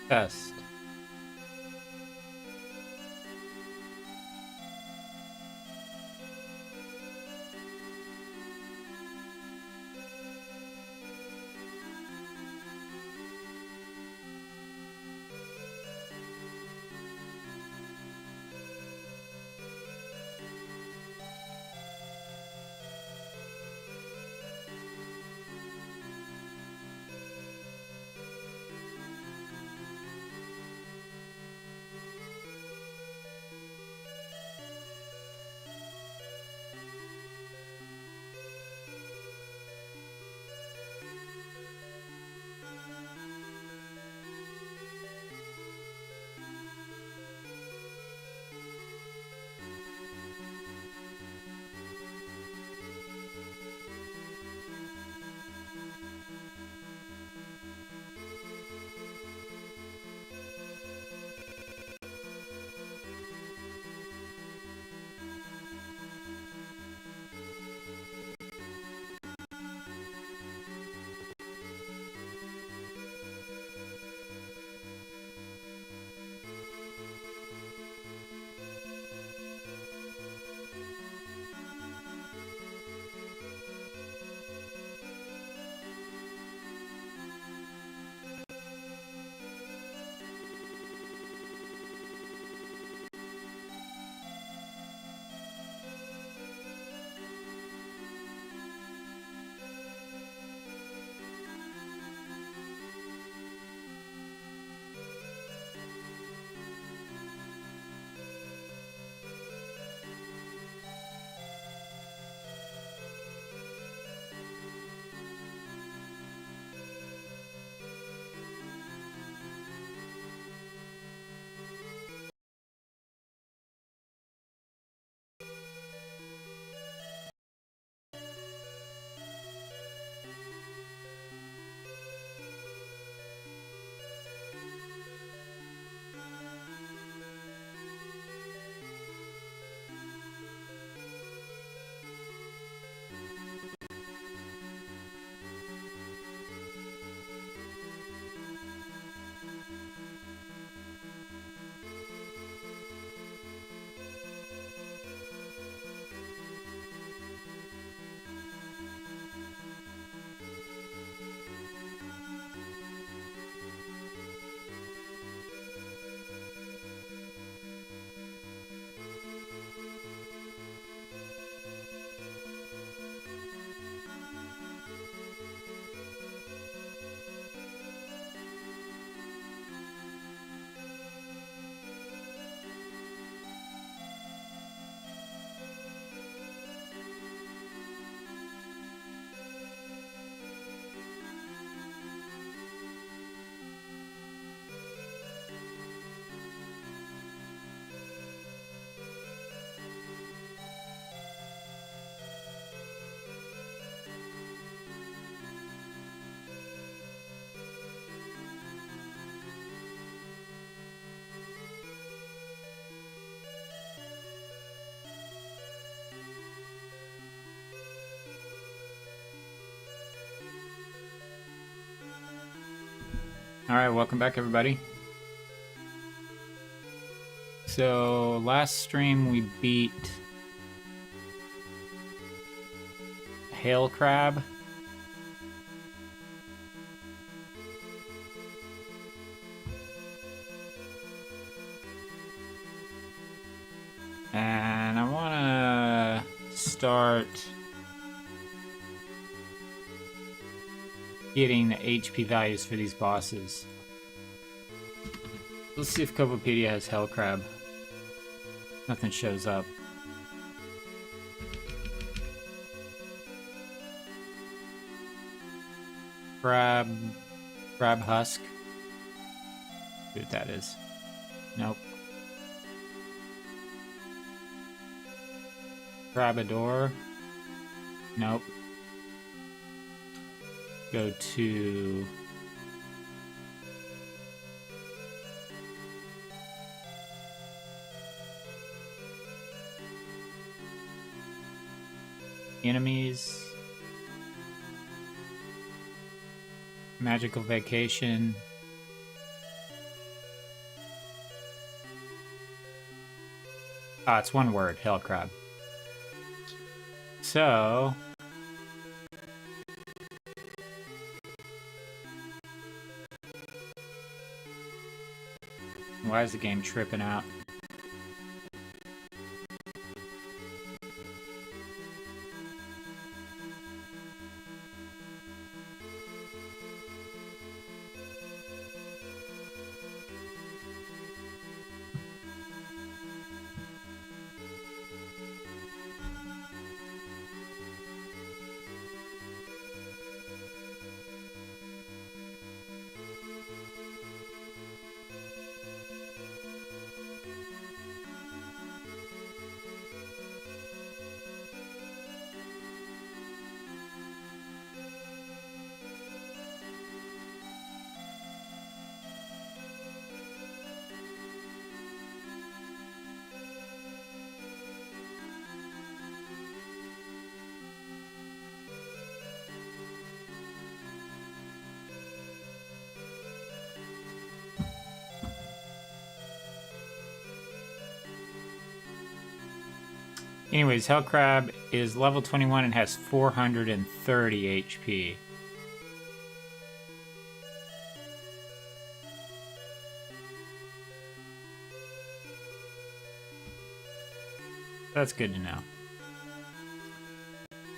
Test. Alright, welcome back everybody. So, last stream we beat Hail Crab. And I want to start getting the HP values for these bosses. Let's see if Covopedia has Hell Crab. Nothing shows up. Crab Husk. See what that is. Nope. Crabador. Nope. Go to Enemies. Magical Vacation. Ah, it's one word, Hellcrab. So... why is the game tripping out? Anyways, Hellcrab is level 21 and has 430 HP. That's good to know.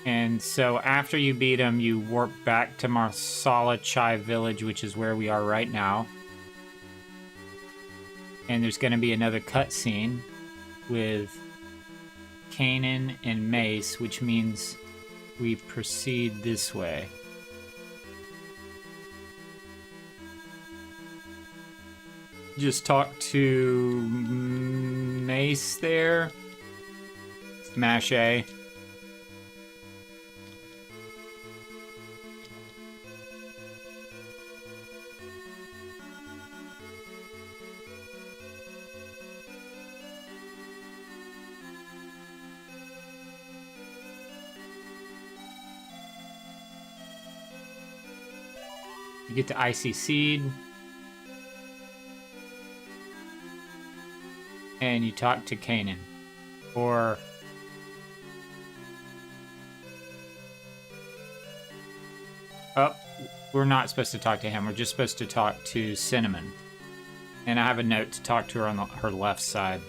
And so after you beat him, you warp back to Marsala Chai Village, which is where we are right now. And there's going to be another cutscene with Kanan and Mace, which means we proceed this way. Just talk to Mace there. Smash A. You get to Icy Seed. And you talk to Kanan. Or... oh, we're not supposed to talk to him. We're just supposed to talk to Cinnamon. And I have a note to talk to her on her left side.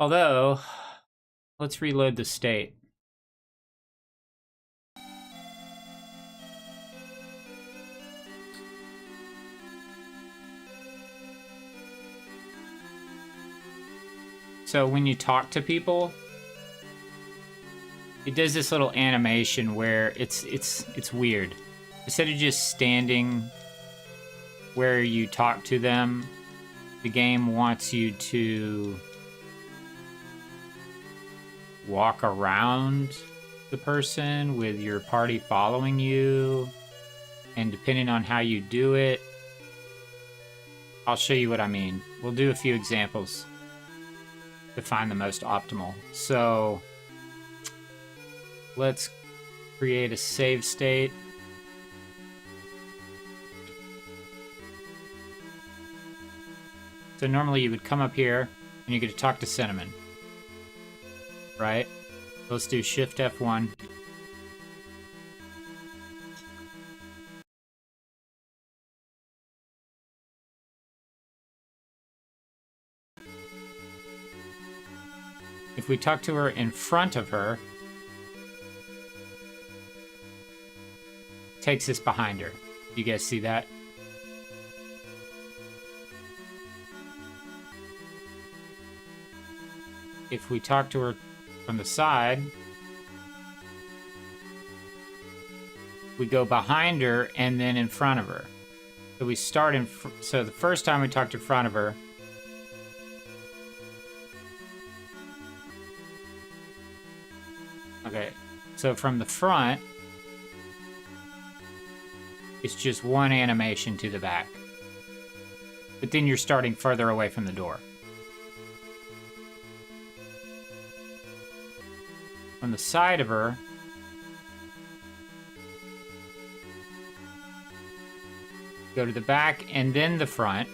Although, let's reload the state. So when you talk to people, it does this little animation where it's weird. Instead of just standing where you talk to them, the game wants you to walk around the person with your party following you, and depending on how you do it, I'll show you what I mean. We'll do a few examples to find the most optimal. So let's create a save state. So normally you would come up here and you get to talk to Cinnamon. Right? Let's do Shift F1. If we talk to her in front of her, it takes us behind her. You guys see that? If we talk to her from the side, we go behind her and then in front of her. So we start in... So the first time we talked in front of her... Okay, so from the front, it's just one animation to the back. But then you're starting further away from the door. On the side of her, go to the back and then the front.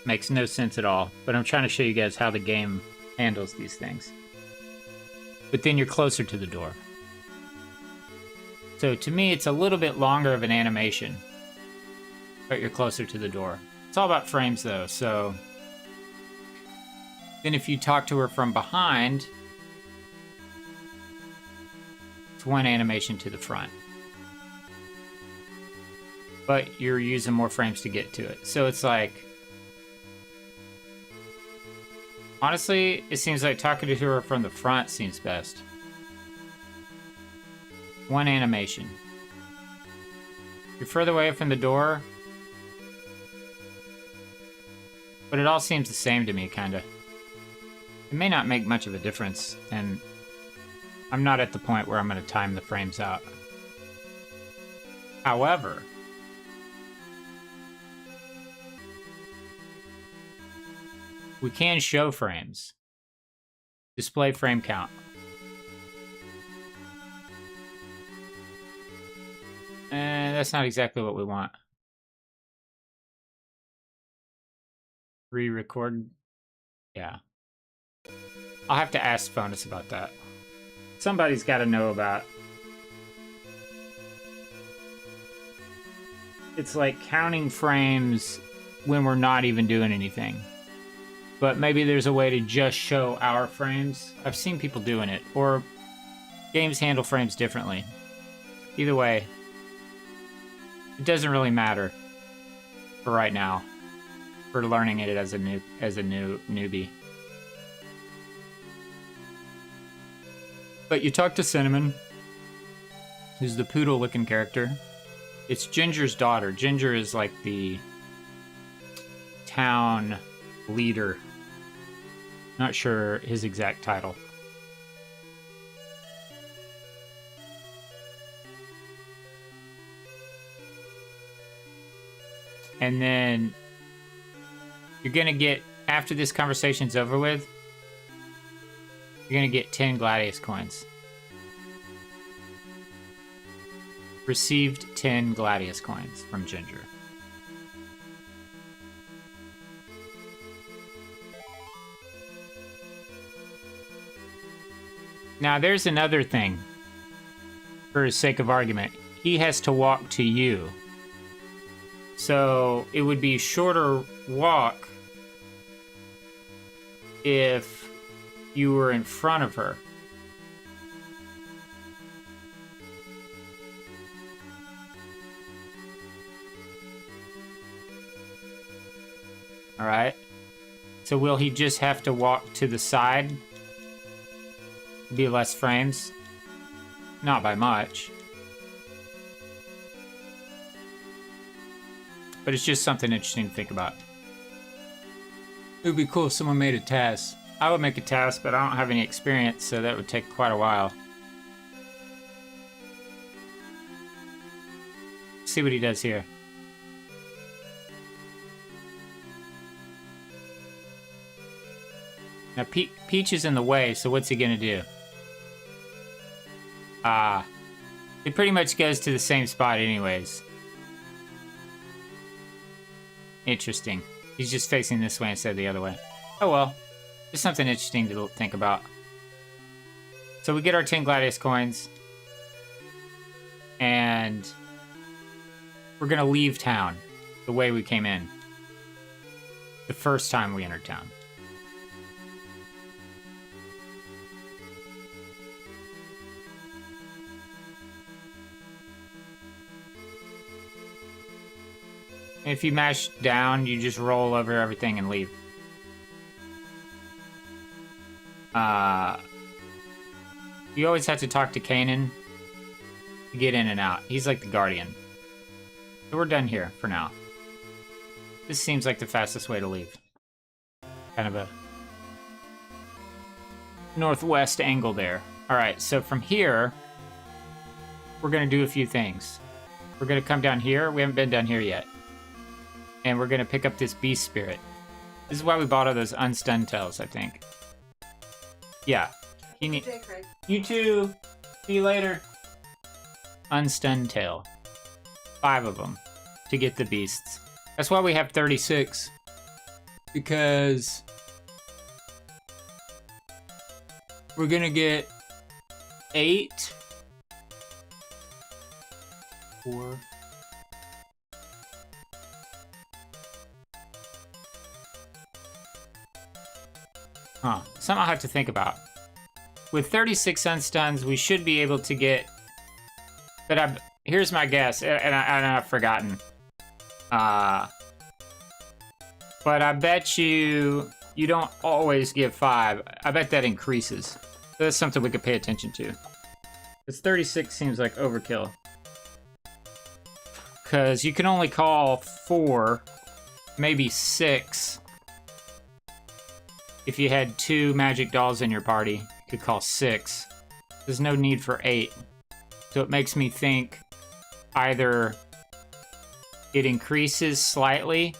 Makes no sense at all, but I'm trying to show you guys how the game handles these things. But then you're closer to the door. So to me, it's a little bit longer of an animation, but you're closer to the door. It's all about frames though, so then if you talk to her from behind, it's one animation to the front. But you're using more frames to get to it. So it's like, honestly, it seems like talking to her from the front seems best. One animation. You're further away from the door, but it all seems the same to me, kinda. It may not make much of a difference, and I'm not at the point where I'm gonna time the frames out. However, we can show frames. Display frame count. That's not exactly what we want. Re-record. Yeah. I'll have to ask Bonus about that. Somebody's got to know about. It's like counting frames when we're not even doing anything. But maybe there's a way to just show our frames. I've seen people doing it, or games handle frames differently. Either way, it doesn't really matter for right now. For learning it as a newbie. But you talk to Cinnamon, who's the poodle-looking character. It's Ginger's daughter. Ginger is like the town leader. Not sure his exact title. And then you're gonna get, after this conversation's over with, you're gonna get 10 Gladius coins. Received 10 Gladius coins from Ginger. Now there's another thing. For the sake of argument, he has to walk to you. So it would be a shorter walk if you were in front of her. All right. So will he just have to walk to the side? Be less frames? Not by much. But it's just something interesting to think about. It would be cool if someone made a task. I would make a task, but I don't have any experience, so that would take quite a while. See what he does here. Now, Peach is in the way, so what's he gonna do? It pretty much goes to the same spot anyways. Interesting. He's just facing this way instead of the other way. Oh well. Just something interesting to think about. So we get our 10 Gladius coins. And we're gonna leave town the way we came in. The first time we entered town. And if you mash down, you just roll over everything and leave. You always have to talk to Kanan to get in and out. He's like the guardian. So we're done here for now. This seems like the fastest way to leave. Kind of a northwest angle there. All right, so from here, we're gonna do a few things. We're gonna come down here. We haven't been down here yet. And we're gonna pick up this beast spirit. This is why we bought all those unstunned tails, I think. Yeah. You too. See you later. Unstunned tail. 5 of them to get the beasts. That's why we have 36. Because we're gonna get 8. 4. Huh. Something I'll have to think about. With 36 unstuns, we should be able to get... But here's my guess, and I've forgotten. But I bet you don't always give 5. I bet that increases. So that's something we could pay attention to. Because 36 seems like overkill. Because you can only call 4, maybe 6. If you had 2 magic dolls in your party, you could call 6. There's no need for 8. So it makes me think either it increases slightly,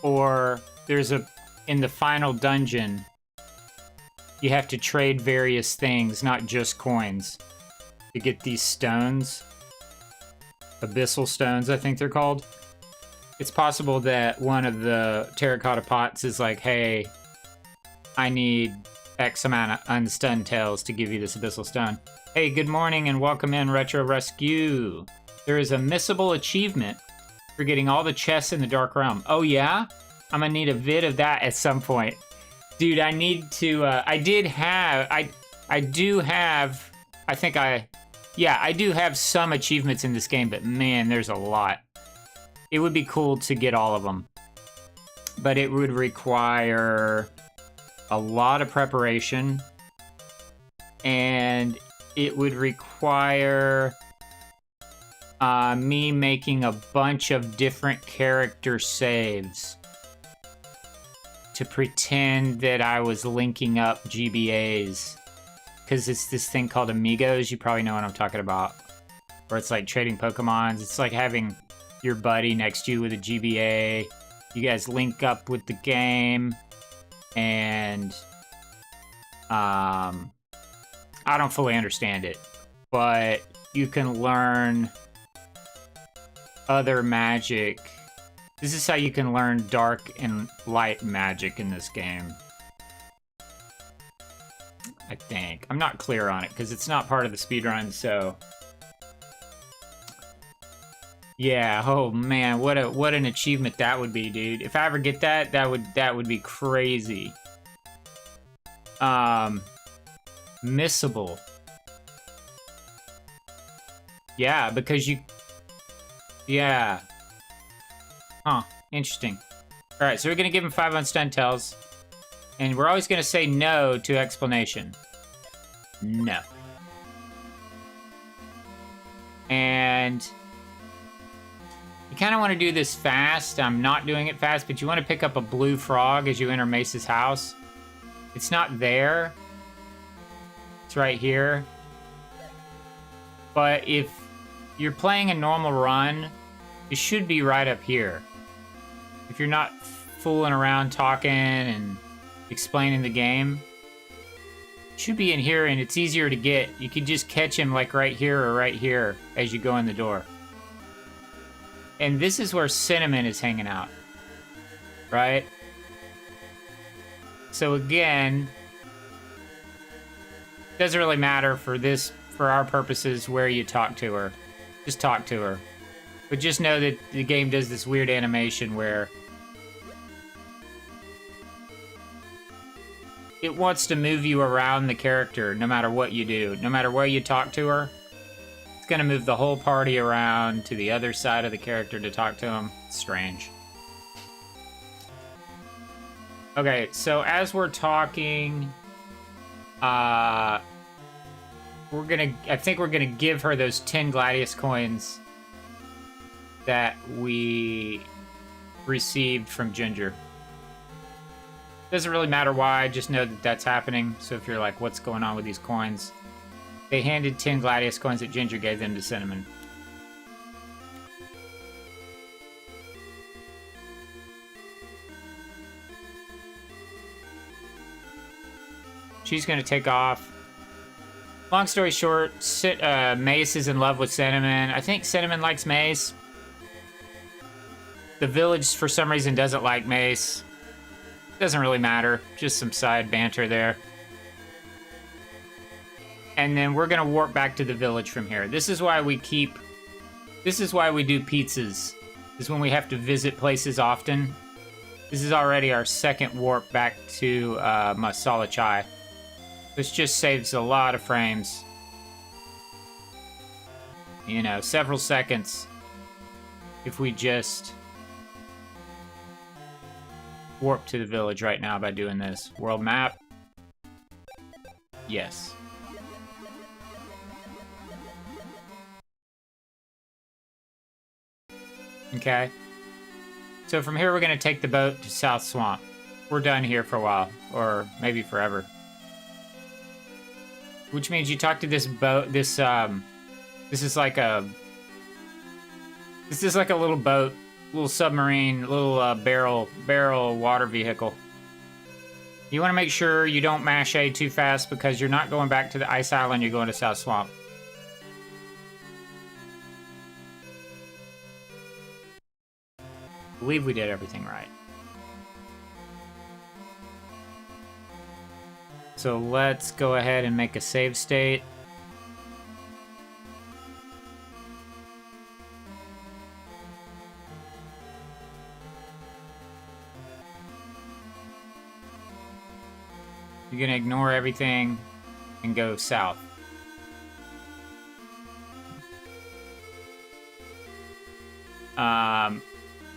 or there's in the final dungeon, you have to trade various things, not just coins, to get these stones. Abyssal stones, I think they're called. It's possible that one of the terracotta pots is like, hey, I need X amount of unstunned tails to give you this abyssal stone. Hey, good morning and welcome in, Retro Rescue. There is a missable achievement for getting all the chests in the Dark Realm. Oh yeah? I'm gonna need a vid of that at some point. Dude, I need to, I do have some achievements in this game, but man, there's a lot. It would be cool to get all of them. But it would require a lot of preparation, and it would require me making a bunch of different character saves to pretend that I was linking up GBAs, because it's this thing called Amigos. You probably know what I'm talking about, where it's like trading Pokemons. It's like having your buddy next to you with a GBA. You guys link up with the game. And I don't fully understand it, but you can learn other magic. This is how you can learn dark and light magic in this game, I think. I'm not clear on it because it's not part of the speedrun, so yeah. Oh man, what an achievement that would be, dude. If I ever get that, that would be crazy. Missable. Yeah, because yeah. Huh, interesting. All right, so we're gonna give him 5 unstunned tails, and we're always gonna say no to explanation. No. And you kind of want to do this fast. I'm not doing it fast, but you want to pick up a blue frog as you enter Mace's house. It's not there. It's right here. But if you're playing a normal run, it should be right up here. If you're not fooling around talking and explaining the game, it should be in here, and it's easier to get. You can just catch him like right here or right here as you go in the door. And this is where Cinnamon is hanging out, right? So again, doesn't really matter for our purposes where you talk to her. Just talk to her. But just know that the game does this weird animation where it wants to move you around the character no matter what you do. No matter where you talk to her, it's gonna move the whole party around to the other side of the character to talk to him. It's strange. Okay, so as we're talking, I think we're gonna give her those 10 Gladius coins that we received from Ginger. Doesn't really matter why, just know that that's happening. So if you're like, what's going on with these coins? They handed 10 Gladius coins that Ginger gave them to Cinnamon. She's going to take off. Long story short, Mace is in love with Cinnamon. I think Cinnamon likes Mace. The village, for some reason, doesn't like Mace. Doesn't really matter. Just some side banter there. And then we're going to warp back to the village from here. This is why we do pizzas. Is when we have to visit places often. This is already our second warp back to Masala Chai. This just saves a lot of frames. You know, several seconds. If we just warp to the village right now by doing this. World map. Yes. Okay. So from here, we're going to take the boat to South Swamp. We're done here for a while, or maybe forever. Which means you talk to this boat, this is like a little boat, little submarine, little barrel water vehicle. You want to make sure you don't mash A too fast because you're not going back to the ice island, you're going to South Swamp. I believe we did everything right. So let's go ahead and make a save state. You're gonna ignore everything and go south.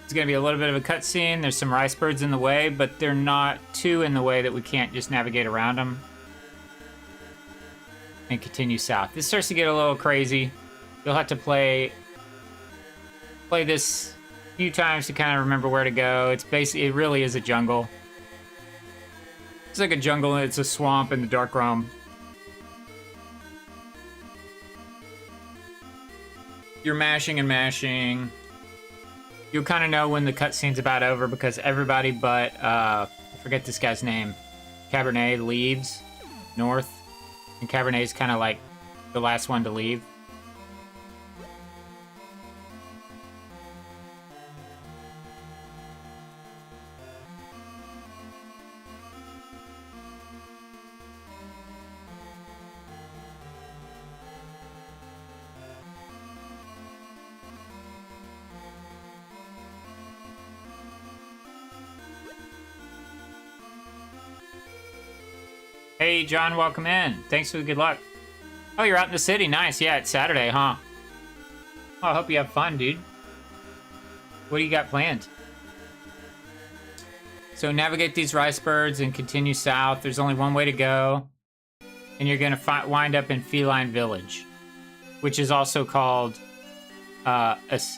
It's gonna be a little bit of a cutscene. There's some rice birds in the way, but they're not too in the way that we can't just navigate around them. And continue south. This starts to get a little crazy. You'll have to play this a few times to kind of remember where to go. It's basically, it really is a jungle. It's like a jungle, it's a swamp in the Dark Realm. You're mashing and mashing. You'll kind of know when the cutscene's about over because everybody but, I forget this guy's name, Cabernet leaves north. And Cabernet's kind of like the last one to leave. Hey, John, welcome in. Thanks for the good luck. Oh, you're out in the city. Nice. Yeah, it's Saturday, huh? Well, I hope you have fun, dude. What do you got planned? So navigate these rice birds and continue south. There's only one way to go. And you're going to wind up in Feline Village, which is also called... what's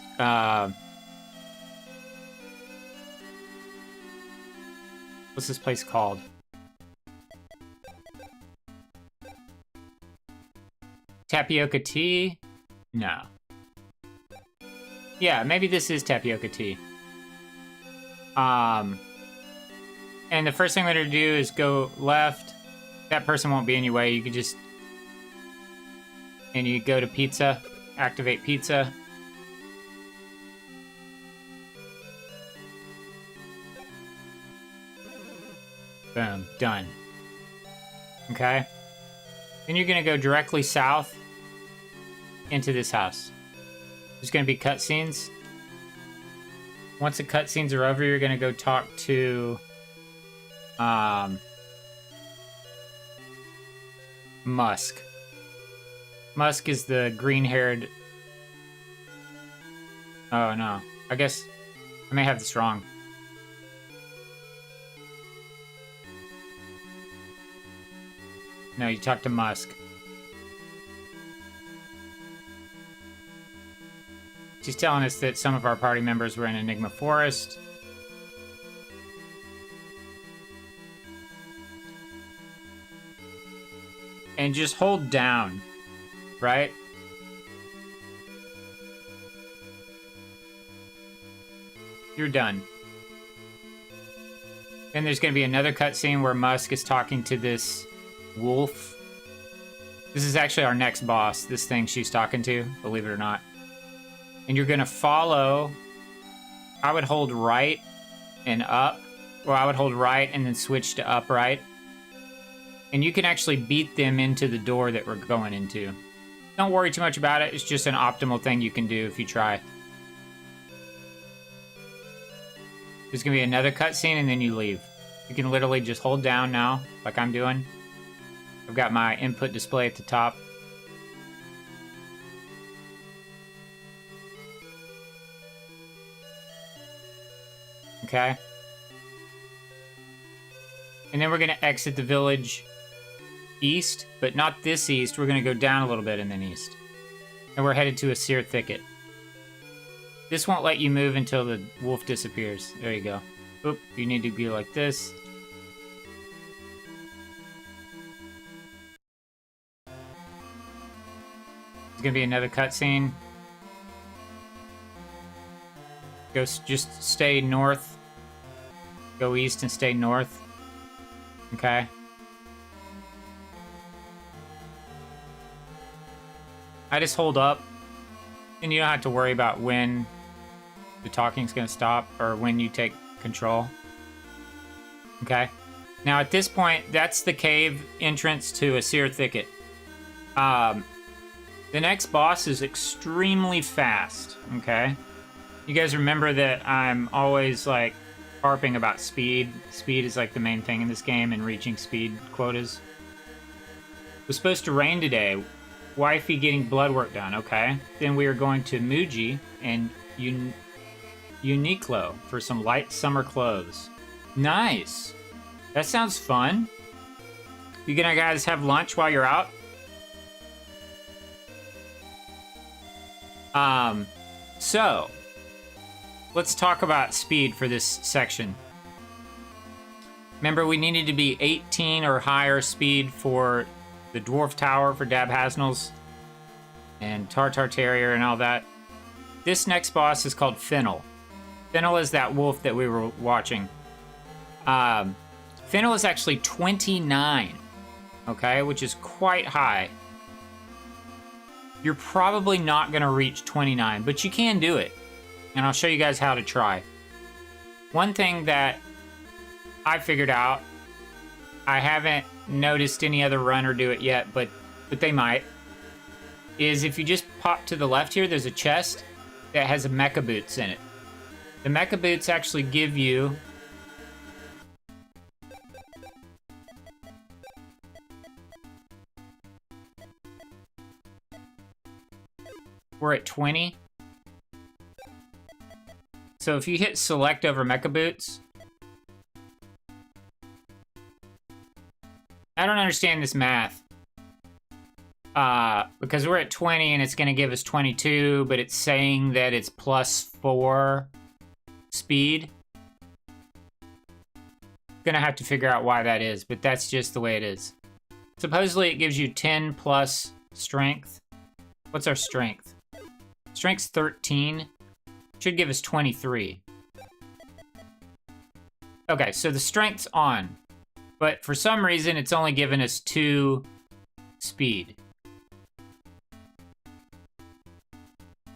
this place called? Tapioca tea? No. Yeah, maybe this is tapioca tea. And the first thing we're going to do is go left. That person won't be in your way. You can just... And you go to pizza. Activate pizza. Boom. Done. Okay. Then you're going to go directly south into this house. There's going to be cutscenes. Once the cutscenes are over, you're going to go talk to Musk. Musk is the green-haired... Oh, no. I guess I may have this wrong. No, you talk to Musk. She's telling us that some of our party members were in Enigma Forest. And just hold down, right? You're done. Then there's going to be another cutscene where Musk is talking to this wolf. This is actually our next boss, this thing she's talking to, believe it or not. And you're going to follow... I would hold right and up, or I would hold right and then switch to upright. And you can actually beat them into the door that we're going into. Don't worry too much about it, it's just an optimal thing you can do if you try. There's going to be another cutscene and then you leave. You can literally just hold down now, like I'm doing. I've got my input display at the top. Okay. And then we're going to exit the village east, but not this east. We're going to go down a little bit and then east. And we're headed to a sear thicket. This won't let you move until the wolf disappears. There you go. Oop, you need to be like this. There's gonna be another cutscene. Go, just stay north. Go east and stay north. Okay. I just hold up, and you don't have to worry about when the talking's gonna stop or when you take control. Okay. Now at this point, that's the cave entrance to a sear thicket. The next boss is extremely fast. Okay. You guys remember that I'm always like harping about speed. Speed is like the main thing in this game and reaching speed quotas. It was supposed to rain today. Wifey getting blood work done, okay. Then we are going to Muji and Uniqlo for some light summer clothes. Nice. That sounds fun. You gonna guys have lunch while you're out? So, let's talk about speed for this section. Remember, we needed to be 18 or higher speed for the Dwarf Tower for Dab Hasnel's and Tartar Terrier and all that. This next boss is called Fennel. Fennel is that wolf that we were watching. Fennel is actually 29, okay, which is quite high. You're probably not going to reach 29, but you can do it. And I'll show you guys how to try. One thing that I figured out, I haven't noticed any other runner do it yet, but they might, is if you just pop to the left here, there's a chest that has a mecha boots in it. The mecha boots actually give you we're at 20. So if you hit select over mecha boots, I don't understand this math. Because we're at 20 and it's going to give us 22, but it's saying that it's +4 speed. Gonna have to figure out why that is, but that's just the way it is. Supposedly it gives you 10 plus strength. What's our strength? Strength's 13. Should give us 23. Okay, so the strength's on. But for some reason, it's only given us 2 speed.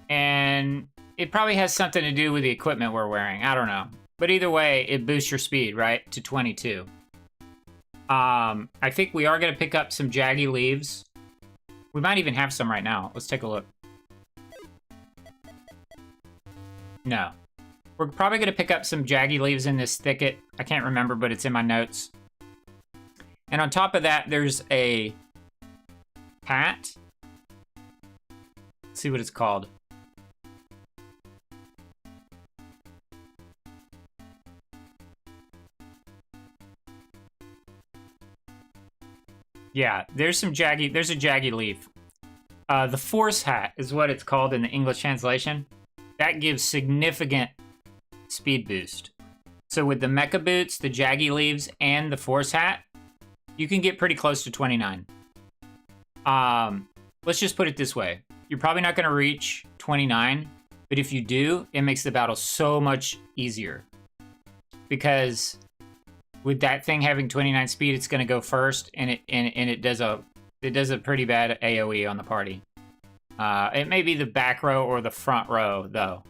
And it probably has something to do with the equipment we're wearing. I don't know. But either way, it boosts your speed, right? To 22. I think we are going to pick up some jaggy leaves. We might even have some right now. Let's take a look. No. We're probably going to pick up some jaggy leaves in this thicket. I can't remember, but it's in my notes. And on top of that, there's a hat. Let's see what it's called. Yeah, there's a jaggy leaf. The Force Hat is what it's called in the English translation. that gives significant speed boost. So with the mecha boots, the jaggy leaves, and the force hat, you can get pretty close to 29. Let's just put it this way. You're probably not going to reach 29, but if you do, it makes the battle so much easier. Because with that thing having 29 speed, it's going to go first, and it does a pretty bad AoE on the party. It may be the back row or the front row, though.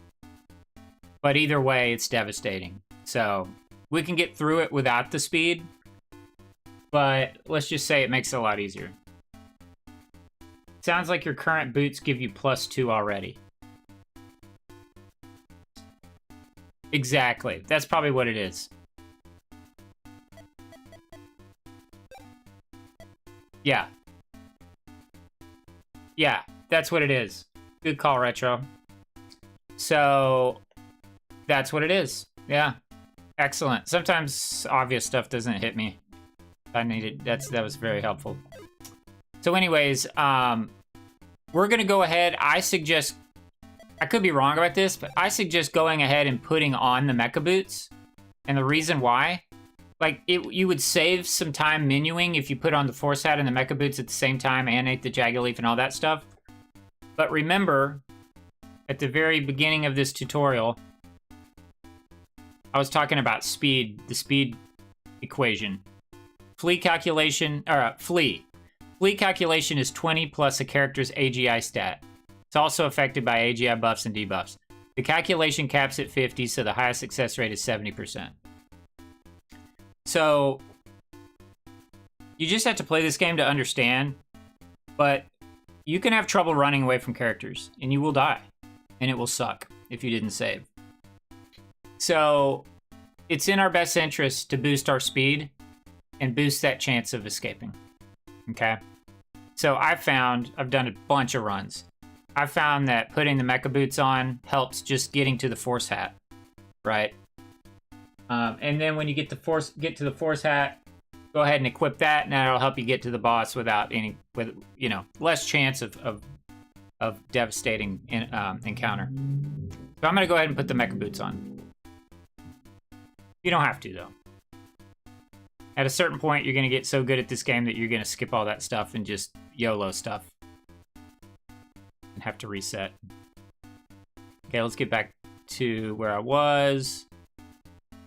But either way, it's devastating. So we can get through it without the speed, but let's just say it makes it a lot easier. Sounds like your current boots give you +2 already. Exactly. That's probably what it is. Yeah. Yeah, that's what it is. Good call, Retro. So, that's what it is. Yeah. Excellent. Sometimes obvious stuff doesn't hit me. I needed that was very helpful. So anyways, we're gonna go ahead. I suggest, I could be wrong about this, but I suggest going ahead and putting on the mecha boots. And the reason why, like, you would save some time menuing if you put on the force hat and the mecha boots at the same time, and ate the jaggy leaf and all that stuff. But remember, at the very beginning of this tutorial, I was talking about speed, the speed equation. Flee calculation, or flee. Flee calculation is 20 plus a character's AGI stat. It's also affected by AGI buffs and debuffs. The calculation caps at 50, so the highest success rate is 70%. So, you just have to play this game to understand, but you can have trouble running away from characters, and you will die, and it will suck if you didn't save. So, it's in our best interest to boost our speed and boost that chance of escaping. Okay? So I've done a bunch of runs. I've found that putting the mecha boots on helps just getting to the force hat, right? And then when you get to the force hat, go ahead and equip that, and that'll help you get to the boss with less chance of devastating encounter. So I'm gonna go ahead and put the mecha boots on. You don't have to, though. At a certain point, you're going to get so good at this game that you're going to skip all that stuff and just YOLO stuff. And have to reset. Okay, let's get back to where I was,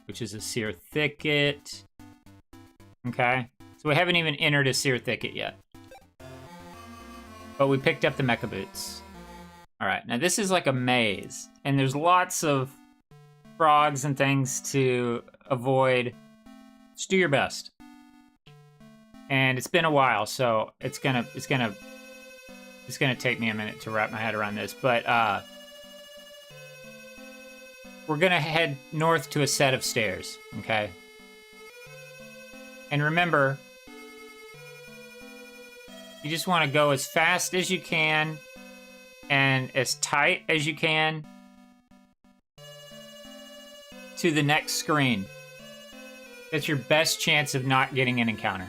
which is a Sear Thicket. Okay, so we haven't even entered a Sear Thicket yet. But we picked up the mecha boots. All right, now this is like a maze, and there's lots of frogs and things to avoid. Just do your best. And it's been a while, so it's gonna take me a minute to wrap my head around this. But we're gonna head north to a set of stairs, okay? And remember, you just want to go as fast as you can and as tight as you can to the next screen. That's your best chance of not getting an encounter.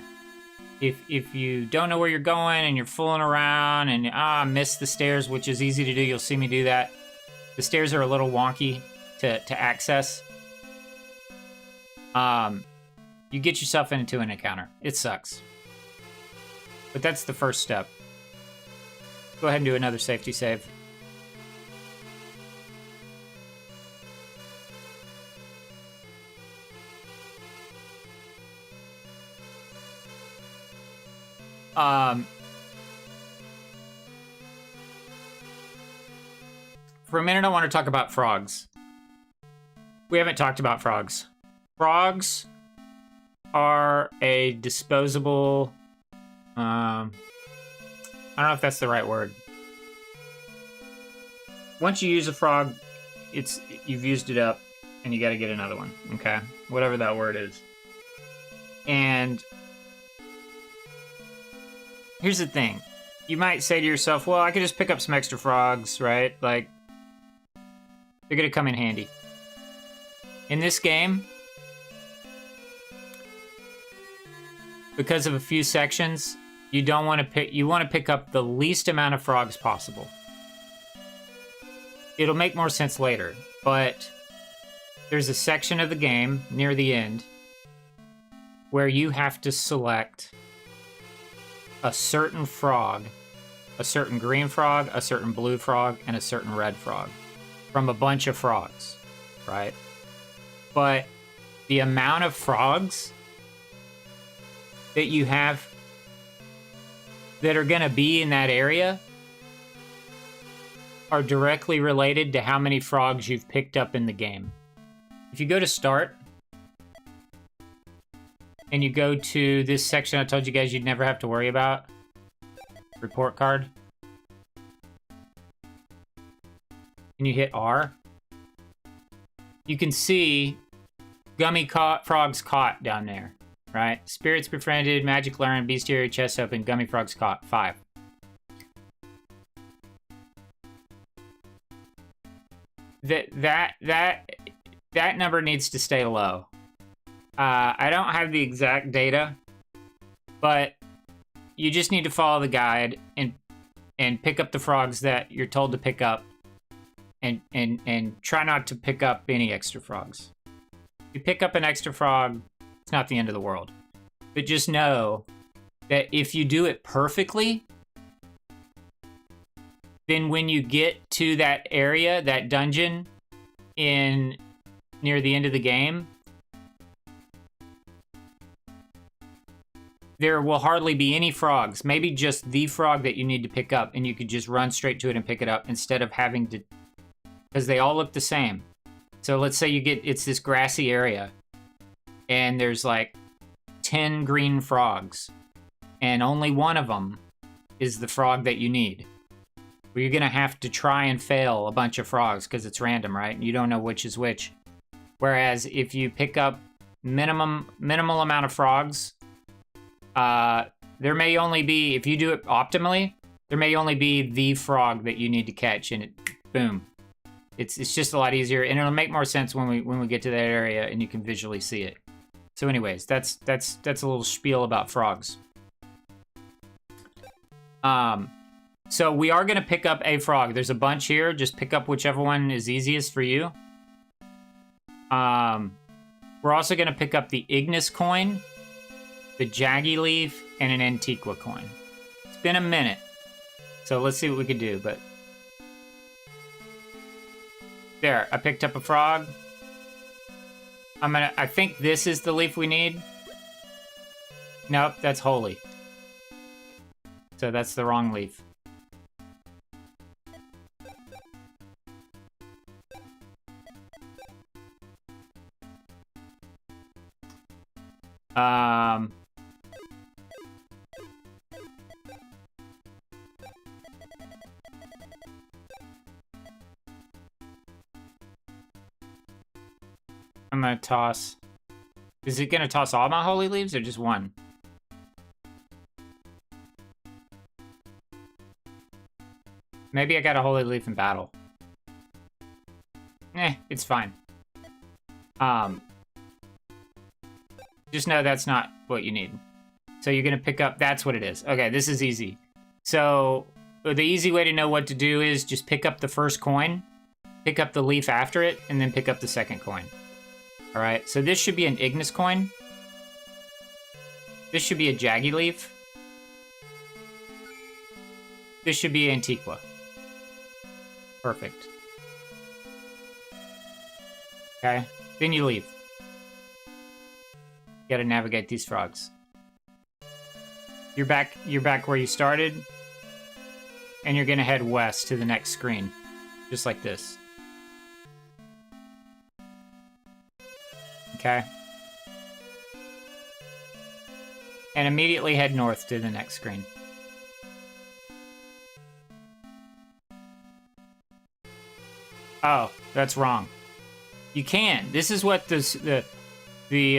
If you don't know where you're going and you're fooling around and miss the stairs, which is easy to do, you'll see me do that. The stairs are a little wonky to access. You get yourself into an encounter. It sucks. But that's the first step. Go ahead and do another safety save. For a minute, I want to talk about frogs. We haven't talked about frogs. Frogs are a disposable... I don't know if that's the right word. Once you use a frog, you've used it up, and you got to get another one, okay? Whatever that word is. And... here's the thing. You might say to yourself, well, I could just pick up some extra frogs, right? Like, they're going to come in handy. In this game, because of a few sections, you want to pick up the least amount of frogs possible. it'll make more sense later, but there's a section of the game near the end where you have to select a certain frog, a certain green frog, a certain blue frog, and a certain red frog from a bunch of frogs, right? But the amount of frogs that you have that are going to be in that area are directly related to how many frogs you've picked up in the game. If you go to Start, and you go to this section I told you guys you'd never have to worry about, report card, and you hit R, you can see gummy frogs caught down there, right? Spirits befriended, magic learned, bestiary, chest open, gummy frogs caught, 5. That number needs to stay low. I don't have the exact data, but you just need to follow the guide and pick up the frogs that you're told to pick up, and try not to pick up any extra frogs. If you pick up an extra frog, it's not the end of the world. But just know that if you do it perfectly, then when you get to that area, that dungeon near the end of the game, there will hardly be any frogs. Maybe just the frog that you need to pick up, and you could just run straight to it and pick it up instead of having to, because they all look the same. So let's say it's this grassy area, and there's like 10 green frogs, and only one of them is the frog that you need. Well, you're gonna have to try and fail a bunch of frogs because it's random, right? And you don't know which is which. Whereas if you pick up minimal amount of frogs, there may only be, if you do it optimally, there may only be the frog that you need to catch, and boom. It's just a lot easier, and it'll make more sense when we get to that area and you can visually see it. So anyways, that's a little spiel about frogs. So we are gonna pick up a frog. There's a bunch here. Just pick up whichever one is easiest for you. We're also gonna pick up the Ignis coin, the Jaggy leaf, and an Antiqua coin. It's been a minute, so let's see what we can do. But there, I picked up a frog. I think this is the leaf we need. Nope, that's holy. So that's the wrong leaf. I'm gonna toss. Is it gonna toss all my holy leaves or just one? Maybe I got a holy leaf in battle. It's fine. Just know that's not what you need. So you're gonna pick up, that's what it is. Okay, this is easy. So the easy way to know what to do is just pick up the first coin, pick up the leaf after it, and then pick up the second coin. All right, so this should be an Ignis coin. This should be a Jaggy leaf. This should be Antiqua. Perfect. Okay, then you leave. You gotta navigate these frogs. You're back where you started, and you're gonna head west to the next screen, just like this. Okay. And immediately head north to the next screen. Oh, that's wrong. You can. This is what the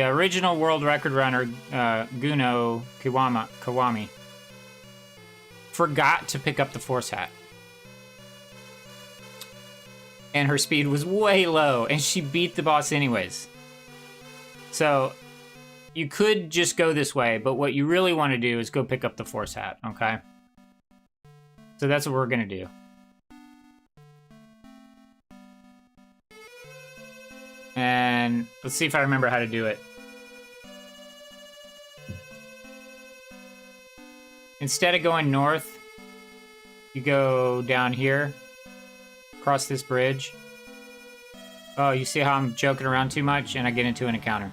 original world record runner, Guno Kawami, forgot to pick up the force hat. And her speed was way low, and she beat the boss anyways. So, you could just go this way, but what you really want to do is go pick up the force hat, okay? So that's what we're gonna do. then let's see if I remember how to do it. Instead of going north, you go down here, across this bridge. Oh, you see how I'm joking around too much and I get into an encounter.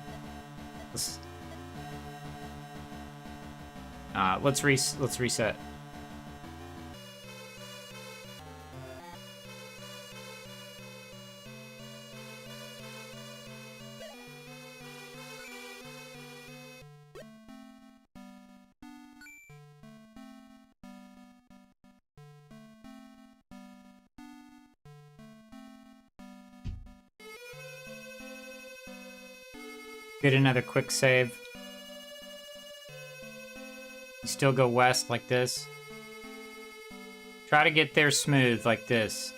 Let's reset. Get another quick save. You still go west like this. Try to get there smooth like this.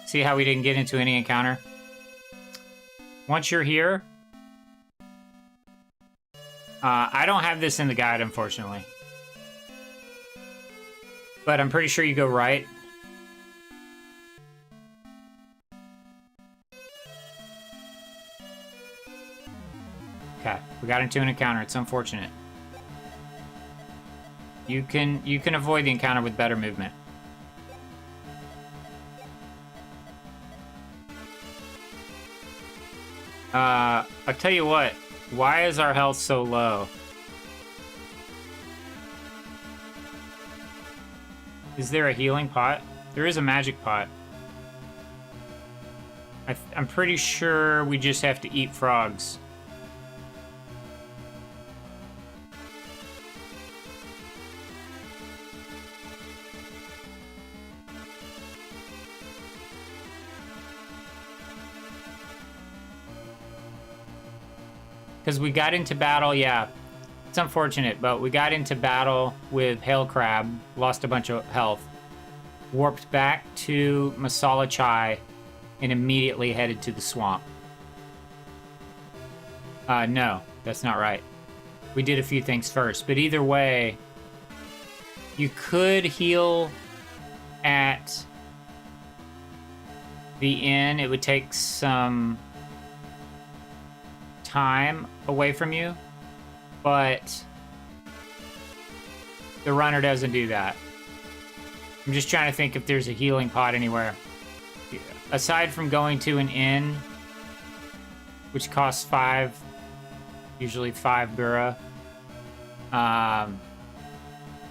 See how we didn't get into any encounter? Once you're here... I don't have this in the guide, unfortunately. But I'm pretty sure you go right. Okay, we got into an encounter. It's unfortunate. You can avoid the encounter with better movement. I'll tell you what. Why is our health so low? Is there a healing pot? There is a magic pot. I'm pretty sure we just have to eat frogs. Because we got into battle, yeah. It's unfortunate, but we got into battle with Hail Crab, lost a bunch of health, warped back to Masala Chai, and immediately headed to the swamp. No, that's not right. We did a few things first, but either way, you could heal at the inn. It would take some time away from you, but the runner doesn't do that. I'm just trying to think if there's a healing pot anywhere. Aside from going to an inn, which costs 5, usually 5 bura,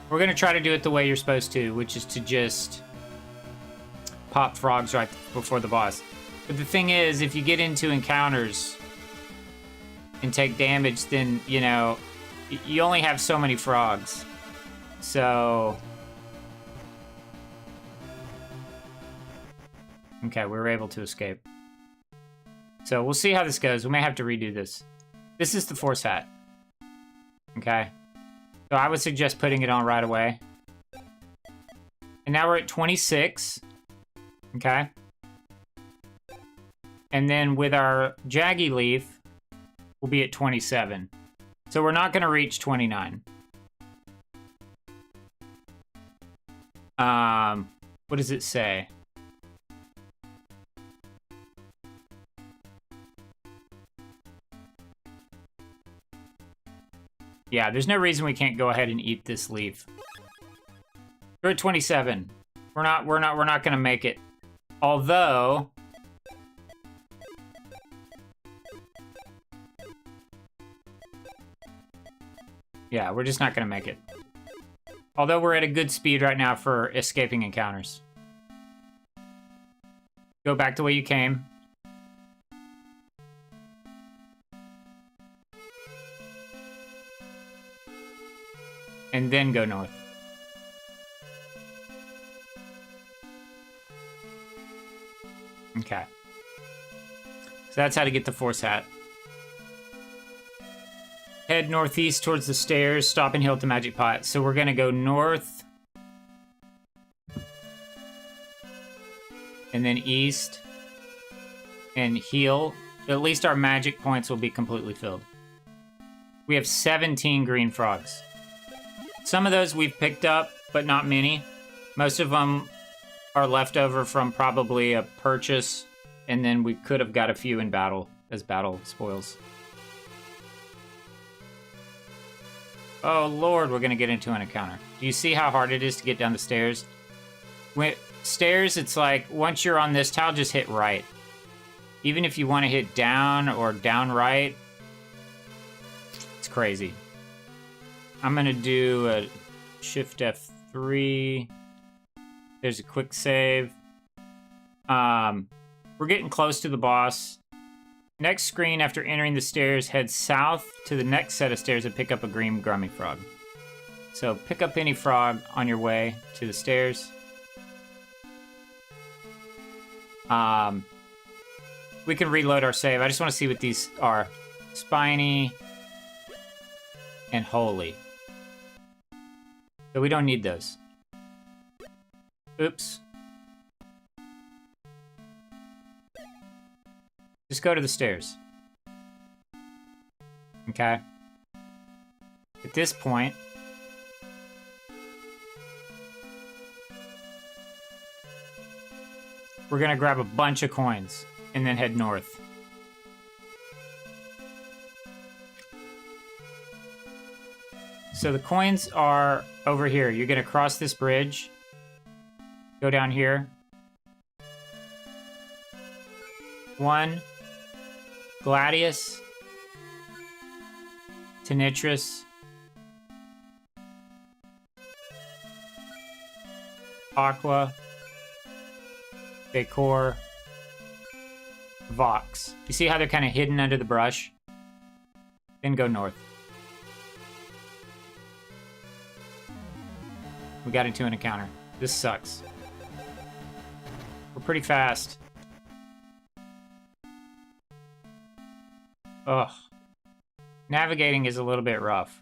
we're going to try to do it the way you're supposed to, which is to just pop frogs right before the boss. But the thing is, if you get into encounters and take damage, then, you know, you only have so many frogs. So... okay, we were able to escape. So we'll see how this goes. We may have to redo this. This is the force hat. Okay. So I would suggest putting it on right away. And now we're at 26. Okay. And then with our Jaggy Leaf, we'll be at 27. So we're not going to reach 29. What does it say? Yeah, there's no reason we can't go ahead and eat this leaf. We're at 27. We're not gonna make it. Although yeah, we're just not gonna make it. Although we're at a good speed right now for escaping encounters. Go back the way you came. And then go north. Okay. So that's how to get the force hat. Head northeast towards the stairs, stop and heal at the magic pot. So we're gonna go north. And then east. And heal. At least our magic points will be completely filled. We have 17 green frogs. Some of those we've picked up, but not many. Most of them are left over from probably a purchase and then we could have got a few in battle as battle spoils. Oh lord, we're gonna get into an encounter. Do you see how hard it is to get down the stairs? Stairs, it's like, once you're on this tile, just hit right. Even if you want to hit down or down right, it's crazy. I'm gonna do a Shift F3. There's a quick save. We're getting close to the boss. Next screen, after entering the stairs, head south to the next set of stairs and pick up a green Grummy Frog. So pick up any frog on your way to the stairs. We can reload our save. I just want to see what these are. Spiny and Holy. So we don't need those. Oops. Just go to the stairs. Okay. At this point, we're gonna grab a bunch of coins and then head north. So the coins are over here. You're gonna cross this bridge, go down here. 1, Gladius, Tenitris, Aqua, Decor, Vox. You see how they're kind of hidden under the brush? Then go north. We got into an encounter. This sucks. We're pretty fast. Ugh. Navigating is a little bit rough.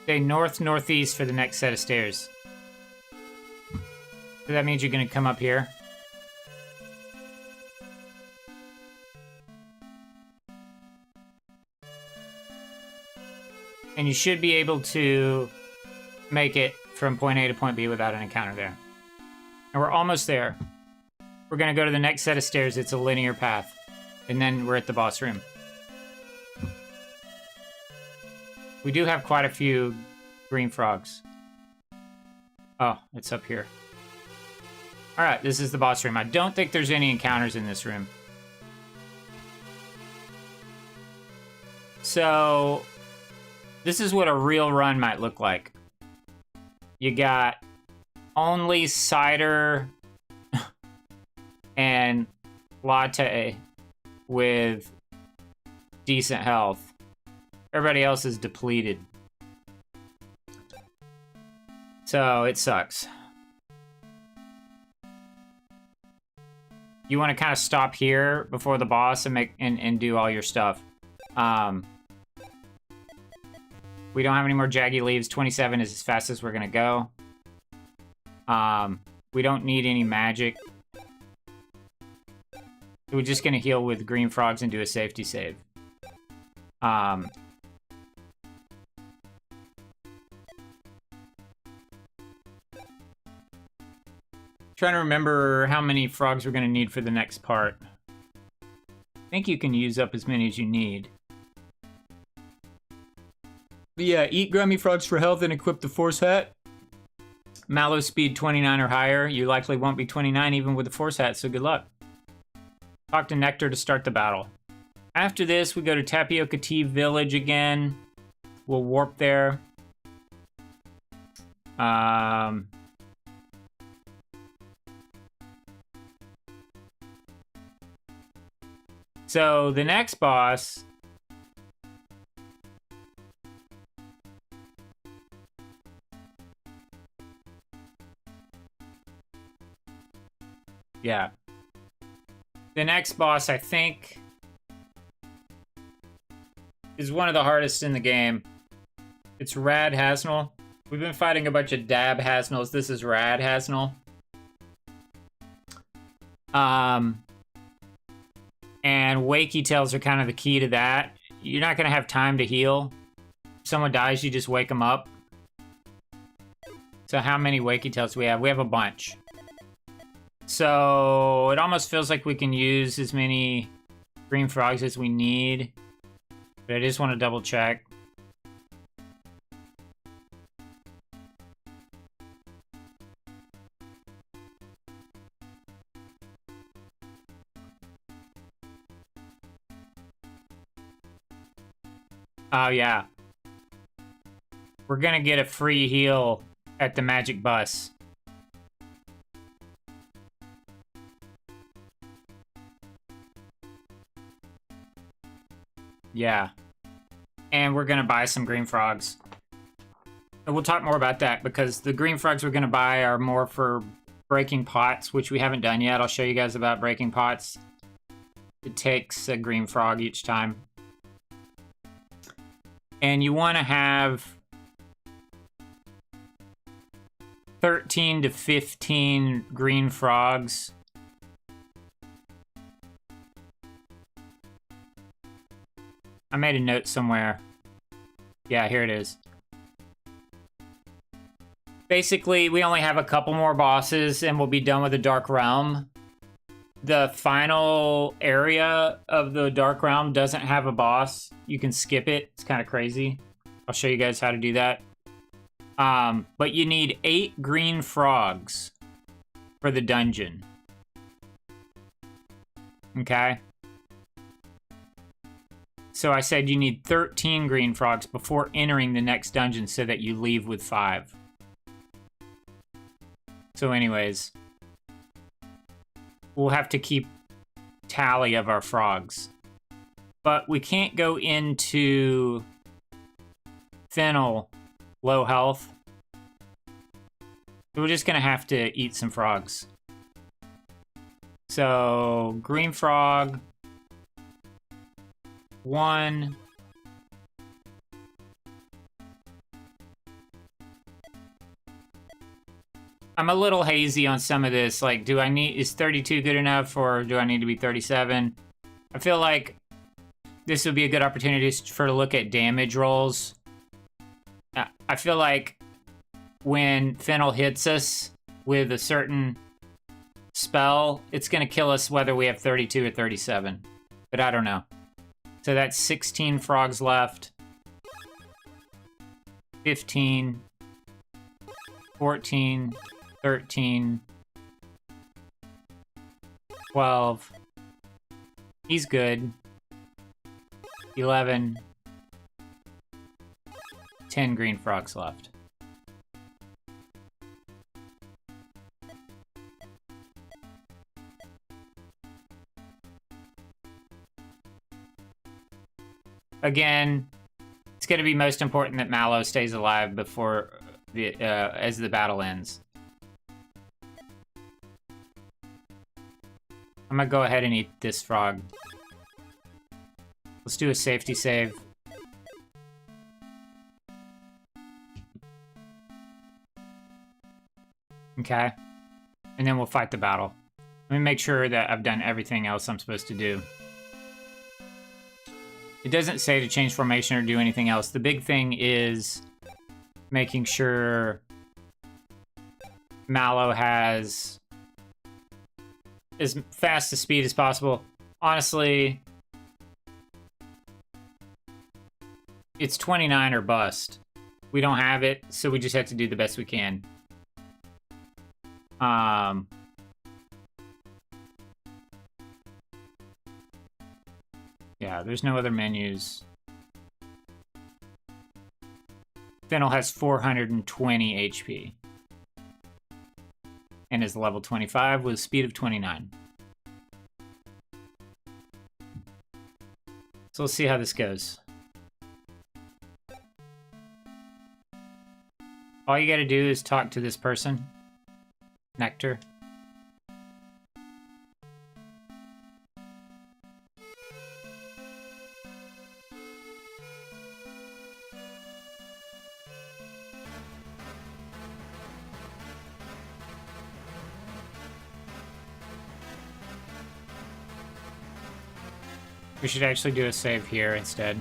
Stay north-northeast for the next set of stairs. So that means you're gonna come up here. And you should be able to make it from point A to point B without an encounter there. And we're almost there. We're gonna go to the next set of stairs. It's a linear path. And then we're at the boss room. We do have quite a few green frogs. Oh, it's up here. Alright, this is the boss room. I don't think there's any encounters in this room. So, this is what a real run might look like. You got only cider and latte with decent health. Everybody else is depleted. So, it sucks. You want to kind of stop here before the boss and make and do all your stuff. We don't have any more jaggy leaves. 27 is as fast as we're gonna go. We don't need any magic. We're just gonna heal with green frogs and do a safety save. Trying to remember how many frogs we're gonna need for the next part. I think you can use up as many as you need. But yeah, eat Grummy Frogs for health and equip the Force Hat. Mallow speed 29 or higher. You likely won't be 29 even with the Force Hat, so good luck. Talk to Nectar to start the battle. After this, we go to Tapioca Tea Village again. We'll warp there. So the next boss... Yeah. The next boss, I think, is one of the hardest in the game. It's Rad Hasnell. We've been fighting a bunch of Dab Hasnells. This is Rad Hasnell. And wakey tails are kind of the key to that. You're not going to have time to heal. If someone dies, you just wake them up. So how many wakey tails do we have? We have a bunch. So it almost feels like we can use as many green frogs as we need. But I just want to double check. Oh, yeah. We're gonna get a free heal at the magic bus. Yeah. And we're gonna buy some green frogs. And we'll talk more about that because the green frogs we're gonna buy are more for breaking pots, which we haven't done yet. I'll show you guys about breaking pots. It takes a green frog each time. And you want to have 13 to 15 green frogs. I made a note somewhere. Yeah, here it is. Basically, we only have a couple more bosses and we'll be done with the Dark Realm. The final area of the Dark Realm doesn't have a boss. You can skip it. It's kind of crazy. I'll show you guys how to do that. But you need 8 green frogs for the dungeon. Okay? So I said you need 13 green frogs before entering the next dungeon so that you leave with 5. So anyways, we'll have to keep tally of our frogs. But we can't go into Fennel low health. So we're just gonna have to eat some frogs. So, green frog. 1. I'm a little hazy on some of this. Like, is 32 good enough or do I need to be 37? I feel like this would be a good opportunity for to look at damage rolls. I feel like when Fennel hits us with a certain spell, it's going to kill us whether we have 32 or 37. But I don't know. So that's 16 frogs left. 15. 14. 13. 12. He's good. 11. 10 green frogs left. Again, it's going to be most important that Mallow stays alive before as the battle ends. I'm going to go ahead and eat this frog. Let's do a safety save. Okay. And then we'll fight the battle. Let me make sure that I've done everything else I'm supposed to do. It doesn't say to change formation or do anything else. The big thing is making sure Mallow has as fast a speed as possible. Honestly, it's 29 or bust. We don't have it, so we just have to do the best we can. Yeah, there's no other menus. Fennel has 420 HP. And is level 25 with a speed of 29. So let's see how this goes. All you gotta do is talk to this person. Nectar. We should actually do a save here instead.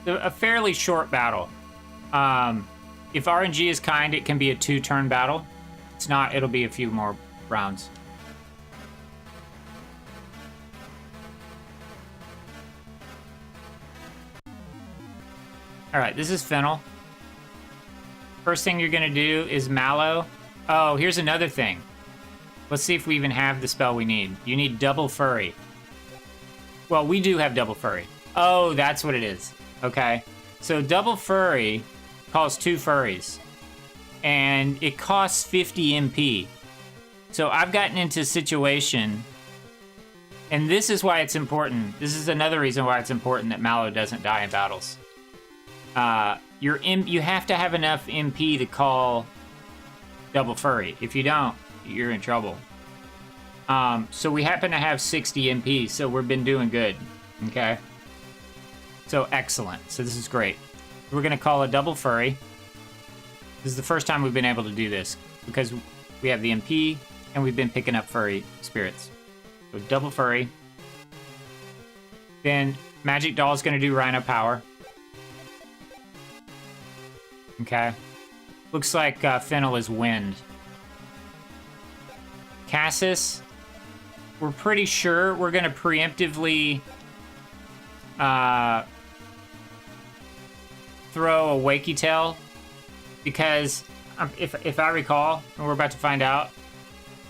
A fairly short battle. If RNG is kind, it can be a 2-turn battle. It's not, it'll be a few more rounds. Alright, this is Fennel. First thing you're gonna do is Mallow. Oh, here's another thing. Let's see if we even have the spell we need. You need Double Furry. Well, we do have Double Furry. Oh, that's what it is. Okay. So Double Furry calls 2 furries. And it costs 50 MP. So I've gotten into a situation, and this is why it's important. This is another reason why it's important that Mallow doesn't die in battles. You have to have enough MP to call Double Furry. If you don't, you're in trouble. So we happen to have 60 MP, so we've been doing good. Okay. So excellent. So this is great. We're gonna call a Double Furry. This is the first time we've been able to do this because we have the MP and we've been picking up furry spirits. So Double Furry. Then Magic Doll is gonna do Rhino Power. Okay. Looks like Fennel is Wind. Cassis, we're pretty sure we're gonna preemptively throw a Wakey Tail, because if I recall, and we're about to find out,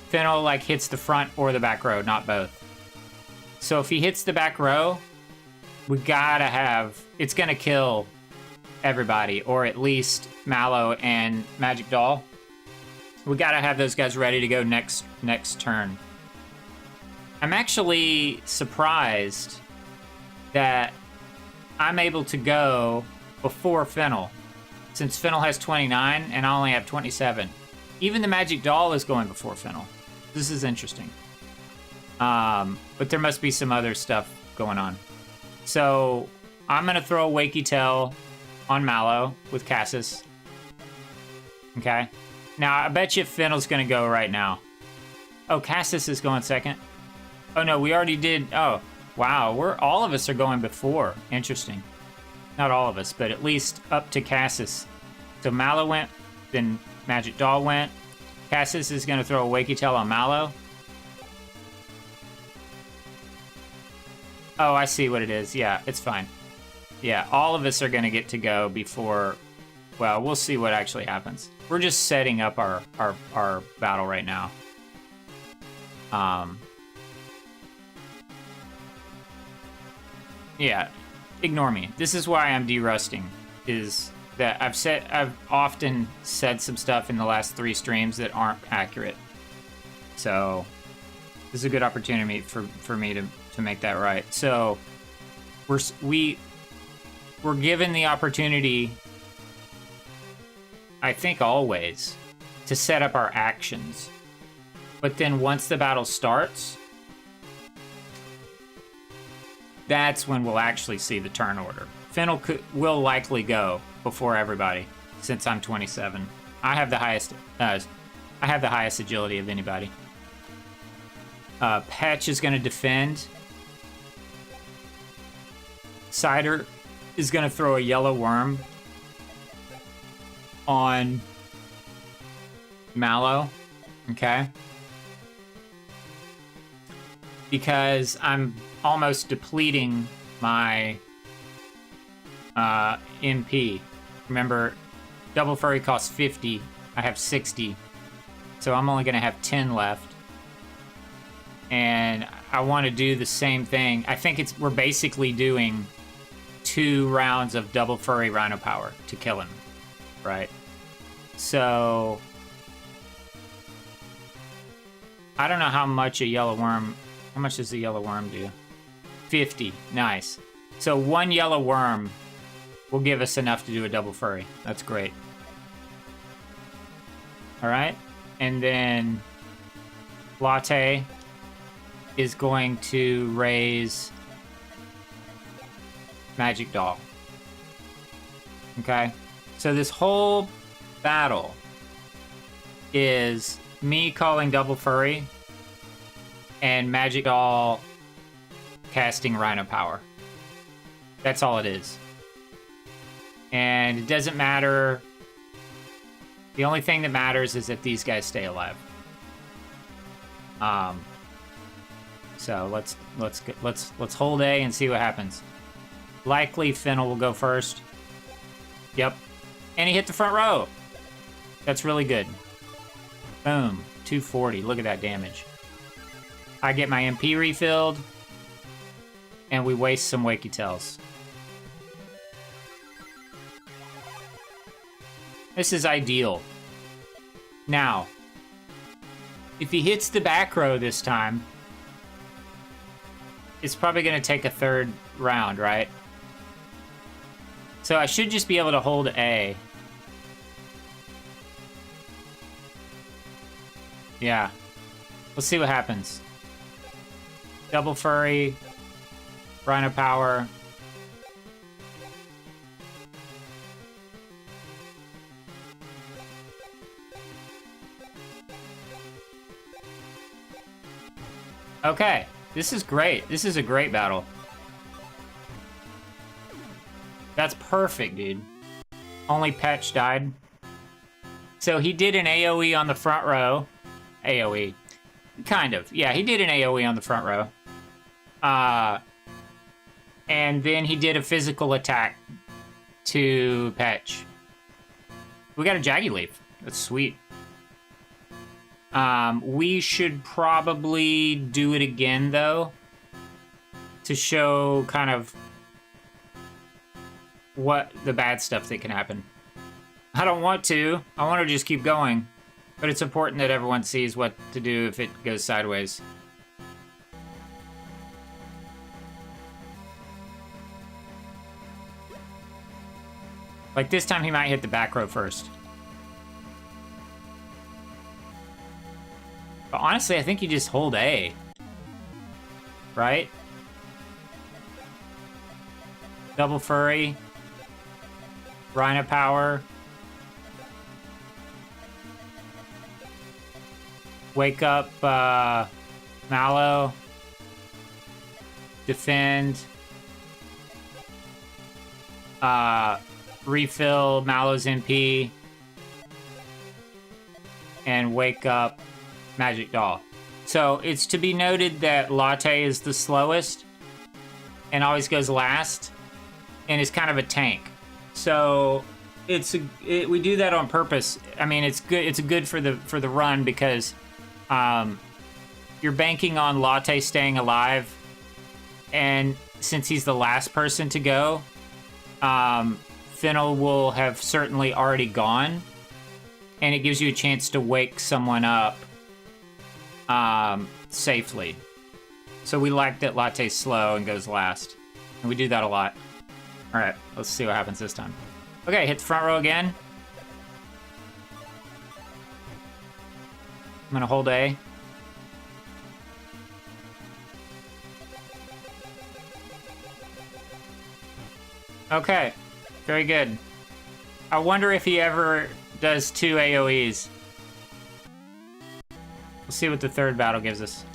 Fennel like hits the front or the back row, not both. So if he hits the back row, we gotta have, it's gonna kill everybody, or at least Mallow and Magic Doll. We gotta have those guys ready to go next turn. I'm actually surprised that I'm able to go before Fennel, since Fennel has 29 and I only have 27. Even the Magic Doll is going before Fennel. This is interesting. But there must be some other stuff going on. So I'm gonna throw a Wakey Tail on Mallow with Cassis. Okay. Now I bet you Fennel's gonna go right now. Oh, Cassis is going second. Oh no, we already did. Oh, wow. All of us are going before. Interesting. Not all of us, but at least up to Cassis. So Mallow went, then Magic Doll went. Cassis is going to throw a Wakey Tail on Mallow. Oh, I see what it is. Yeah, it's fine. Yeah, all of us are going to get to go before... Well, we'll see what actually happens. We're just setting up our battle right now. Yeah, ignore me. This is why I'm derusting, is that I've often said some stuff in the last 3 streams that aren't accurate. So this is a good opportunity for me to make that right. So we're given the opportunity, I think always, to set up our actions. But then once the battle starts, that's when we'll actually see the turn order. Fennel will likely go before everybody, since I'm 27. I have the highest agility of anybody. Patch is going to defend. Cider is going to throw a yellow worm on Mallow. Okay. Because I'm almost depleting my MP. Remember, Double Furry costs 50. I have 60. So I'm only going to have 10 left. And I want to do the same thing. I think we're basically doing 2 rounds of Double Furry Rhino Power to kill him. Right? So I don't know how much a yellow worm... How much does the yellow worm do? 50. Nice. So 1 yellow worm will give us enough to do a Double Furry. That's great. Alright. And then Latte is going to raise Magic Doll. Okay. So this whole battle is me calling Double Furry and Magic Doll casting Rhino Power. That's all it is. And it doesn't matter. The only thing that matters is that these guys stay alive. So let's hold A and see what happens. Likely Fennel will go first. Yep. And he hit the front row. That's really good. Boom. 240. Look at that damage. I get my MP refilled. And we waste some Wakey Tails. This is ideal. Now, if he hits the back row this time, it's probably going to take a third round, right? So I should just be able to hold A. Yeah. Let's see what happens. Double Furry. Rhino Power. Okay. This is great. This is a great battle. That's perfect, dude. Only Petch died. So he did an AoE on the front row. AoE. Kind of. Yeah, he did an AoE on the front row. And then he did a physical attack to Petch. We got a Jaggy Leaf. That's sweet. We should probably do it again, though, to show kind of what the bad stuff that can happen. I don't want to. I want to just keep going. But it's important that everyone sees what to do if it goes sideways. Like this time he might hit the back row first. But honestly, I think you just hold A. Right? Double Furry. Rhino Power. Wake up Mallow. Defend. Refill Mallow's MP. And wake up Magic Doll. So it's to be noted that Latte is the slowest and always goes last and is kind of a tank. So we do that on purpose. I mean, it's good. It's good for the run because you're banking on Latte staying alive, and since he's the last person to go, Fennel will have certainly already gone, and it gives you a chance to wake someone up safely. So we like that Latte's slow and goes last, and we do that a lot. All right, let's see what happens this time. Okay, hit the front row again. I'm gonna hold A. Okay, very good. I wonder if he ever does 2 AoEs. We'll see what the third battle gives us.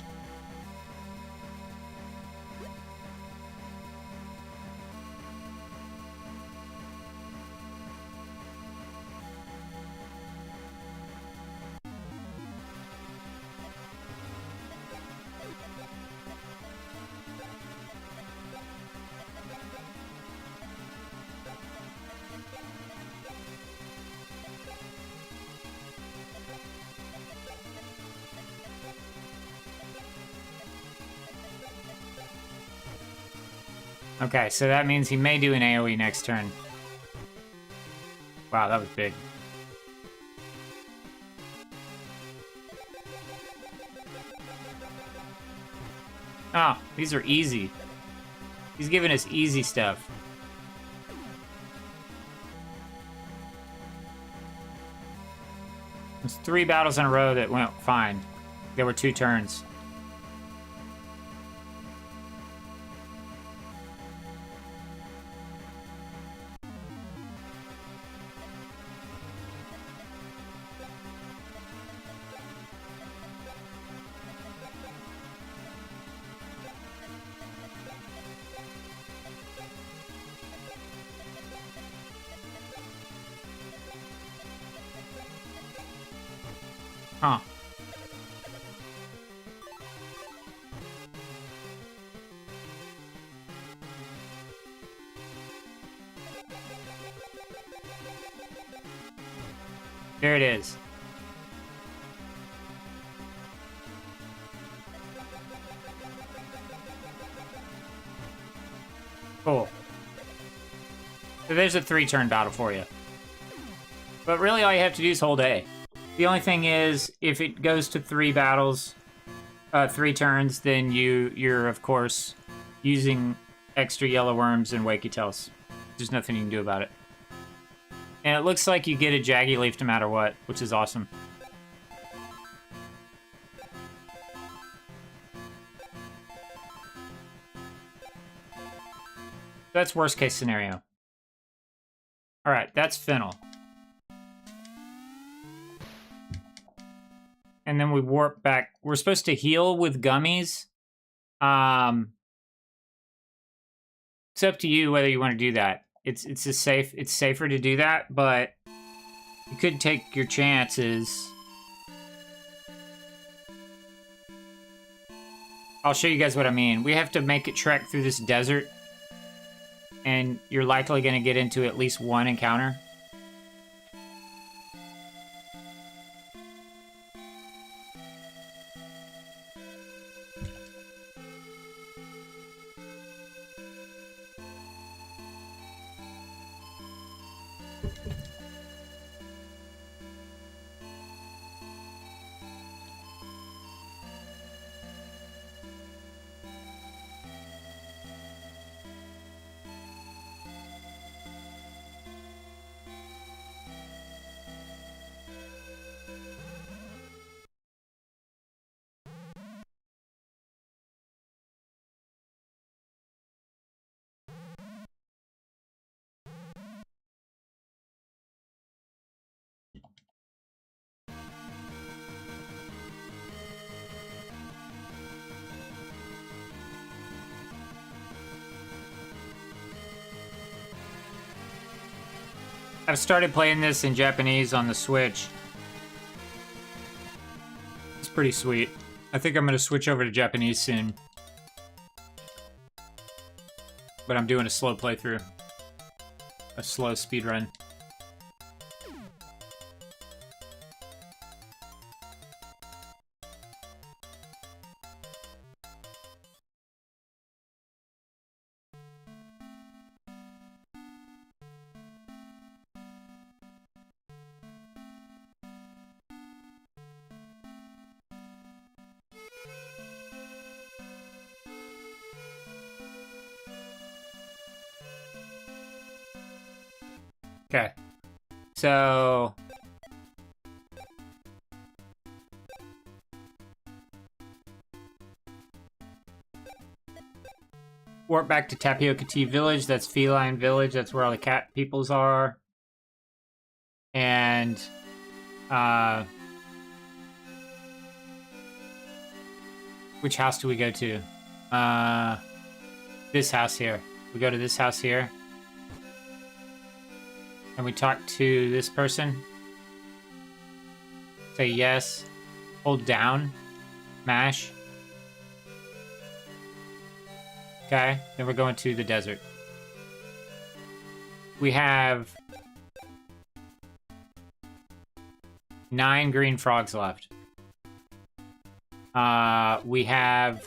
Okay, so that means he may do an AoE next turn. Wow, that was big. Oh, these are easy. He's giving us easy stuff. There's 3 battles in a row that went fine. There were 2 turns. Huh. There it is. Cool. So there's a 3-turn battle for you. But really all you have to do is hold A. The only thing is, if it goes to 3 battles, 3 turns, then you're of course using extra yellow worms and wakey tails. There's nothing you can do about it. And it looks like you get a Jaggy Leaf no matter what, which is awesome. That's worst case scenario. Alright, that's Fennel. And then we warp back. We're supposed to heal with gummies. It's up to you whether you want to do that. It's safer to do that, but you could take your chances. I'll show you guys what I mean. We have to make it trek through this desert, and you're likely going to get into at least one encounter. I've started playing this in Japanese on the Switch. It's pretty sweet. I think I'm going to switch over to Japanese soon. But I'm doing a slow playthrough. A slow speedrun. Okay, so warp back to Tapioca Tea Village. That's Feline Village. That's where all the cat peoples are. And which house do we go to? This house here. We go to this house here. And we talk to this person. Say yes. Hold down. Mash. Okay. Then we're going to the desert. We have 9 green frogs left. We have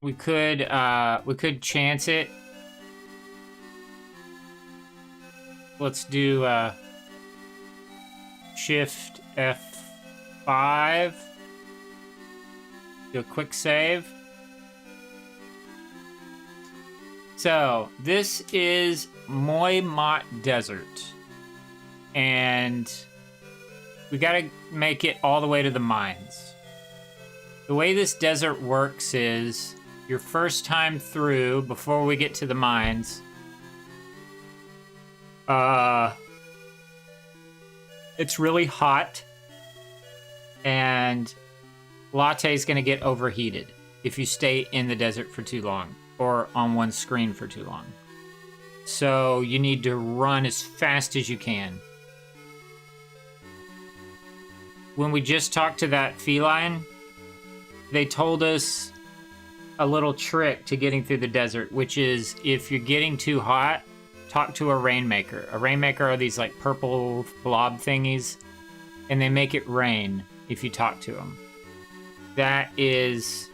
we could chance it. Let's do Shift F5. Do a quick save. So this is Moy-Mot Desert, and we gotta make it all the way to the mines. The way this desert works is your first time through, before we get to the mines, it's really hot. And latte is going to get overheated if you stay in the desert for too long or on one screen for too long. So you need to run as fast as you can. When we just talked to that feline, they told us a little trick to getting through the desert, which is if you're getting too hot, talk to a rainmaker. A rainmaker are these like purple blob thingies, and they make it rain if you talk to them. That is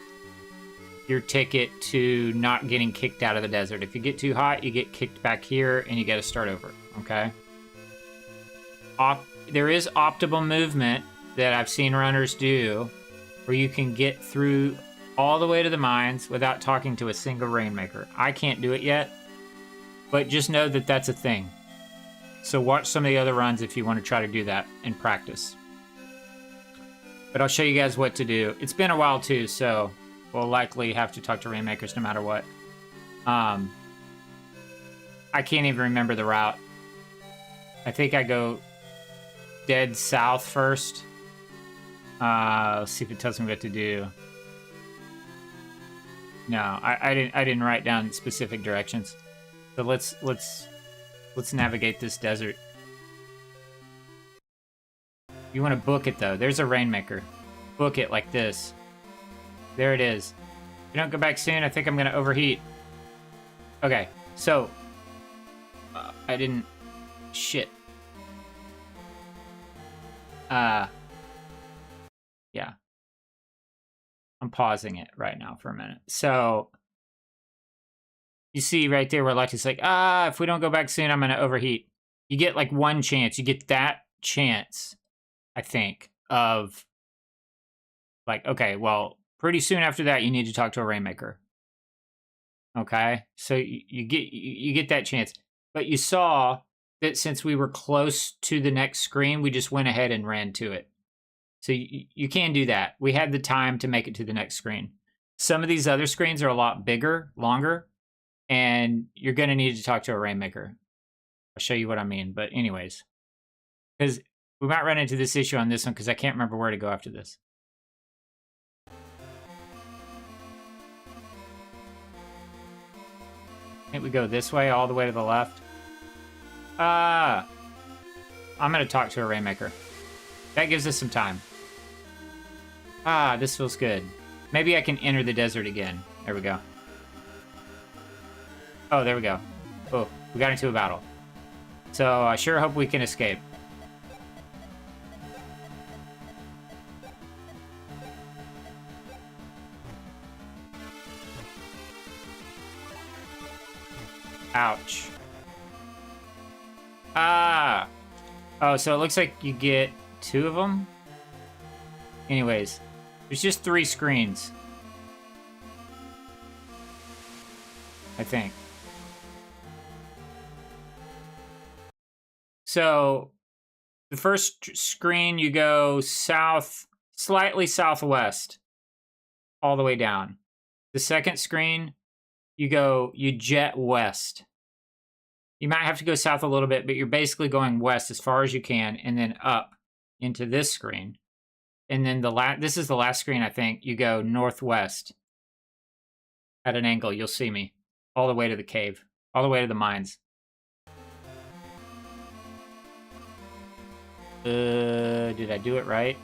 your ticket to not getting kicked out of the desert. If you get too hot, you get kicked back here and you got to start over, okay? There is optimal movement that I've seen runners do where you can get through all the way to the mines without talking to a single rainmaker. I can't do it yet, but just know that that's a thing. So watch some of the other runs if you want to try to do that and practice. But I'll show you guys what to do. It's been a while too, so we'll likely have to talk to rainmakers no matter what. I can't even remember the route. I think I go dead south first. Let's see if it tells me what to do. No, I didn't write down specific directions. So let's navigate this desert. You want to book it though. There's a rainmaker. Book it like this. There it is. If you don't go back soon, I think I'm gonna overheat. Okay, so I didn't. Shit. Yeah. I'm pausing it right now for a minute. So you see right there where Lucky's like, if we don't go back soon, I'm gonna overheat. You get like one chance. You get that chance, I think, of like, okay, well, pretty soon after that, you need to talk to a rainmaker. Okay, so you get that chance. But you saw that since we were close to the next screen, we just went ahead and ran to it. So you can do that. We had the time to make it to the next screen. Some of these other screens are a lot bigger, longer, and you're going to need to talk to a rainmaker. I'll show you what I mean. But anyways, because we might run into this issue on this one because I can't remember where to go after this. I think we go this way, all the way to the left. I'm going to talk to a rainmaker. That gives us some time. This feels good. Maybe I can enter the desert again. There we go. Oh, there we go. Oh, we got into a battle. So I sure hope we can escape. Ouch. Oh, so it looks like you get 2 of them? Anyways, there's just 3 screens. I think. So, the first screen, you go south, slightly southwest, all the way down. The second screen, you jet west. You might have to go south a little bit, but you're basically going west as far as you can, and then up into this screen. And then this is the last screen, I think. You go northwest at an angle. You'll see me all the way to the cave, all the way to the mines. Did I do it right?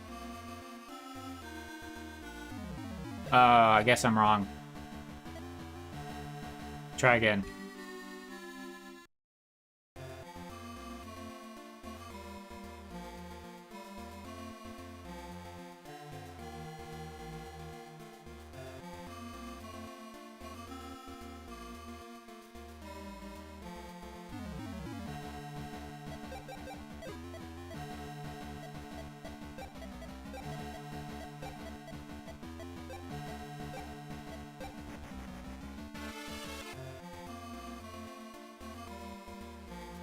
I guess I'm wrong. Try again.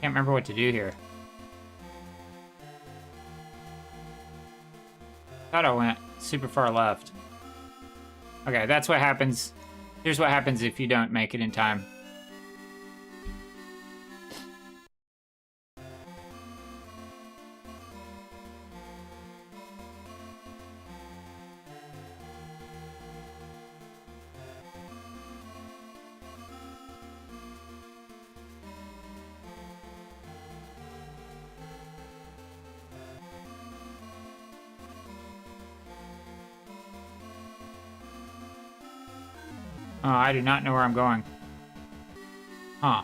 Can't remember what to do here. Thought I went super far left. Okay, that's what happens. Here's what happens if you don't make it in time. Oh, I do not know where I'm going. Huh.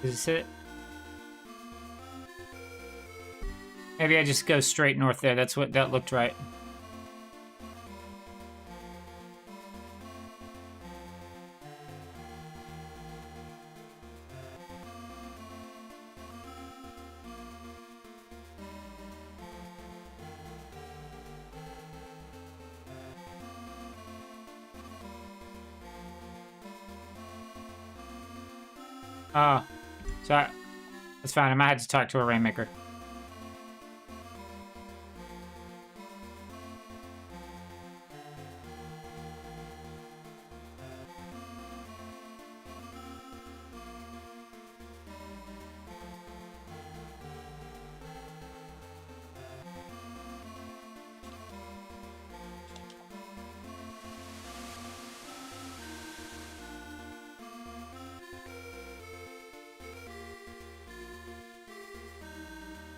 Is this it? Maybe I just go straight north there. That's what that looked right. Oh, so that's fine. I might have to talk to a Rainmaker.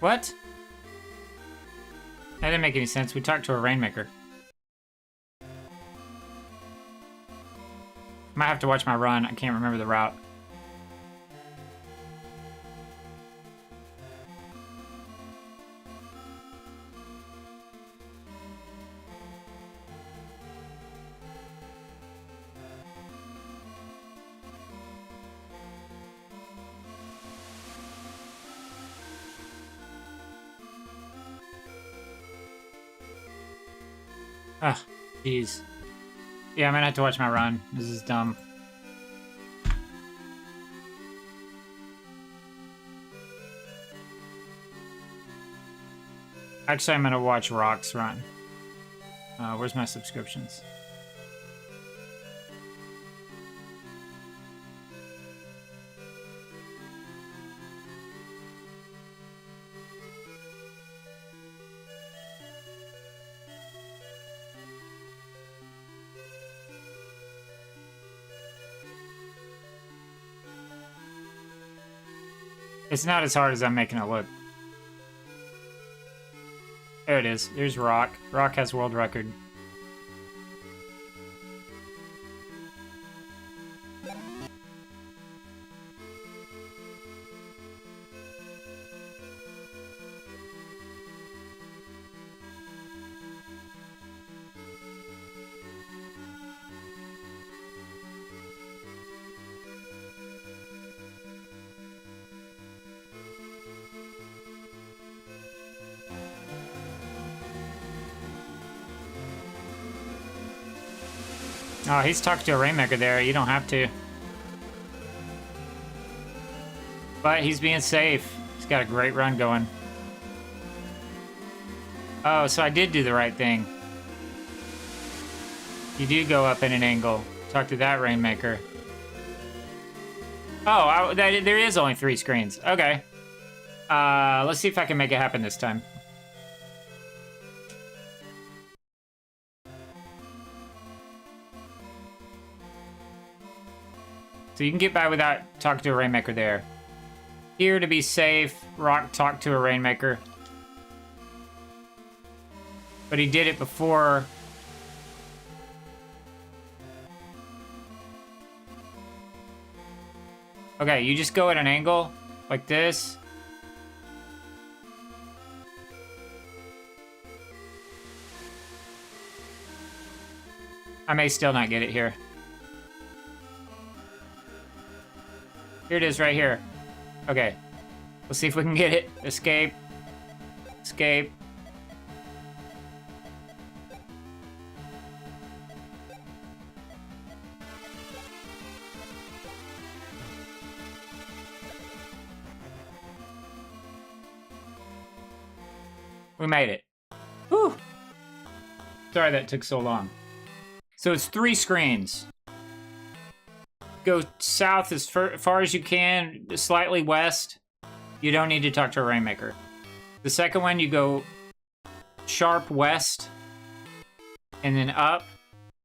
What? That didn't make any sense. We talked to a Rainmaker. Might have to watch my run. I can't remember the route. Ugh, jeez. Yeah, I'm gonna have to watch my run. This is dumb. Actually, I'm gonna watch Rock's run. Where's my subscriptions? It's not as hard as I'm making it look. There it is. Here's Rock. Rock has world record. Oh, he's talking to a Rainmaker there. You don't have to. But he's being safe. He's got a great run going. Oh, so I did do the right thing. You do go up in an angle. Talk to that Rainmaker. Oh, there is only 3 screens. Okay. Let's see if I can make it happen this time. So you can get by without talking to a Rainmaker there. Here to be safe, Rock talked to a Rainmaker. But he did it before. Okay, you just go at an angle, like this. I may still not get it here. Here it is right here. Okay. Let's see if we can get it. Escape. Escape. We made it. Whew. Sorry that took so long. So it's 3 screens. Go south as far as you can, slightly west. You don't need to talk to a Rainmaker. The second one, you go sharp west and then up,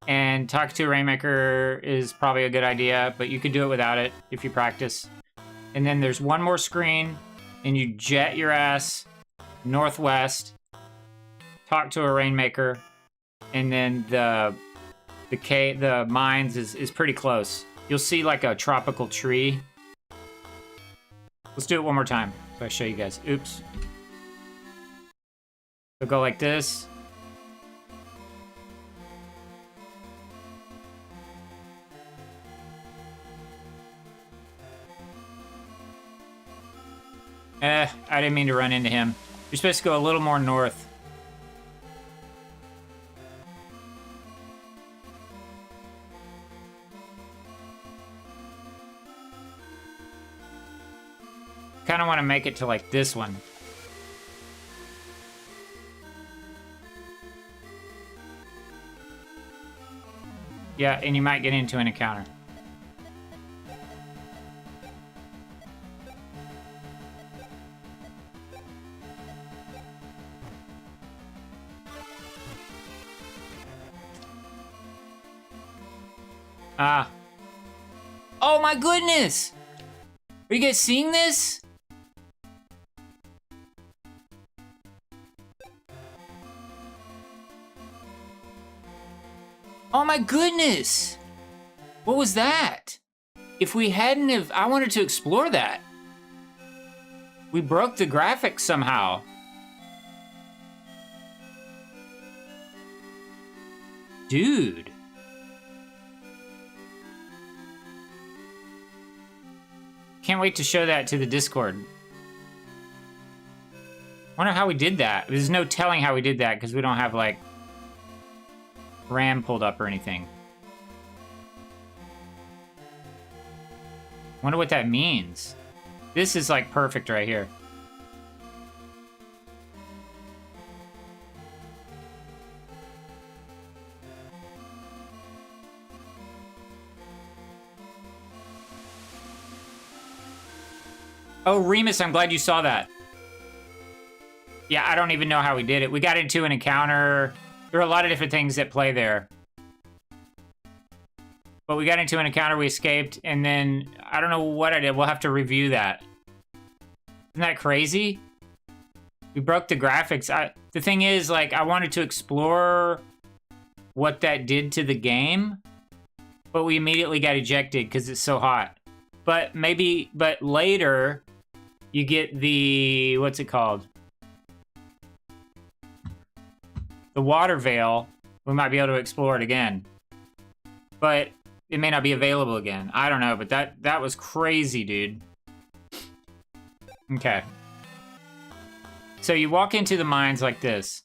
and talk to a Rainmaker is probably a good idea, but you could do it without it if you practice. And then there's one more screen, and you jet your ass northwest, talk to a Rainmaker, and then the mines is pretty close. You'll see like a tropical tree. Let's do it one more time so I show you guys. Oops. So go like this. I didn't mean to run into him. You're supposed to go a little more north. Kind of want to make it to like this one. Yeah, and you might get into an encounter. Oh my goodness! Are you guys seeing this? Oh my goodness! What was that? If we hadn't have... I wanted to explore that. We broke the graphics somehow. Dude. Can't wait to show that to the Discord. Wonder how we did that. There's no telling how we did that because we don't have like RAM pulled up or anything. Wonder what that means. This is like perfect right here. Oh, Remus, I'm glad you saw that. Yeah, I don't even know how we did it. We got into an encounter. There are a lot of different things that play there. But we got into an encounter, we escaped, and then I don't know what I did. We'll have to review that. Isn't that crazy? We broke the graphics. The thing is, like, I wanted to explore what that did to the game, but we immediately got ejected because it's so hot. But later, you get the, what's it called? The water veil. We might be able to explore it again. But it may not be available again. I don't know, but that was crazy, dude. Okay. So you walk into the mines like this.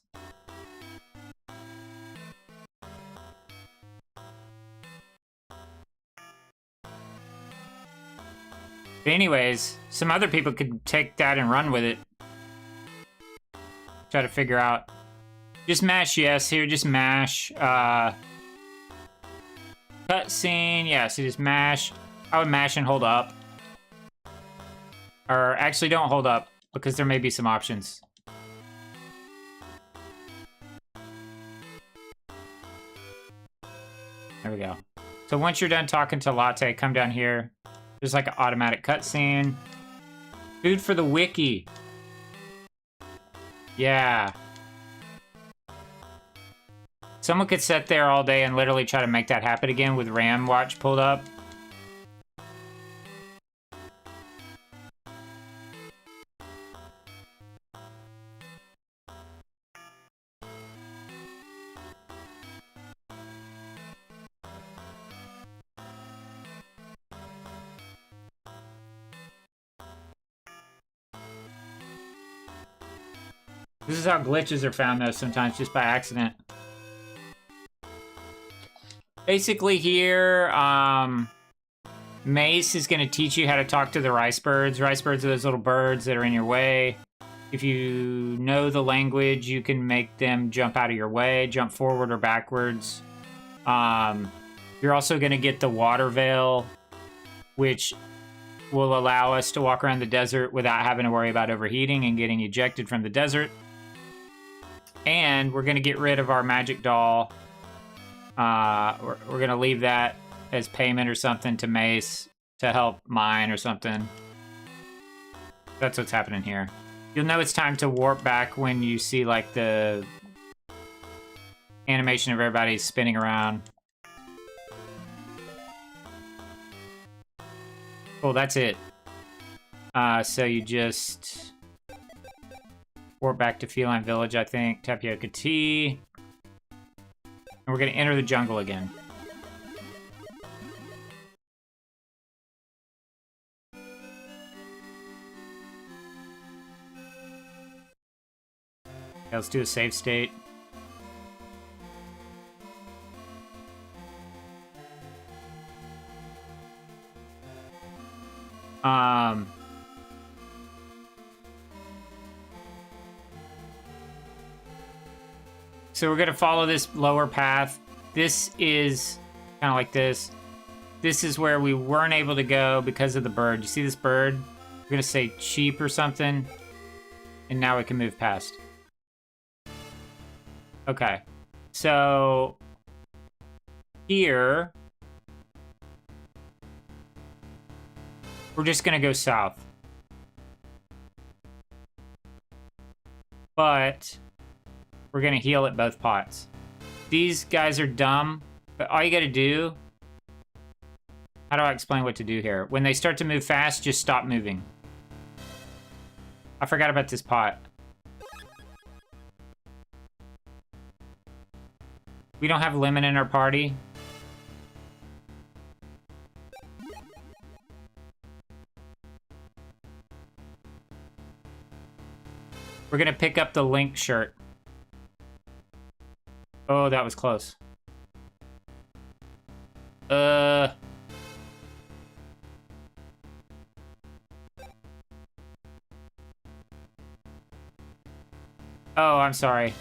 But anyways, some other people could take that and run with it. Try to figure out. Just mash yes here, just mash. Cutscene, yeah, so just mash. I would mash and hold up. Or actually don't hold up, because there may be some options. There we go. So once you're done talking to Latte, come down here. There's like an automatic cutscene. Food for the wiki. Yeah. Someone could sit there all day and literally try to make that happen again with RAM watch pulled up. This is how glitches are found, though, sometimes just by accident. Basically here, Mace is going to teach you how to talk to the rice birds. Rice birds are those little birds that are in your way. If you know the language, you can make them jump out of your way, jump forward or backwards. You're also going to get the water veil, which will allow us to walk around the desert without having to worry about overheating and getting ejected from the desert. And we're going to get rid of our magic doll. We're going to leave that as payment or something to Mace to help mine or something. That's what's happening here. You'll know it's time to warp back when you see, like, the animation of everybody spinning around. Cool, that's it. So you just warp back to Feline Village, I think. Tapioca Tea. And we're going to enter the jungle again. Okay, let's do a save state. So we're going to follow this lower path. This is kind of like this. This is where we weren't able to go because of the bird. You see this bird? We're going to say cheap or something. And now we can move past. Okay. So here, we're just going to go south. But we're going to heal at both pots. These guys are dumb, but all you got to do... How do I explain what to do here? When they start to move fast, just stop moving. I forgot about this pot. We don't have Lemon in our party. We're going to pick up the Link shirt. Oh, that was close. Oh, I'm sorry.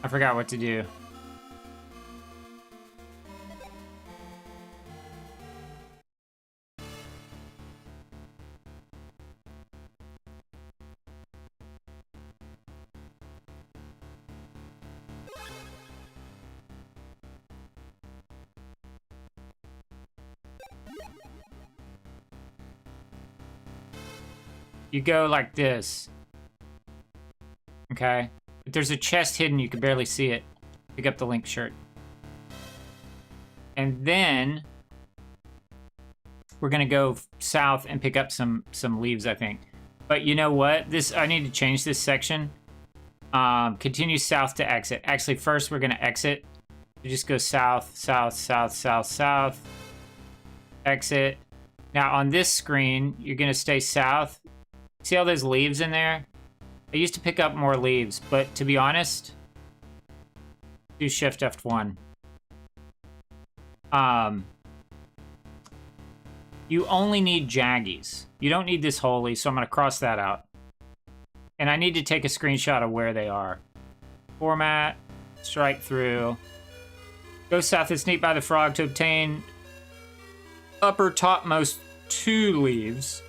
I forgot what to do. You go like this. Okay? If there's a chest hidden, you can barely see it. Pick up the Link shirt. And then we're gonna go south and pick up some leaves, I think. But you know what? I need to change this section. Continue south to exit. Actually, first we're gonna exit. You just go south, south, south, south, south. Exit. Now on this screen, you're gonna stay south. See all those leaves in there? I used to pick up more leaves, but to be honest, do Shift F1. You only need Jaggies. You don't need this holy, so I'm going to cross that out. And I need to take a screenshot of where they are. Format, strike through. Go south and sneak by the frog to obtain upper topmost 2 leaves.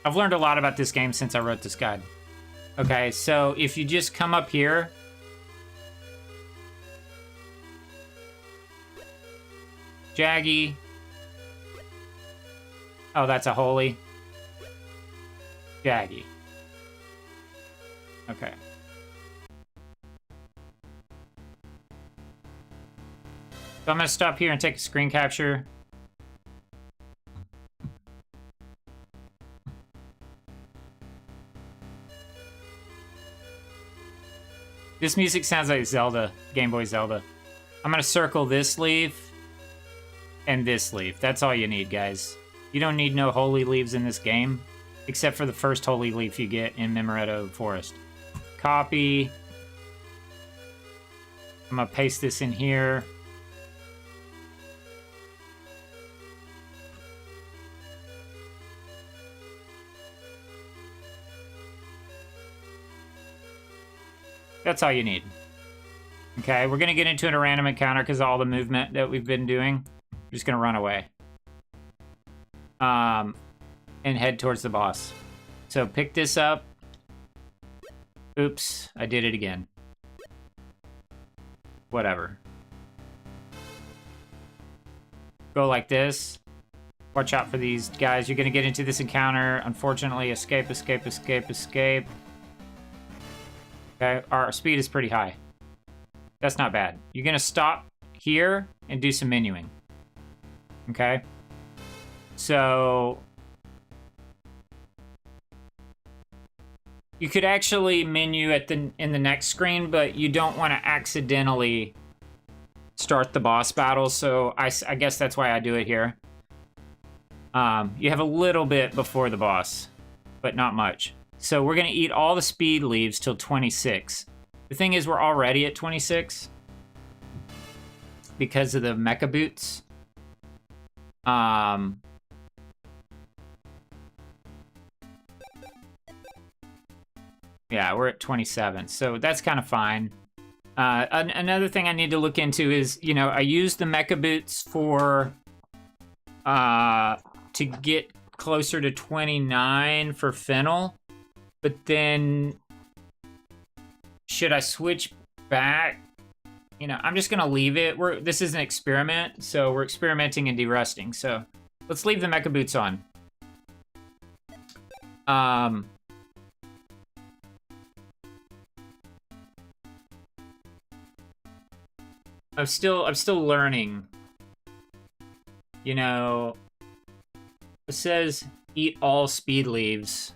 I've learned a lot about this game since I wrote this guide. Okay, so if you just come up here... Jaggy. Oh, that's a holy. Jaggy. Okay. So I'm going to stop here and take a screen capture. This music sounds like Zelda, Game Boy Zelda. I'm going to circle this leaf and this leaf. That's all you need, guys. You don't need no holy leaves in this game, except for the first holy leaf you get in Memoretto Forest. Copy. I'm going to paste this in here. That's all you need. Okay, we're gonna get into a random encounter because of all the movement that we've been doing. We're just gonna run away. And head towards the boss. So pick this up. Oops, I did it again. Whatever. Go like this. Watch out for these guys. You're gonna get into this encounter. Unfortunately, escape, escape, escape, escape. Okay, our speed is pretty high. That's not bad. You're gonna stop here and do some menuing. Okay? So you could actually menu in the next screen, but you don't want to accidentally start the boss battle, so I guess that's why I do it here. You have a little bit before the boss, but not much. So we're gonna eat all the speed leaves till 26. The thing is, we're already at 26 because of the mecha boots. Yeah, we're at 27, so that's kind of fine. Another thing I need to look into is, you know, I use the mecha boots for to get closer to 29 for Fennel, but then should I switch back? You know, I'm just gonna leave it. This is an experiment, so we're experimenting and derusting. So let's leave the mecha boots on. I'm still learning. You know, it says eat all speed leaves.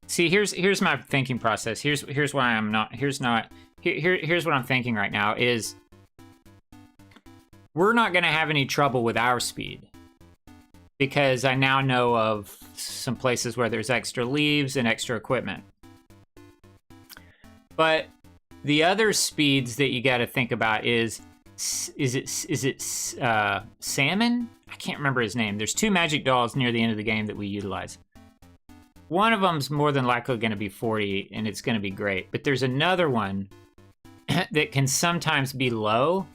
See, here's my thinking process. Here's why I'm not. Here's what I'm thinking right now is we're not gonna have any trouble with our speed because I now know of some places where there's extra leaves and extra equipment. But the other speeds that you got to think about is it Salmon? I can't remember his name. There's 2 magic dolls near the end of the game that we utilize. One of them's more than likely going to be 40, and it's going to be great. But there's another one that can sometimes be low.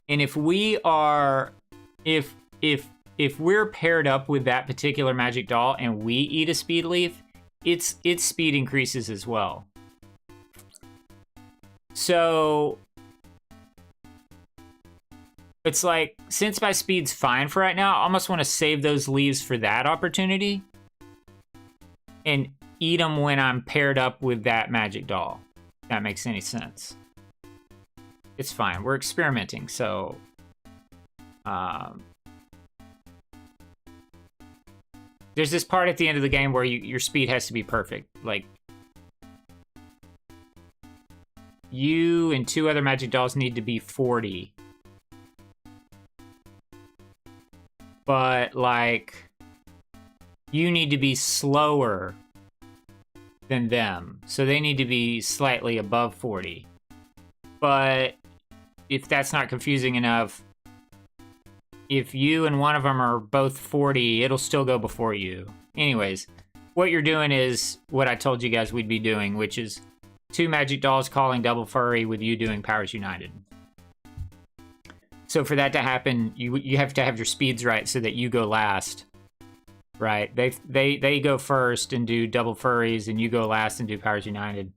And if we are, if we're paired up with that particular magic doll and we eat a speed leaf, its speed increases as well. So it's like, since my speed's fine for right now, I almost want to save those leaves for that opportunity and eat them when I'm paired up with that magic doll. If that makes any sense. It's fine. We're experimenting, so there's this part at the end of the game where your speed has to be perfect. Like, you and 2 other magic dolls need to be 40. But, like, you need to be slower than them. So they need to be slightly above 40. But if that's not confusing enough, if you and one of them are both 40, it'll still go before you. Anyways, what you're doing is what I told you guys we'd be doing, which is 2 magic dolls calling double furry with you doing powers united. So for that to happen, you have to have your speeds right so that you go last. Right? They go first and do double furries, and you go last and do powers united.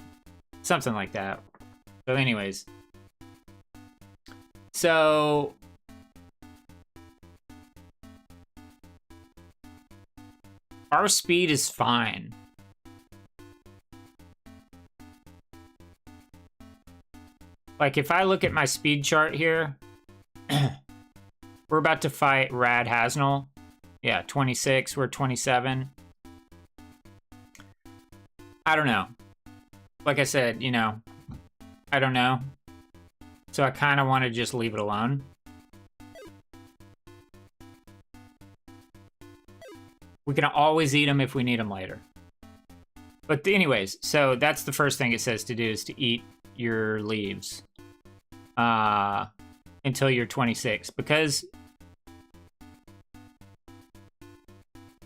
Something like that. So anyways. So our speed is fine. Like, if I look at my speed chart here, we're about to fight Rad Hasnell. Yeah, 26, we're 27. I don't know. Like I said, you know, I don't know. So I kind of want to just leave it alone. We can always eat them if we need them later. But anyways, so that's the first thing it says to do, is to eat your leaves until you're 26. Because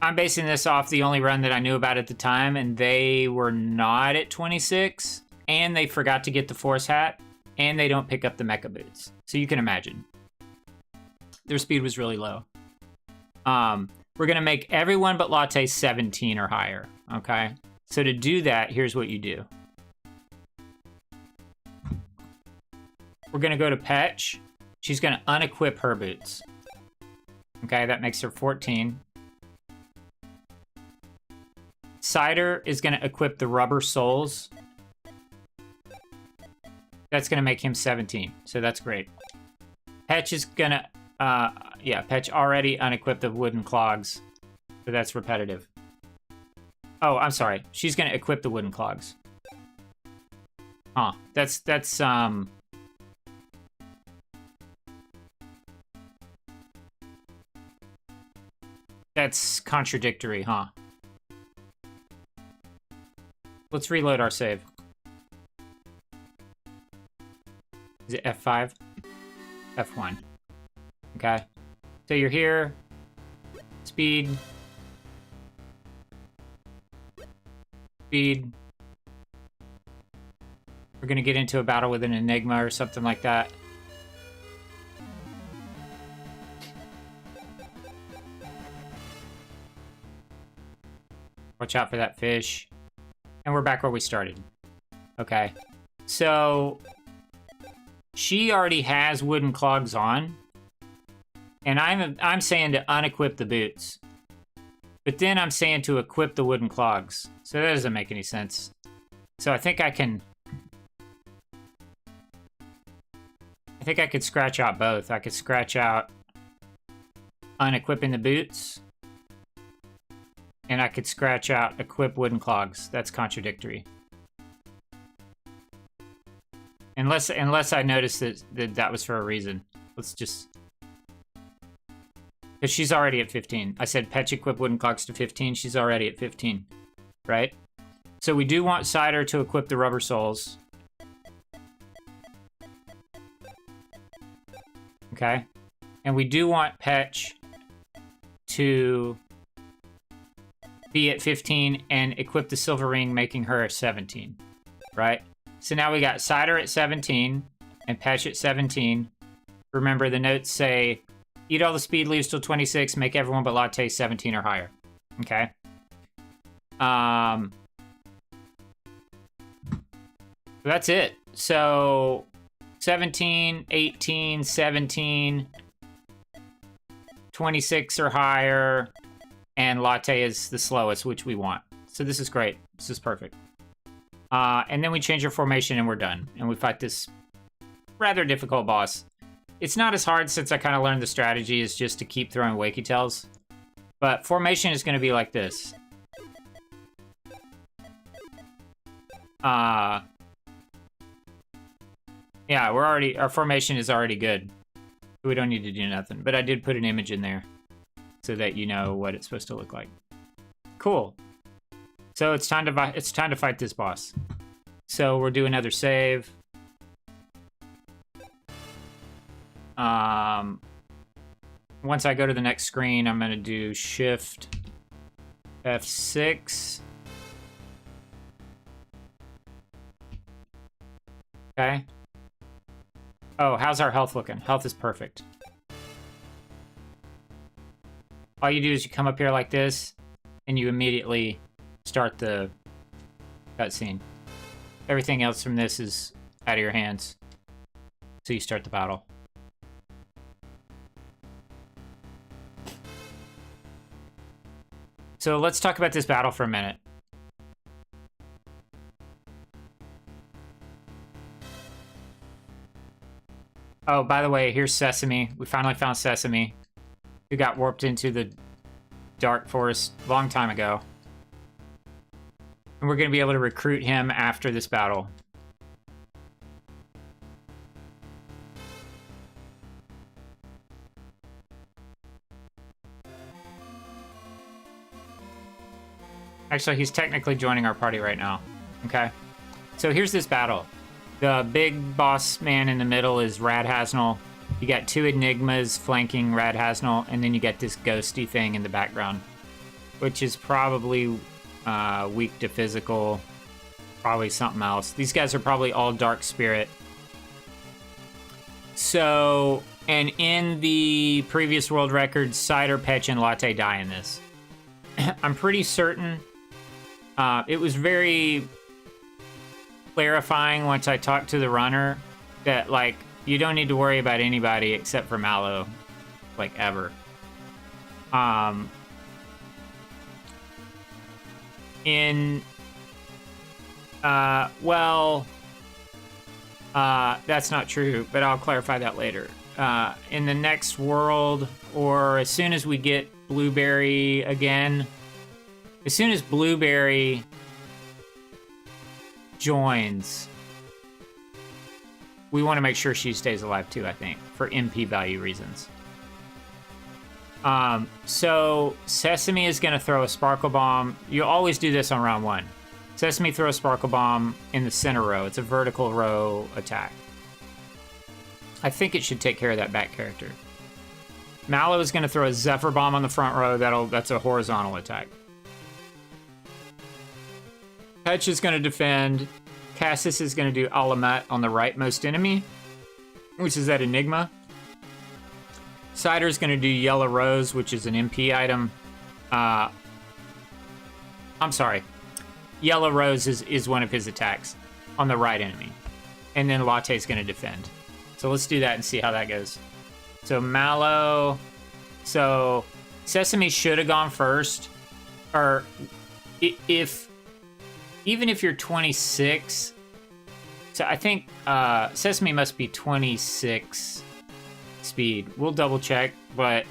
I'm basing this off the only run that I knew about at the time, and they were not at 26, and they forgot to get the Force Hat, and they don't pick up the Mecha Boots. So you can imagine. Their speed was really low. We're going to make everyone but Latte 17 or higher, okay? So to do that, here's what you do. We're going to go to Petch. She's going to unequip her boots. Okay, that makes her 14. Cider is going to equip the rubber soles. That's going to make him 17, so that's great. Petch is going to... yeah, Petch already unequipped the wooden clogs, so that's repetitive. Oh, I'm sorry. She's gonna equip the wooden clogs. Huh. That's contradictory, huh? Let's reload our save. Is it F5? F1. Okay. So you're here. Speed. Speed. We're gonna get into a battle with an Enigma or something like that. Watch out for that fish. And we're back where we started. Okay. So she already has wooden clogs on. And I'm saying to unequip the boots. But then I'm saying to equip the wooden clogs. So that doesn't make any sense. So I think I could scratch out both. I could scratch out unequipping the boots. And I could scratch out equip wooden clogs. That's contradictory. Unless I noticed that was for a reason. Let's just... Because she's already at 15. I said Petch equip wooden clogs to 15. She's already at 15. Right? So we do want Cider to equip the rubber soles. Okay? And we do want Petch to be at 15 and equip the silver ring, making her at 17. Right? So now we got Cider at 17 and Petch at 17. Remember, the notes say, eat all the speed leaves till 26, make everyone but Latte 17 or higher. Okay? That's it. So 17, 18, 17, 26 or higher, and Latte is the slowest, which we want. So this is great. This is perfect. And then we change our formation and we're done. And we fight this rather difficult boss. It's not as hard since I kind of learned the strategy is just to keep throwing Wakey Tails. But formation is going to be like this. Yeah, our formation is already good. We don't need to do nothing. But I did put an image in there so that you know what it's supposed to look like. Cool. So it's time to fight this boss. So we'll do another save. Once I go to the next screen, I'm going to do Shift F6. Okay. Oh, how's our health looking? Health is perfect. All you do is you come up here like this, and you immediately start the cutscene. Everything else from this is out of your hands. So you start the battle. So let's talk about this battle for a minute. Oh, by the way, here's Sesame. We finally found Sesame, who got warped into the Dark Forest a long time ago. And we're going to be able to recruit him after this battle. Actually, he's technically joining our party right now. Okay. So here's this battle. The big boss man in the middle is Radhaznel. You got two Enigmas flanking Radhaznel, and then you get this ghosty thing in the background. which is probably weak to physical. Probably something else. These guys are probably all dark spirit. So, and in the previous world records, Cider, Petch, and Latte die in this. I'm pretty certain. It was very clarifying once I talked to the runner that, like, you don't need to worry about anybody except for Mallow, like, ever. That's not true, but I'll clarify that later. In the next world, or as soon as we get Blueberry again, as soon as Blueberry joins, we want to make sure she stays alive too, I think, for MP value reasons. So Sesame is going to throw a Sparkle Bomb. You always do this on round 1. Sesame throw a Sparkle Bomb in the center row. It's a vertical row attack. I think it should take care of that back character. Mallow is going to throw a Zephyr Bomb on the front row. That's a horizontal attack. Petch is going to defend. Cassis is going to do Alamet on the rightmost enemy, which is that Enigma. Cider is going to do Yellow Rose, which is an MP item. I'm sorry. Yellow Rose is one of his attacks on the right enemy. And then Latte is going to defend. So let's do that and see how that goes. So Mallow. So Sesame should have gone first. Or even if you're 26. So I think Sesame must be 26 speed. We'll double check. But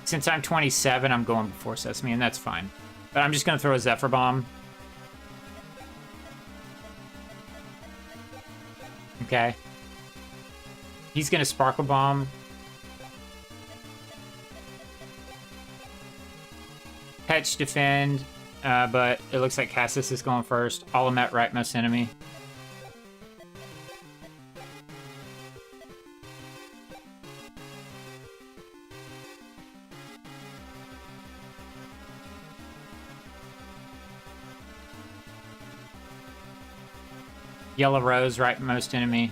since I'm 27, I'm going before Sesame, and that's fine. But I'm just going to throw a Zephyr Bomb. Okay. He's going to Sparkle Bomb. Petch defend, but it looks like Cassis is going first. Alamet rightmost enemy. Yellow Rose, rightmost enemy.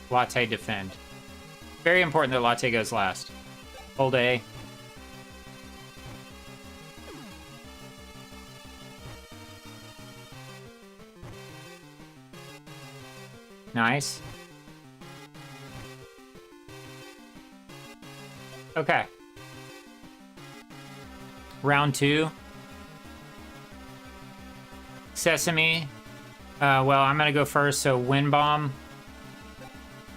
Latte defend. Very important that Latte goes last. Hold A. Nice. Okay. Round 2. Sesame. Well, I'm going to go first, so Wind Bomb.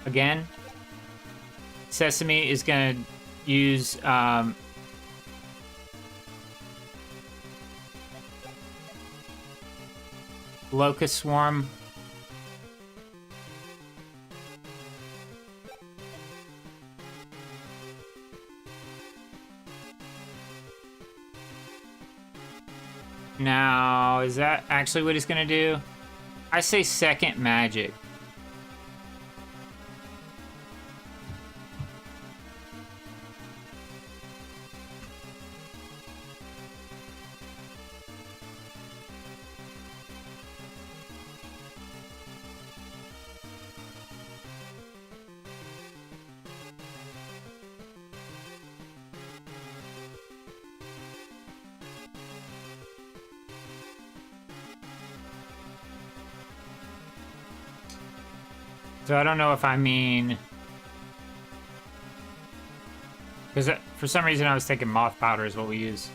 Again. Sesame is going to use... Locust Swarm. Now, is that actually what he's going to do? I say second magic. So I don't know if I mean... Because for some reason I was thinking Moth Powder is what we use.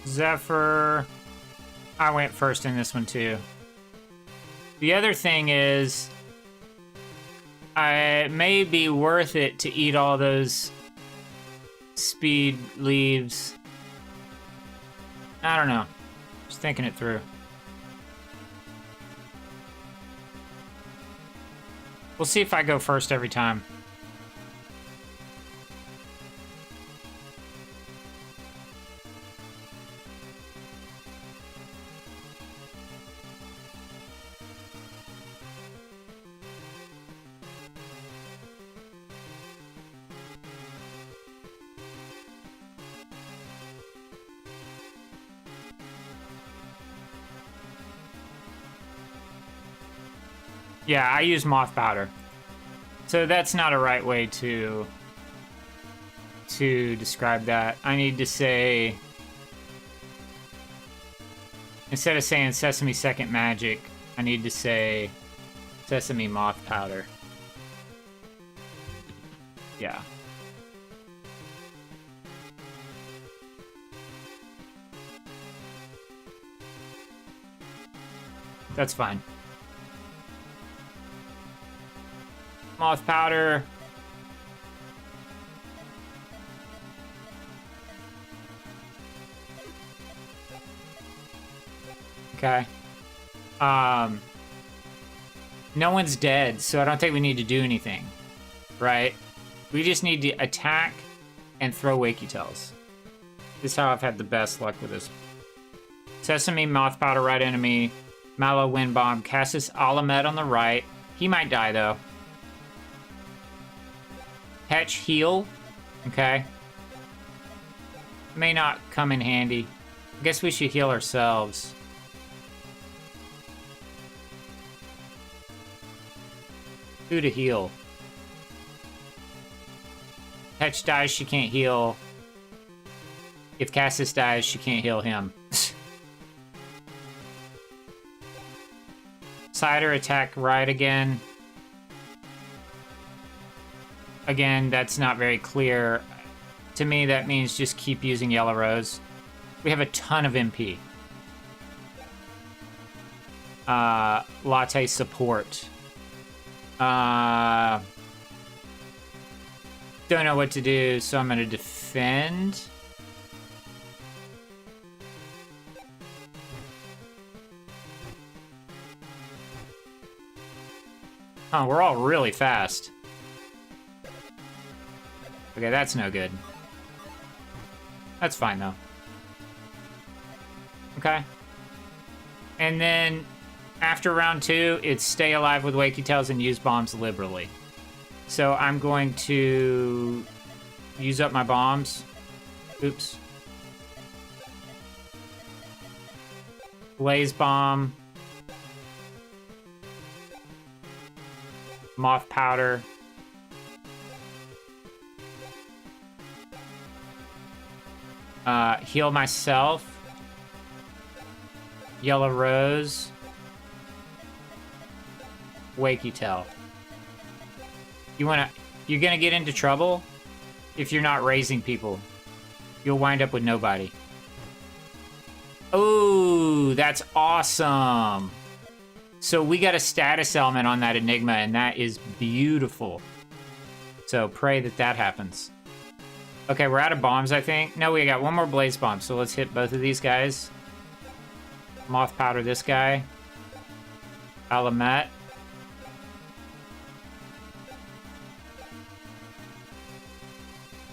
Zephyr. I went first in this one too. The other thing is, it may be worth it to eat all those speed leaves. I don't know. Just thinking it through. We'll see if I go first every time. Yeah, I use moth powder. So that's not a right way to describe that. I need to say, instead of saying sesame second magic, I need to say sesame moth powder. Yeah. That's fine. Moth powder. Okay. No one's dead, so I don't think we need to do anything. Right? We just need to attack and throw wakey tails. This is how I've had the best luck with this. Sesame, moth powder, right enemy. Mallow, wind bomb. Cassis Alamed on the right. He might die, though. Hatch, heal. Okay. May not come in handy. I guess we should heal ourselves. Who to heal? Hatch dies, she can't heal. If Cassis dies, she can't heal him. Cider, attack right again. Again, that's not very clear. To me, that means just keep using Yellow Rose. We have a ton of MP. Latte support. Don't know what to do, so I'm gonna defend. Huh, we're all really fast. Okay, that's no good. That's fine, though. Okay. And then, after round 2, it's stay alive with Wakey Tails and use bombs liberally. So I'm going to use up my bombs. Oops. Blaze Bomb. Moth Powder. Heal myself. Yellow Rose. Wakey Tail. You're gonna get into trouble if you're not raising people. You'll wind up with nobody. Oh, that's awesome. So we got a status element on that Enigma, and that is beautiful. So pray that that happens. Okay, we're out of bombs, I think. No, we got one more blaze bomb, so let's hit both of these guys. Moth powder this guy. Alamet.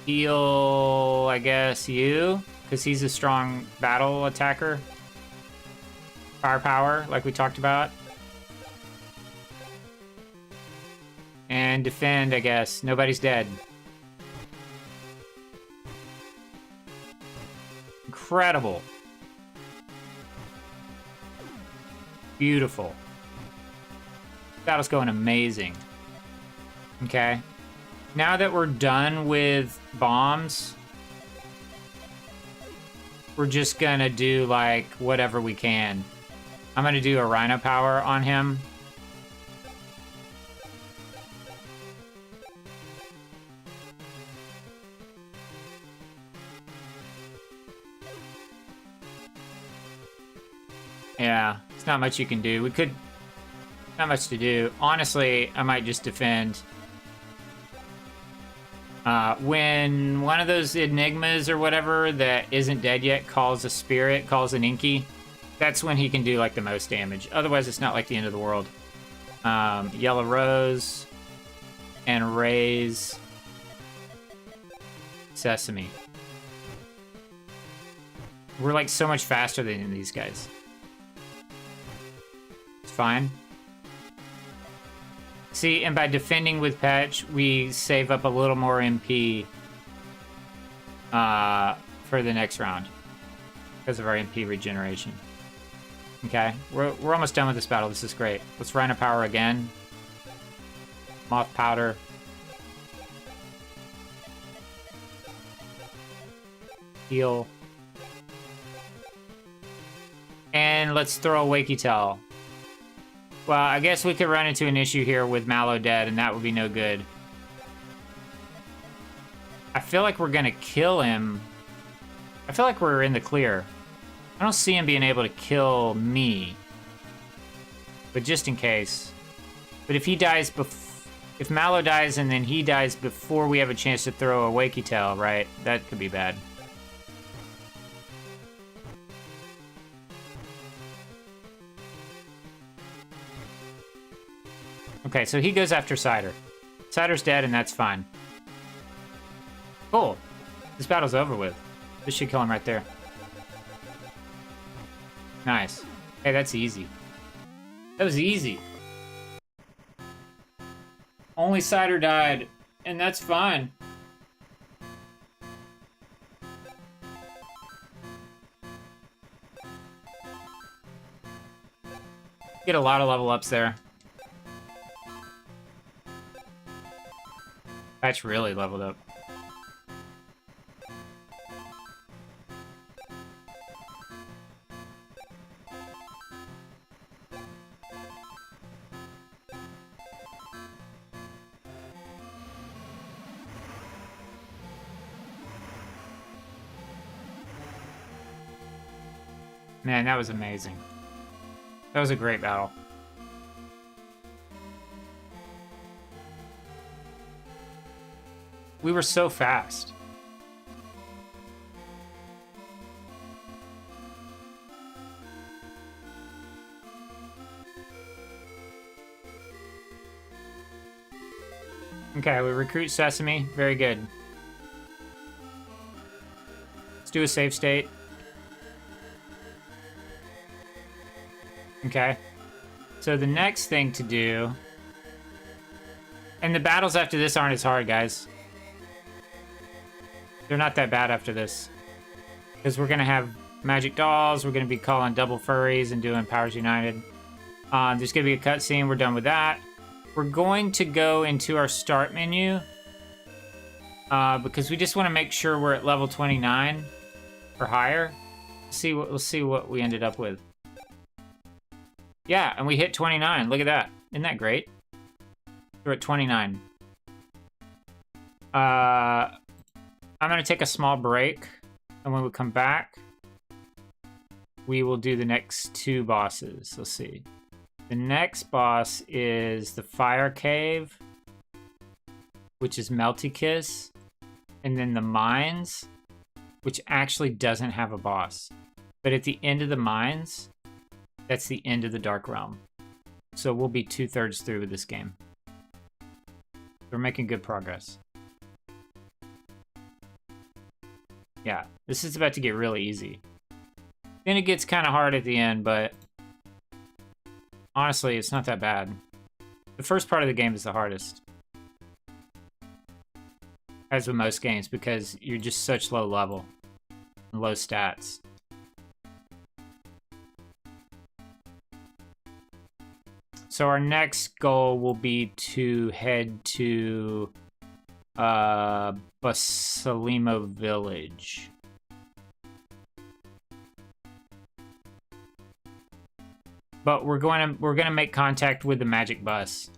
Heal, I guess, you, because he's a strong battle attacker. Firepower, like we talked about. And defend, I guess. Nobody's dead. Incredible. Beautiful. Battle's going amazing. Okay. Now that we're done with bombs, we're just gonna do, like, whatever we can. I'm gonna do a Rhino Power on him. Yeah, it's not much you can do. We could Not much to do. Honestly, I might just defend. When one of those enigmas or whatever that isn't dead yet calls a spirit, calls an inky, that's when he can do like the most damage. Otherwise, it's not like the end of the world. Yellow Rose and raise Sesame. We're like so much faster than these guys. It's fine. See, and by defending with Patch, we save up a little more MP for the next round because of our MP regeneration. Okay, we're almost done with this battle. This is great. Let's Rhino Power again. Moth Powder. Heal. And let's throw a Wakey Tail. Well, I guess we could run into an issue here with Mallow dead, and that would be no good. I feel like we're gonna kill him. I feel like we're in the clear. I don't see him being able to kill me. But just in case. But if he dies if Mallow dies and then he dies before we have a chance to throw a Wakey Tail, right? That could be bad. Okay, so he goes after Cider. Cider's dead, and that's fine. Cool. This battle's over with. This should kill him right there. Nice. Hey, that's easy. That was easy. Only Cider died, and that's fine. Get a lot of level ups there. Patch really leveled up. Man, that was amazing. That was a great battle. We were so fast. Okay, we recruit Sesame. Very good. Let's do a save state. Okay. So the next thing to do... And the battles after this aren't as hard, guys. They're not that bad after this. Because we're going to have magic dolls. We're going to be calling double furries and doing Powers United. There's going to be a cutscene. We're done with that. We're going to go into our start menu. Because we just want to make sure we're at level 29 or higher. We'll see what we ended up with. Yeah, and we hit 29. Look at that. Isn't that great? We're at 29. I'm going to take a small break, and when we come back, we will do the next two bosses. Let's see. The next boss is the Fire Cave, which is Melty Kiss, and then the Mines, which actually doesn't have a boss. But at the end of the Mines, that's the end of the Dark Realm. So we'll be 2/3 through with this game. We're making good progress. Yeah, this is about to get really easy. Then it gets kind of hard at the end, but honestly, it's not that bad. The first part of the game is the hardest. As with most games, because you're just such low level and low stats. So our next goal will be to head to Basalimo Village. But we're gonna make contact with the magic bus.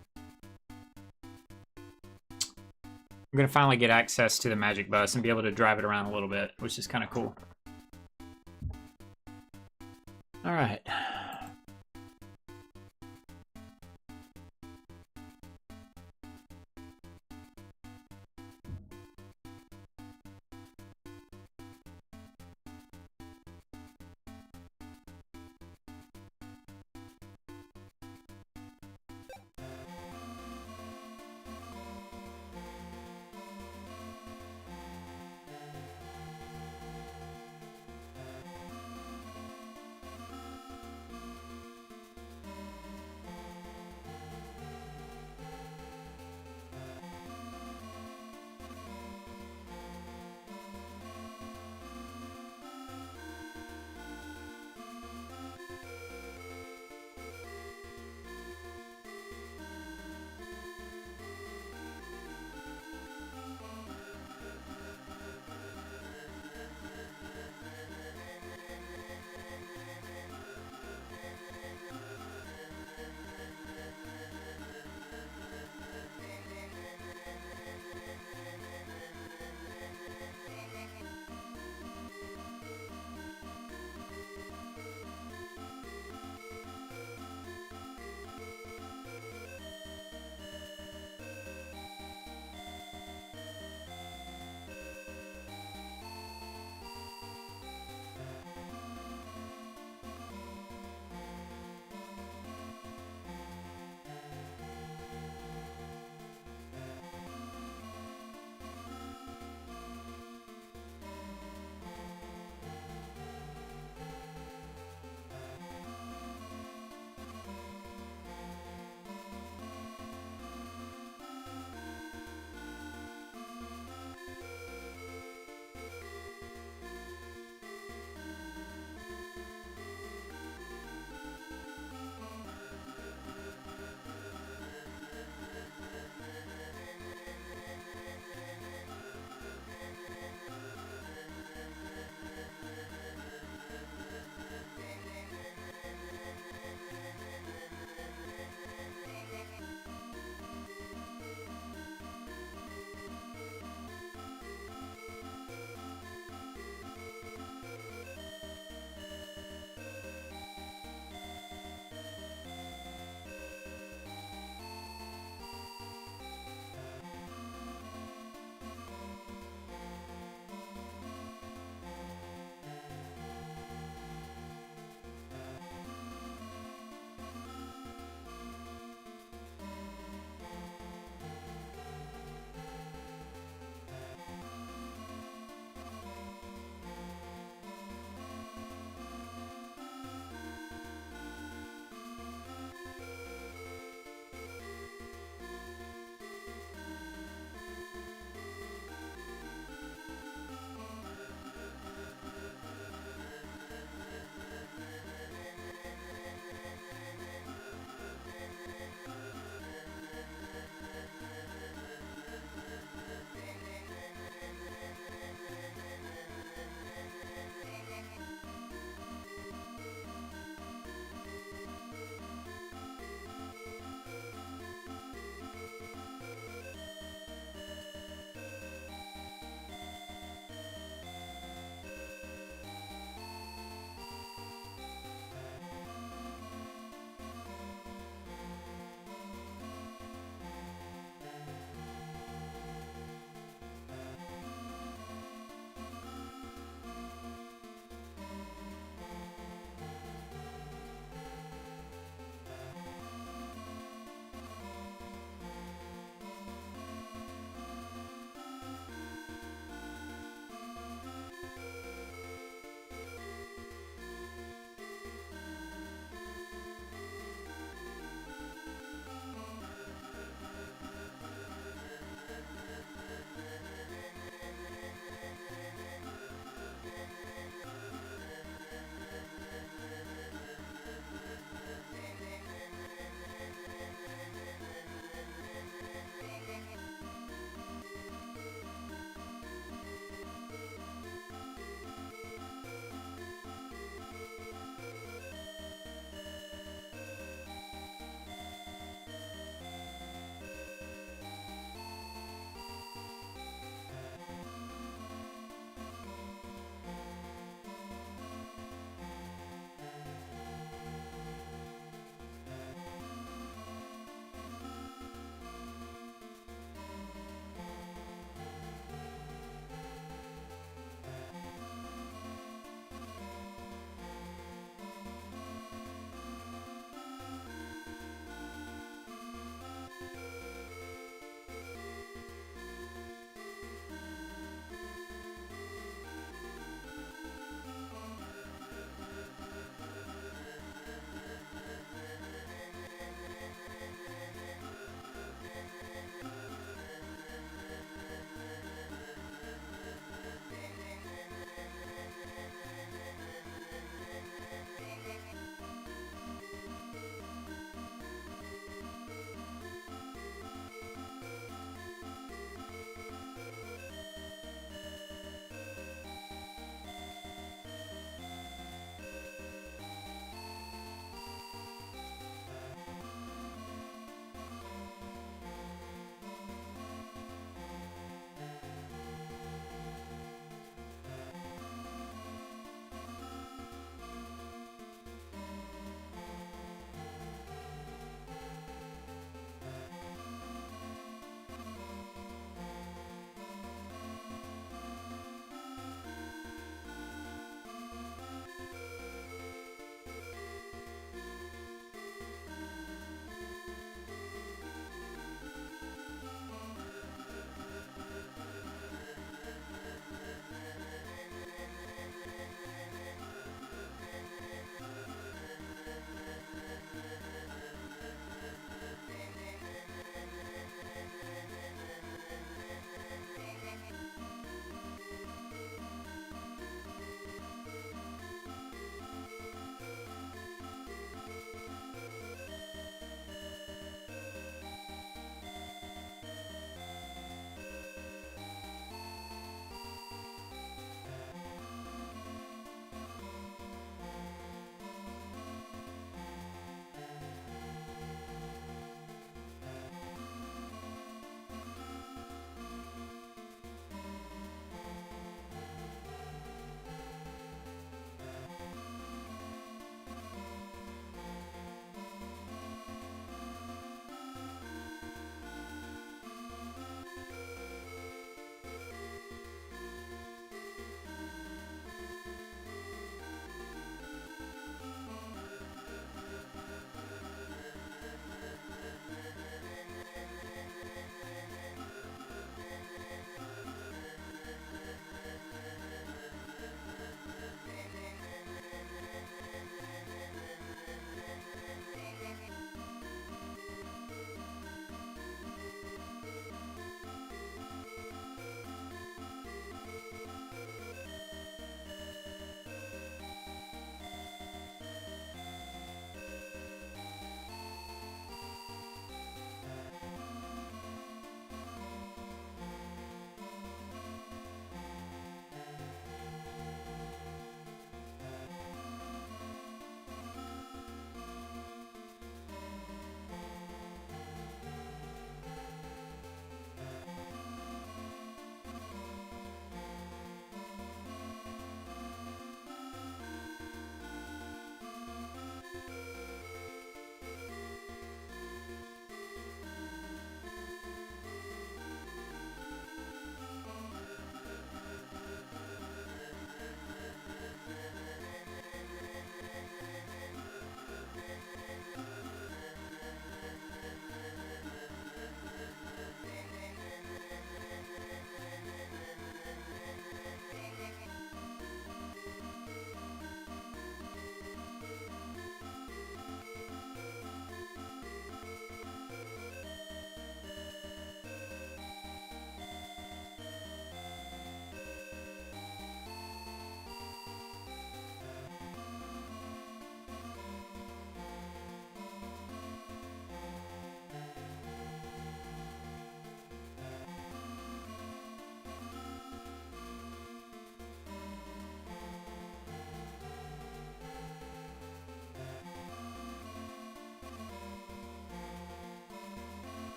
We're gonna finally get access to the magic bus and be able to drive it around a little bit, which is kind of cool. All right.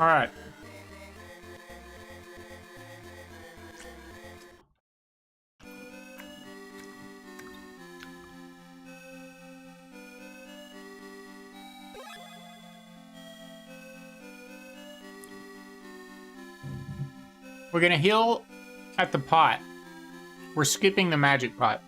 All right. We're gonna heal at the pot. We're skipping the magic pot.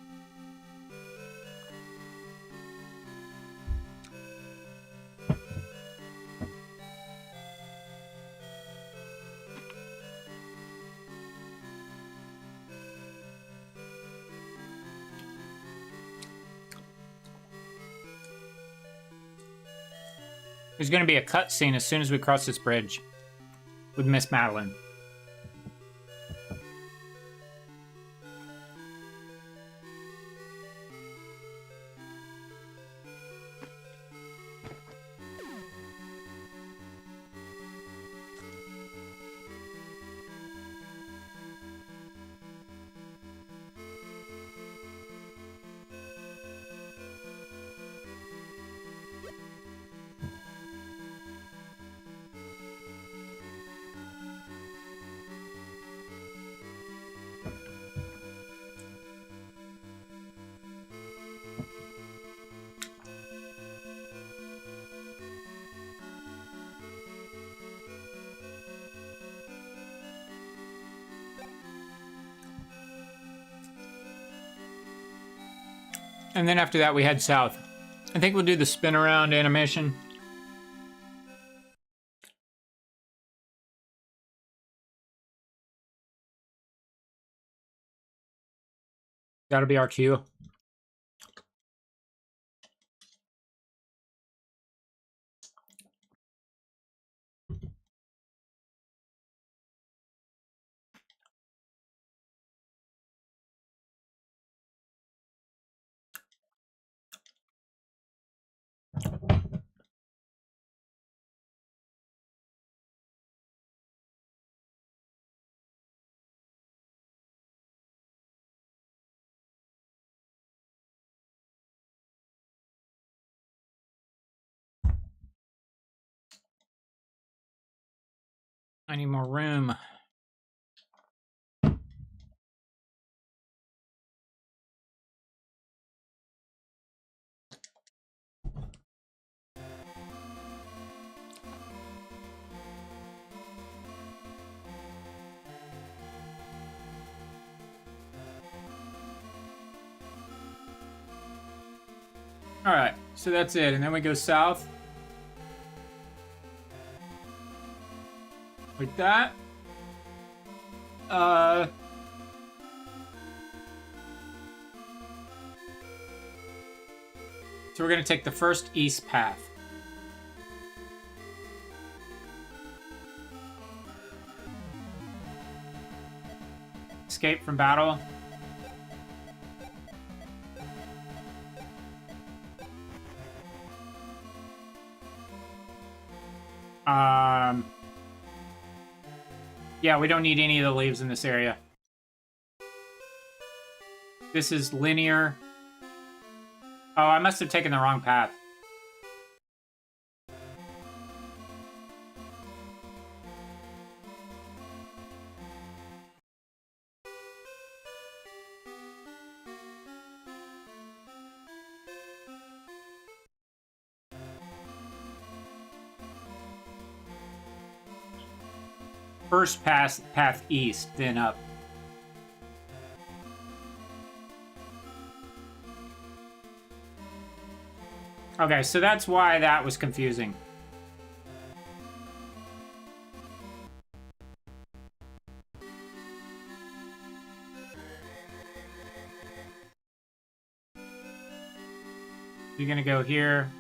There's gonna be a cutscene as soon as we cross this bridge with Miss Madeline. And then after that, we head south. I think we'll do the spin around animation. That'll be our cue. I need more room. All right, so that's it. And then we go south. Like that. So we're gonna take the first east path. Escape from battle. Yeah, we don't need any of the leaves in this area. This is linear. Oh, I must have taken the wrong path. First path east, then up. Okay, so that's why that was confusing. You're gonna go here.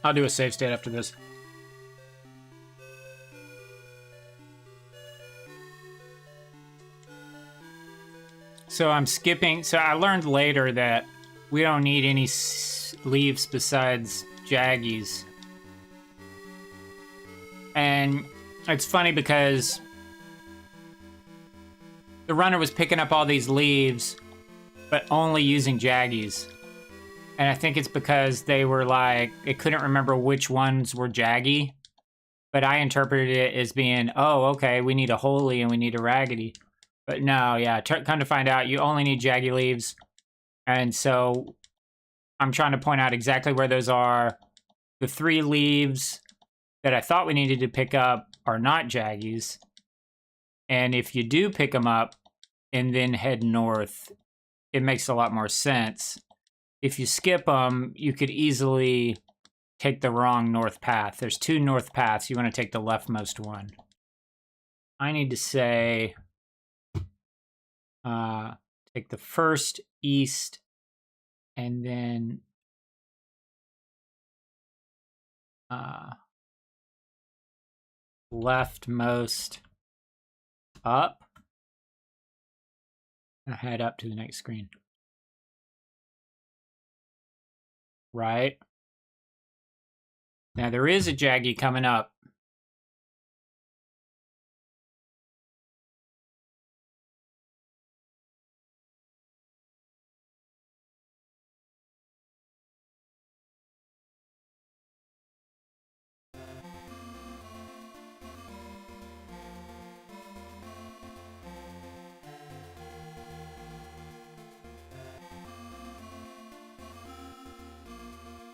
I'll do a save state after this. So I'm skipping. So I learned later that we don't need any leaves besides Jaggies. And it's funny because the runner was picking up all these leaves, but only using Jaggies. And I think it's because they were like, they couldn't remember which ones were Jaggy. But I interpreted it as being, oh, okay, we need a Holy and we need a Raggedy. But no, yeah, come to find out, you only need Jaggy leaves. And so I'm trying to point out exactly where those are. The 3 leaves that I thought we needed to pick up are not Jaggies. And if you do pick them up and then head north, it makes a lot more sense. If you skip them, you could easily take the wrong north path. There's 2 north paths. You want to take the leftmost one. I need to say, take the first east and then leftmost up. And head up to the next screen. Right. Now there is a Jaggy coming up.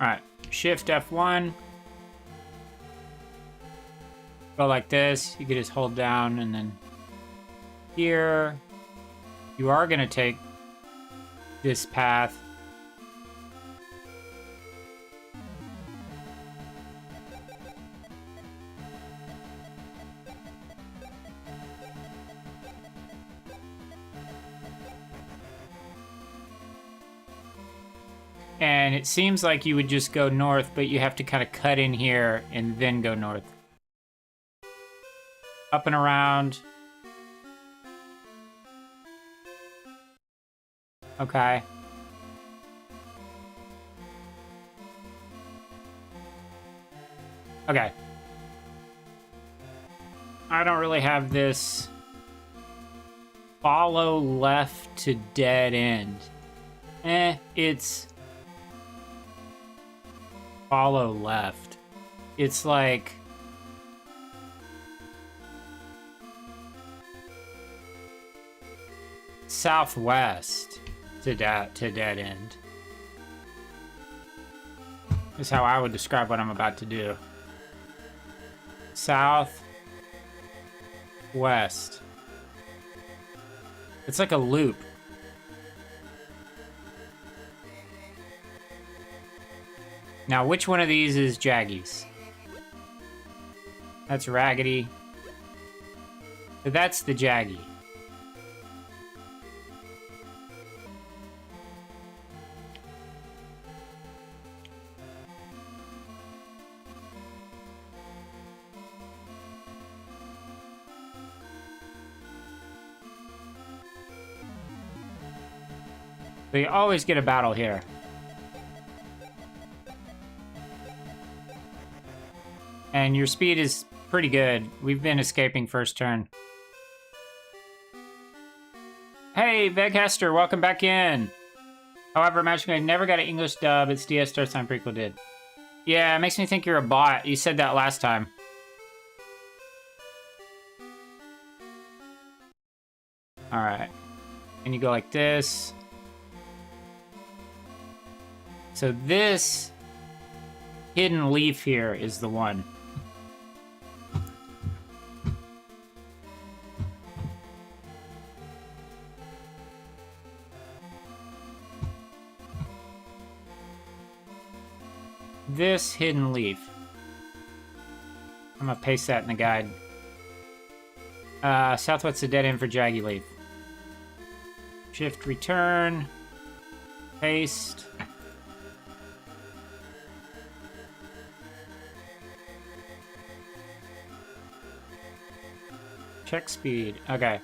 All right, Shift F1. Go like this. You can just hold down and then here. You are going to take this path. And it seems like you would just go north, but you have to kind of cut in here and then go north. Up and around. Okay. Okay. I don't really have this follow left to dead end. It's follow left. It's like southwest to dead end. Is how I would describe what I'm about to do. South west. It's like a loop. Now, which one of these is Jaggies? That's Raggedy. So that's the Jaggy. So you always get a battle here. And your speed is pretty good. We've been escaping first turn. Hey, Veghester, welcome back in. However, Magic I never got an English dub. It's DS Star Sign Prequel did. Yeah, it makes me think you're a bot. You said that last time. Alright. And you go like this. So this hidden leaf here is the one. This hidden leaf. I'm gonna paste that in the guide. Southwest's a dead end for Jaggy Leaf. Shift return. Paste. Check speed. Okay.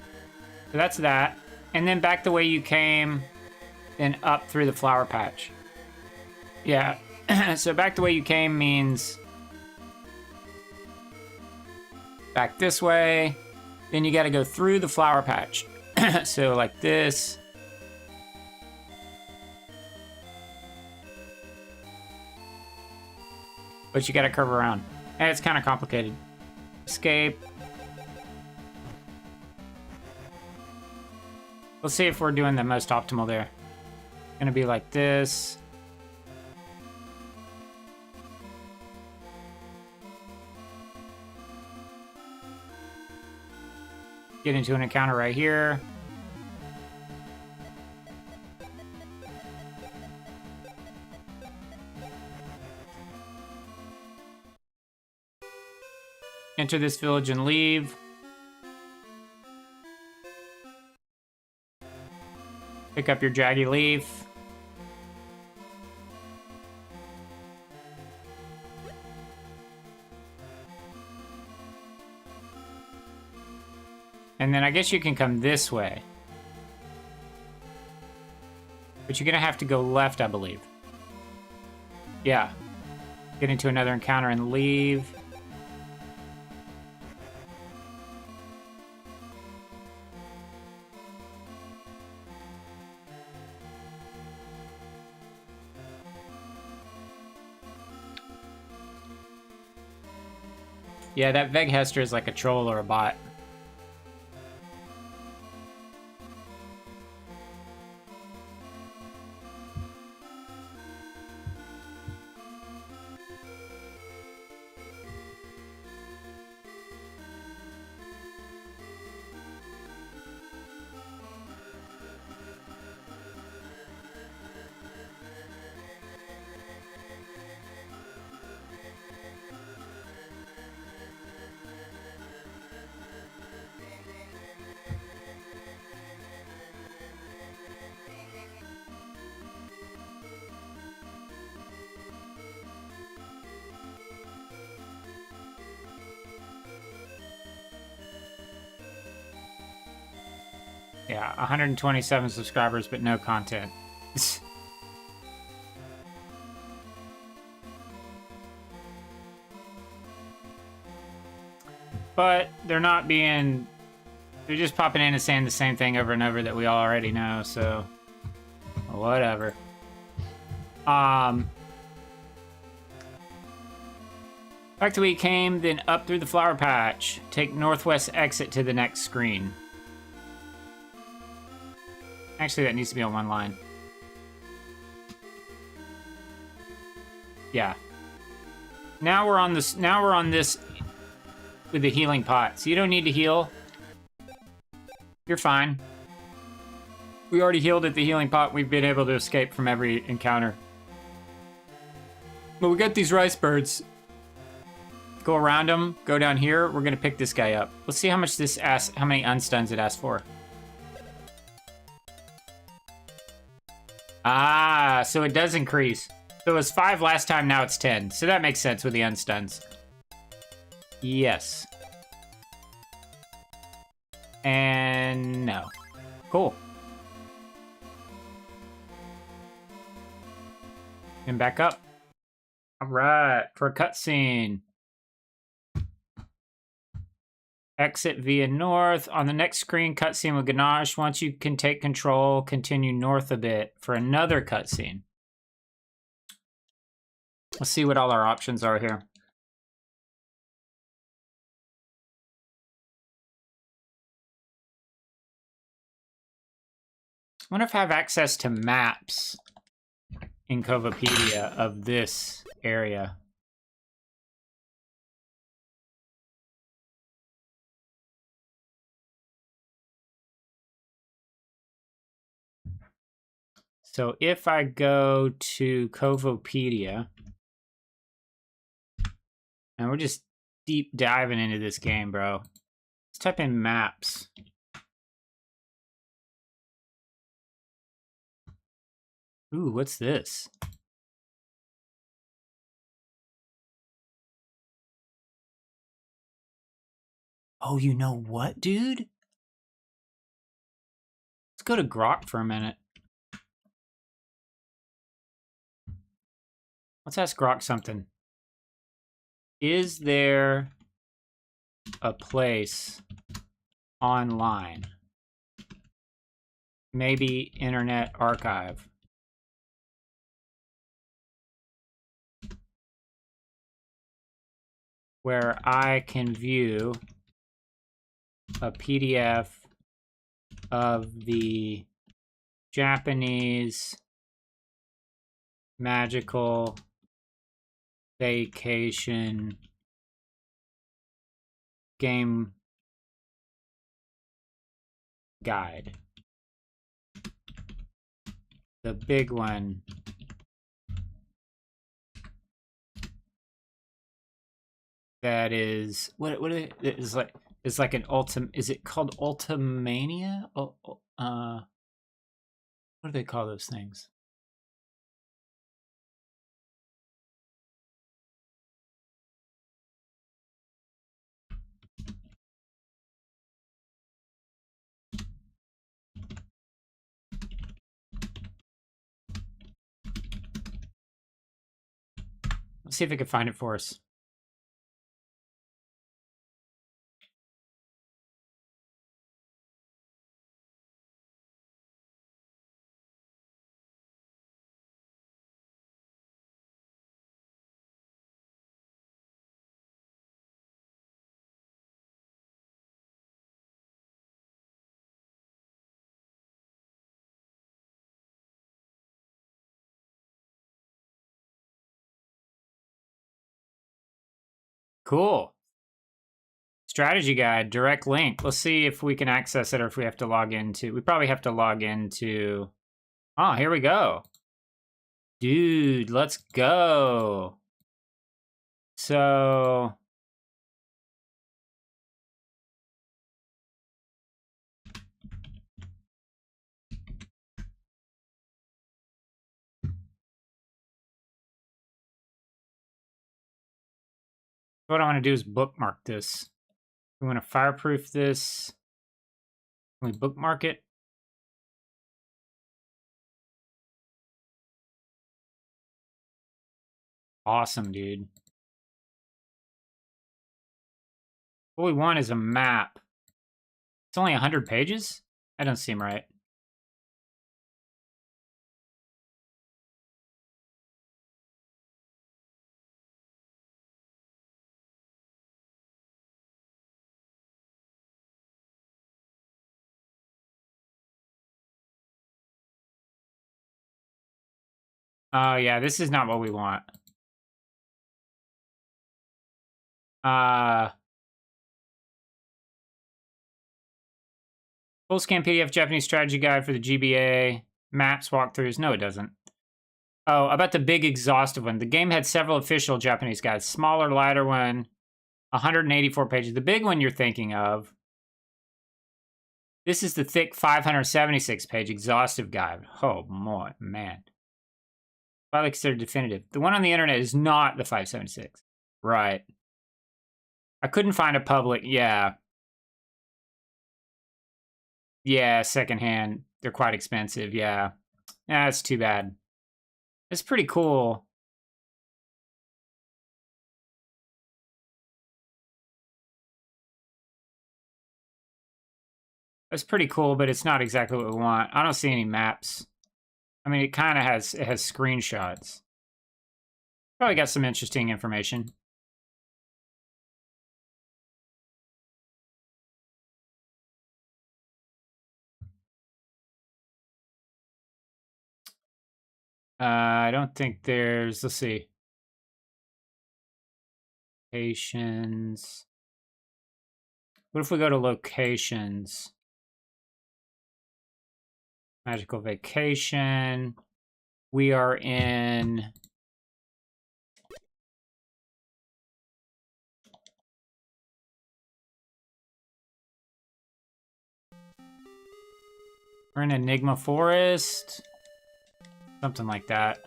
So that's that. And then back the way you came, then up through the flower patch. Yeah. So back the way you came means back this way. Then you got to go through the flower patch. So like this. But you got to curve around. And it's kind of complicated. Escape. Let's see if we're doing the most optimal there. Gonna be like this. Get into an encounter right here. Enter this village and leave. Pick up your jaggy leaf. And then I guess you can come this way. But you're gonna have to go left, I believe. Yeah. Get into another encounter and leave. Yeah, that Veghester is like a troll or a bot. Yeah, 127 subscribers, but no content. But they're not being... They're just popping in and saying the same thing over and over that we all already know, so... Whatever. Back to where you came, then up through the flower patch. Take northwest exit to the next screen. Actually, that needs to be on one line. Yeah. Now we're on this. Now we're on this with the healing pot. So you don't need to heal. You're fine. We already healed at the healing pot. We've been able to escape from every encounter. But we got these rice birds. Go around them. Go down here. We're gonna pick this guy up. Let's see how much this asks. How many unstuns it asks for. Ah, so it does increase. So it was 5 last time, now it's 10. So that makes sense with the unstuns. Yes. And no. Cool. And back up. All right, for a cutscene. Exit via north. On the next screen, cutscene with Ganache. Once you can take control, continue north a bit for another cutscene. Let's see what all our options are here. I wonder if I have access to maps in Covopedia of this area. So if I go to Covopedia, and we're just deep diving into this game, bro. Let's type in maps. Ooh, what's this? Oh, you know what, dude? Let's go to Grok for a minute. Let's ask Grok something. Is there a place online, maybe Internet Archive, where I can view a PDF of the Japanese magical vacation game guide? The big one. That is what is like, it's like an is it called Ultimania? What do they call those things? Let's see if I can find it for us. Cool. Strategy guide, direct link. Let's see if we can access it or if we have to log into. We probably have to log into. Oh, here we go. Dude, let's go. So. What I want to do is bookmark this. We want to fireproof this. Can we bookmark it? Awesome, dude. What we want is a map. It's only 100 pages? That doesn't seem right. Oh, yeah, this is not what we want. Full scan PDF Japanese strategy guide for the GBA. Maps, walkthroughs. No, it doesn't. Oh, about the big exhaustive one. The game had several official Japanese guides. Smaller, lighter one. 184 pages. The big one you're thinking of. This is the thick 576 page exhaustive guide. Oh, boy, man. Widely considered definitive. The one on the internet is not the 576. Right. I couldn't find a public. Yeah. Yeah, secondhand. They're quite expensive. Yeah. That's too bad. It's pretty cool. It's pretty cool, but it's not exactly what we want. I don't see any maps. I mean, it kind of has, it has screenshots. Probably got some interesting information. I don't think there's, let's see. Locations. What if we go to locations? Magical vacation. We are in... We're in Enigma Forest. Something like that.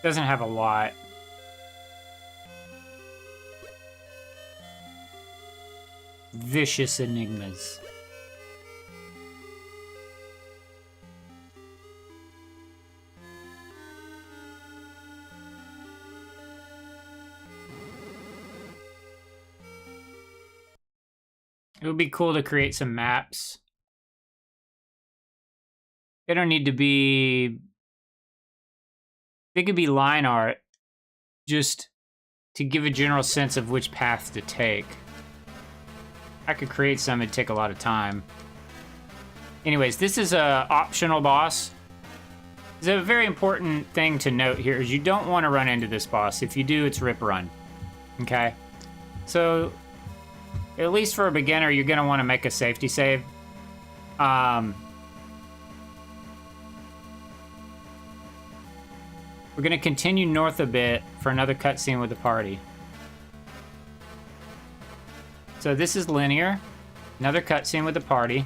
Doesn't have a lot. Vicious enigmas. It would be cool to create some maps. They don't need to be... They could be line art, just to give a general sense of which path to take. I could create some, it'd take a lot of time. Anyways, this is a optional boss. There's a very important thing to note here is you don't want to run into this boss. If you do, it's rip run. Okay? So, at least for a beginner, you're going to want to make a safety save. We're going to continue north a bit for another cutscene with the party. So this is linear. Another cutscene with the party.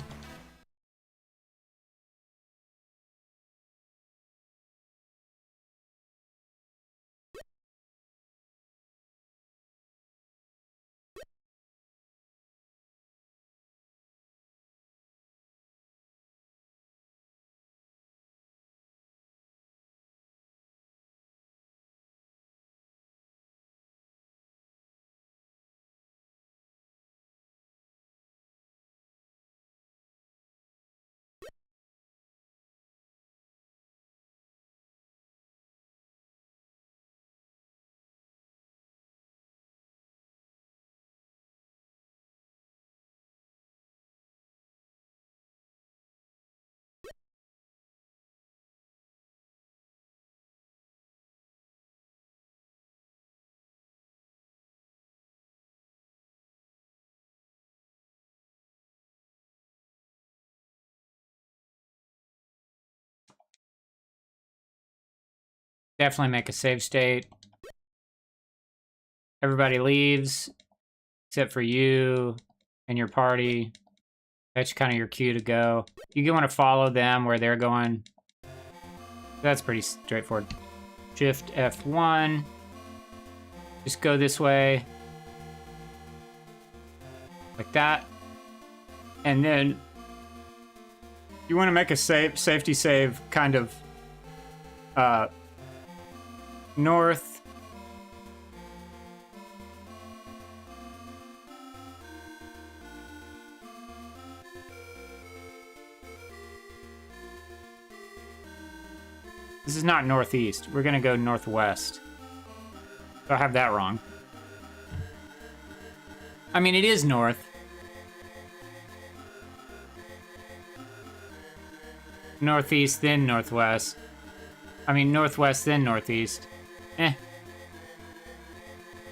Definitely make a save state. Everybody leaves, except for you and your party. That's kind of your cue to go. You want to follow them where they're going. That's pretty straightforward. Shift F1. Just go this way. Like that. And then you want to make a safety save kind of north. This is not northeast. We're going to go northwest. I'll have that wrong. I mean, it is north. Northeast, then northwest. I mean, northwest, then northeast.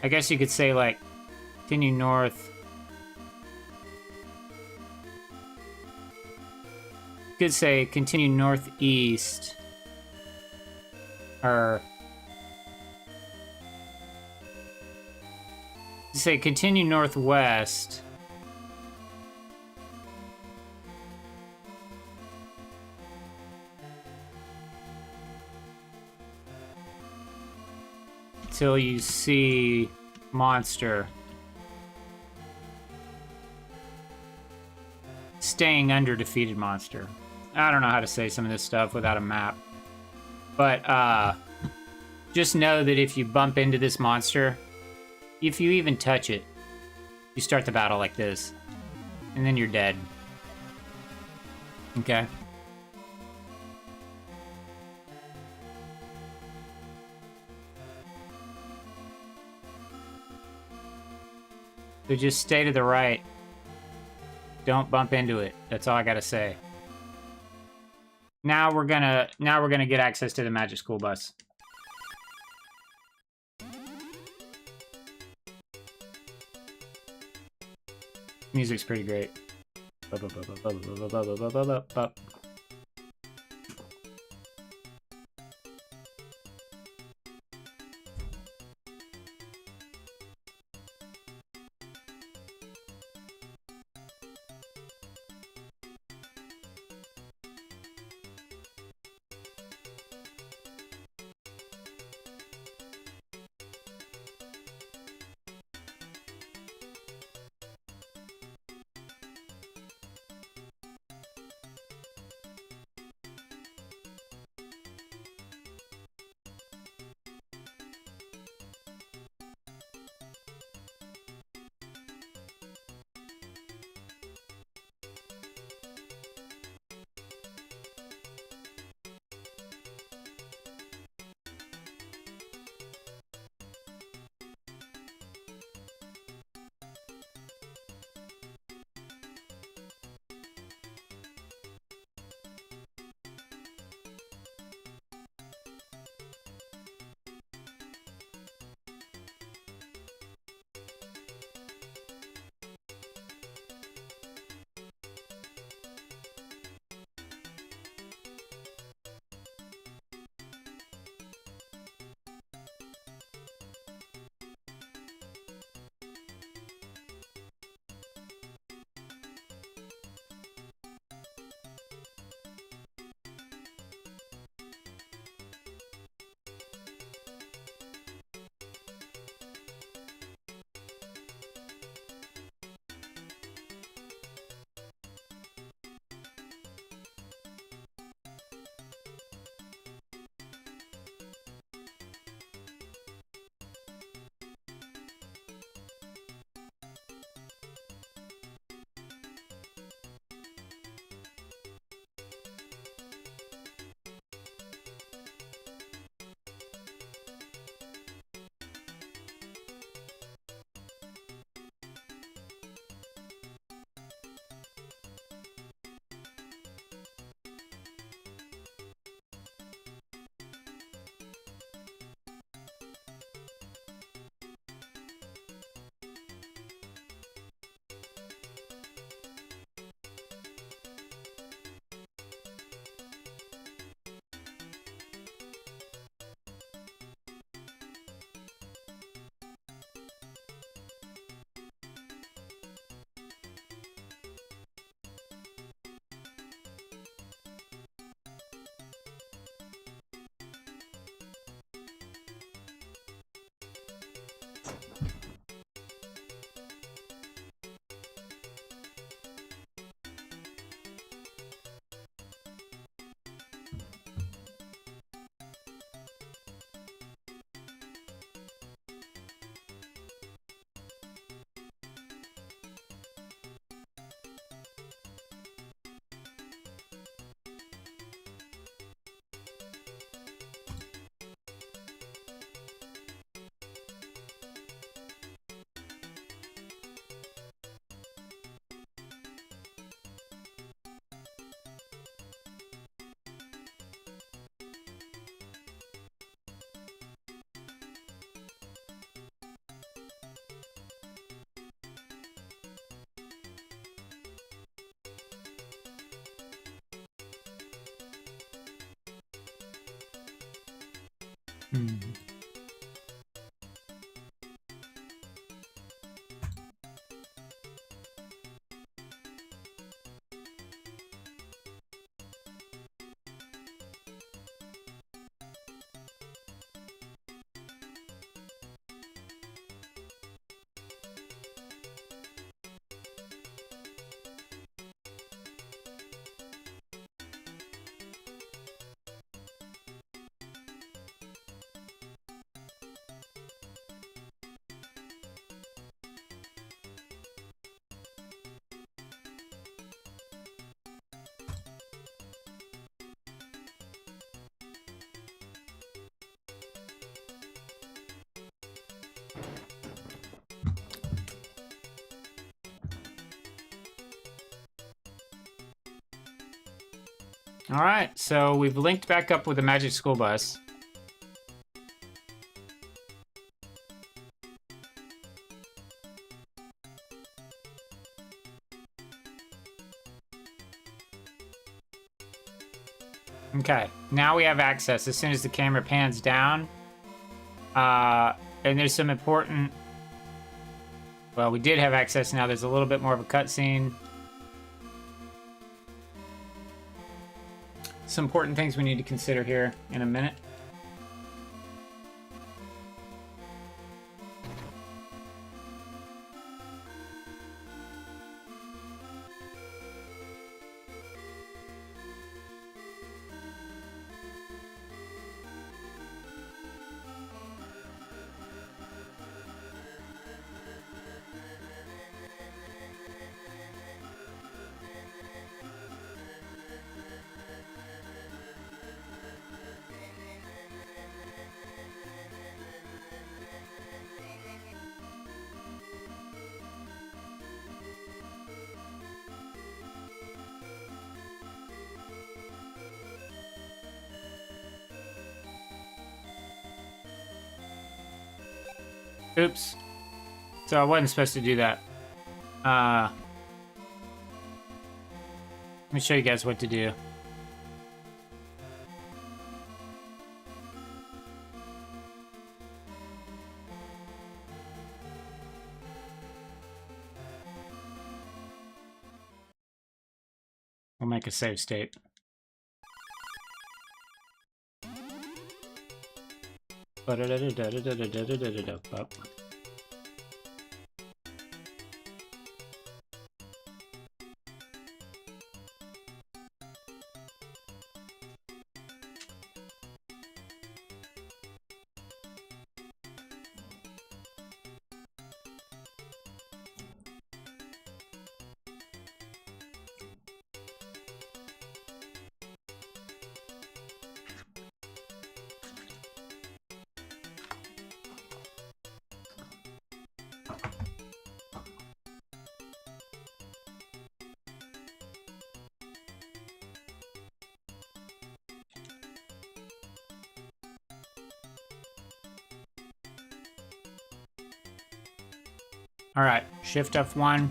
I guess you could say, like, continue north. You could say continue northeast. Or... say continue northwest. Till you see monster. Staying under defeated monster. I don't know how to say some of this stuff without a map. But just know that if you bump into this monster, if you even touch it, you start the battle like this. And then you're dead. Okay? So just stay to the right. Don't bump into it. That's all I gotta say. Now we're gonna get access to the Magic School Bus. Music's pretty great. All right, so we've linked back up with the Magic School Bus. Okay, now we have access as soon as the camera pans down. And there's some important... Well, we did have access now. There's a little bit more of a cutscene. Some important things we need to consider here in a minute. Oops. So I wasn't supposed to do that. Let me show you guys what to do. We'll make a save state. All right, Shift F1.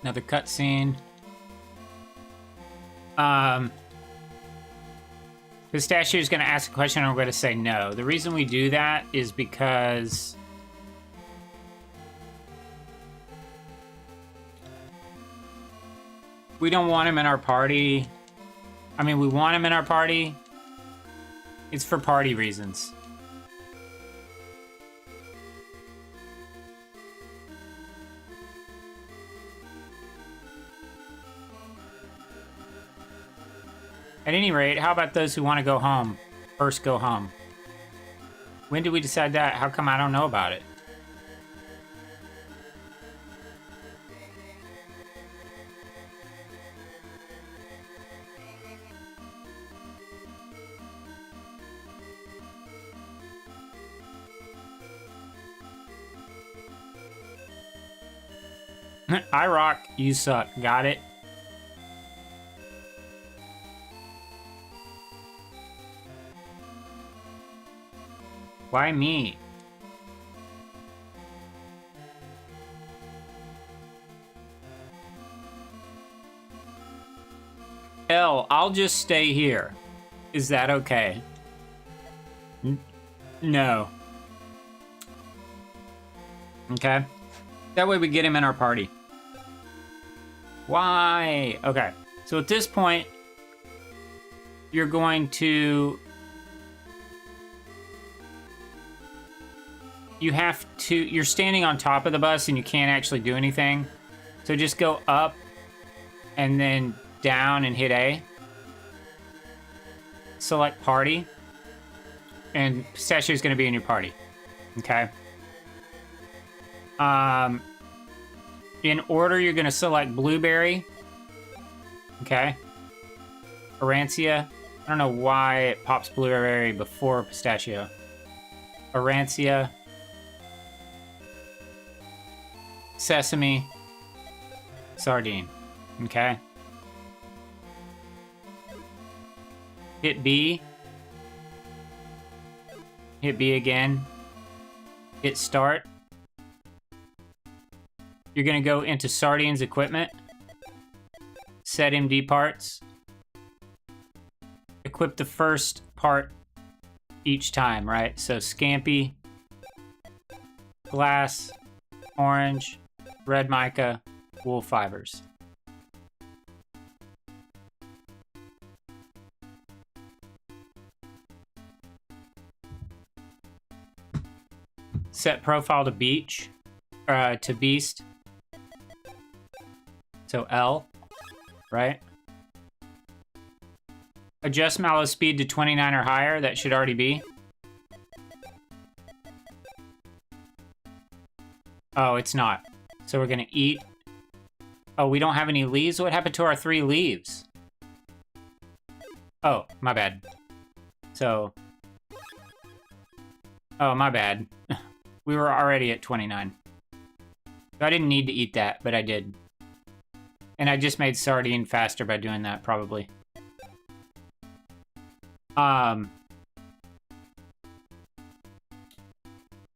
Another cutscene. The statue is going to ask a question, and I'm going to say no. The reason we do that is because we don't want him in our party. I mean, we want him in our party. It's for party reasons. At any rate, how about those who want to go home? First go home. When did we decide that? How come I don't know about it? I rock, you suck. Got it? Why me? L, I'll just stay here. Is that okay? No. Okay. That way we get him in our party. Why? Okay. So at this point, you're going to... You're standing on top of the bus and you can't actually do anything. So just go up and then down and hit A. Select party. And Pistachio's going to be in your party. Okay. In order, you're going to select Blueberry. Okay. Arancia. I don't know why it pops Blueberry before Pistachio. Arancia. Sesame. Sardine. Okay. Hit B. Hit B again. Hit start. You're going to go into Sardine's equipment. Set MD parts. Equip the first part each time, right? So Scampi, glass, orange, red mica, wool fibers. Set profile to beach, to beast. So L, right? Adjust mallow speed to 29 or higher. That should already be. Oh, it's not. So we're gonna eat. Oh, we don't have any leaves? What happened to our 3 leaves? Oh, my bad. So... Oh, my bad. We were already at 29. I didn't need to eat that, but I did. And I just made Sardine faster by doing that, probably. And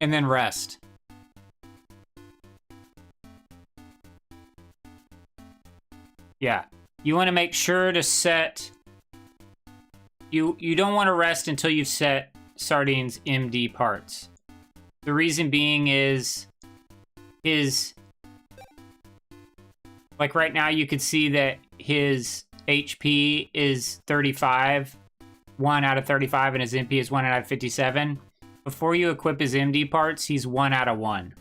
then rest. Yeah. You want to make sure to set... You don't want to rest until you've set Sardine's MD parts. The reason being is like right now you could see that his HP is 35, 1 out of 35, and his MP is 1 out of 57. Before you equip his MD parts, he's 1 out of 1.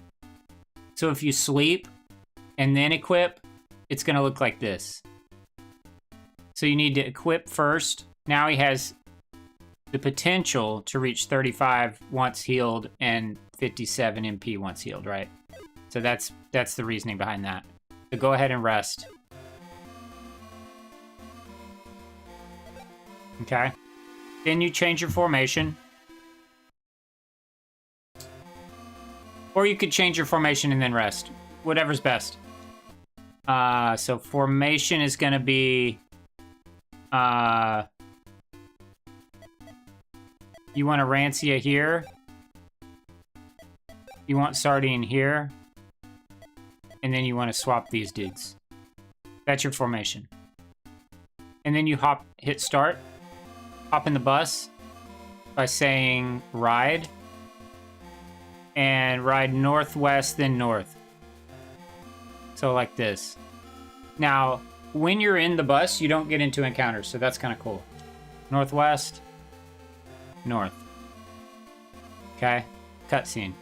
So if you sleep and then equip, it's going to look like this. So you need to equip first. Now he has the potential to reach 35 once healed and 57 MP once healed, right? So that's the reasoning behind that. So go ahead and rest. Okay. Then you change your formation. Or you could change your formation and then rest. Whatever's best. So formation is going to be... you want a Rancia here. You want Sardine here. And then you want to swap these dudes. That's your formation. And then you hit start. Hop in the bus by saying ride. And ride northwest, then north. So like this. Now, when you're in the bus, you don't get into encounters, so that's kind of cool. Northwest, north. Okay, cutscene.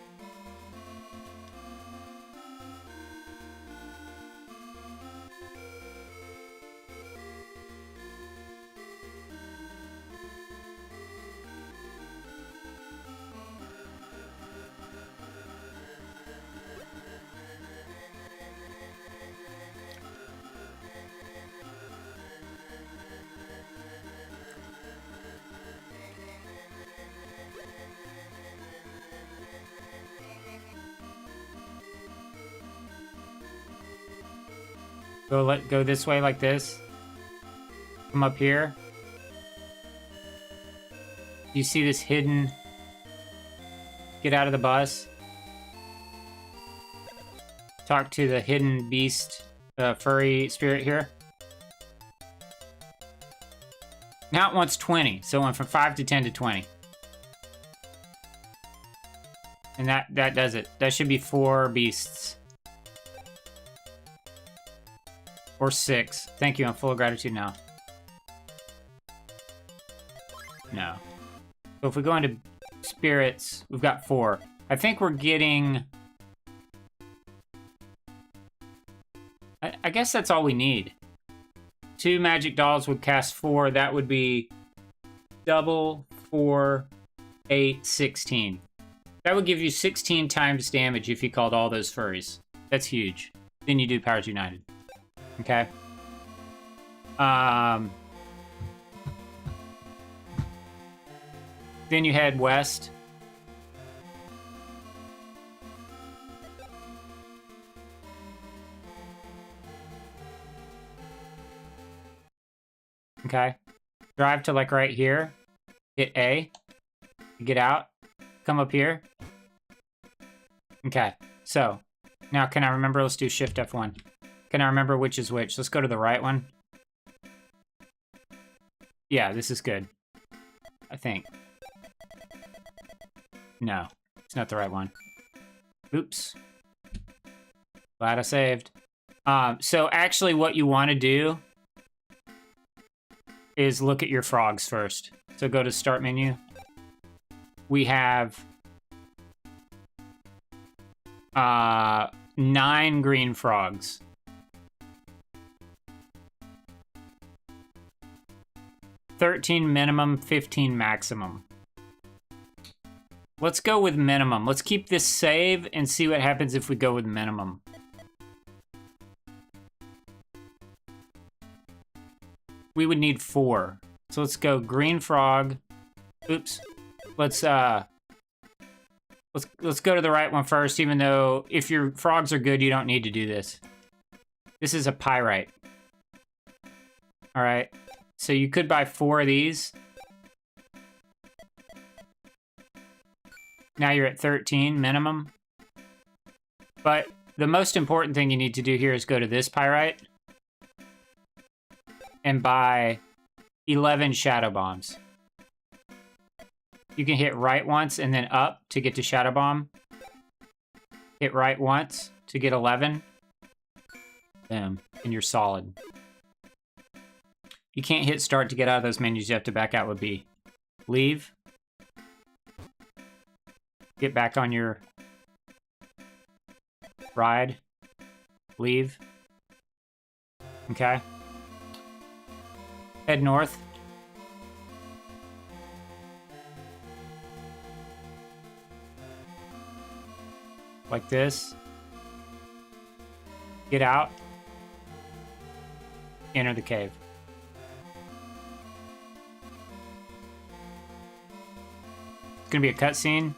Go this way like this. Come up here. You see this hidden... Get out of the bus. Talk to the hidden beast, furry spirit here. Now it wants 20, so it went from 5 to 10 to 20. And that does it. That should be 4 beasts. Or 6. Thank you, I'm full of gratitude now. No. So if we go into spirits, we've got 4. I think we're getting... I guess that's all we need. 2 magic dolls would cast 4. That would be double 4, 8, 16. That would give you 16 times damage if you called all those furries. That's huge. Then you do Powers United. Okay. Then you head west. Okay. Drive to like right here. Hit A. Get out. Come up here. Okay. So, now can I remember? Let's do Shift F1. Can I remember which is which? Let's go to the right one. Yeah, this is good. I think. No, it's not the right one. Oops. Glad I saved. So actually what you want to do is look at your frogs first. So go to Start Menu. We have 9 green frogs. $13 minimum, 15 maximum. Let's go with minimum. Let's keep this save and see what happens if we go with minimum. We would need 4. So let's go green frog. Oops. Let's go to the right one first, even though if your frogs are good, you don't need to do this. This is a pyrite. All right. So you could buy 4 of these. Now you're at 13 minimum. But the most important thing you need to do here is go to this pyrite and buy 11 shadow bombs. You can hit right once and then up to get to shadow bomb. Hit right once to get 11. Boom, and you're solid. You can't hit start to get out of those menus. You have to back out with B. Leave. Get back on your ride. Leave. Okay. Head north. Like this. Get out. Enter the cave. It's gonna be a cutscene.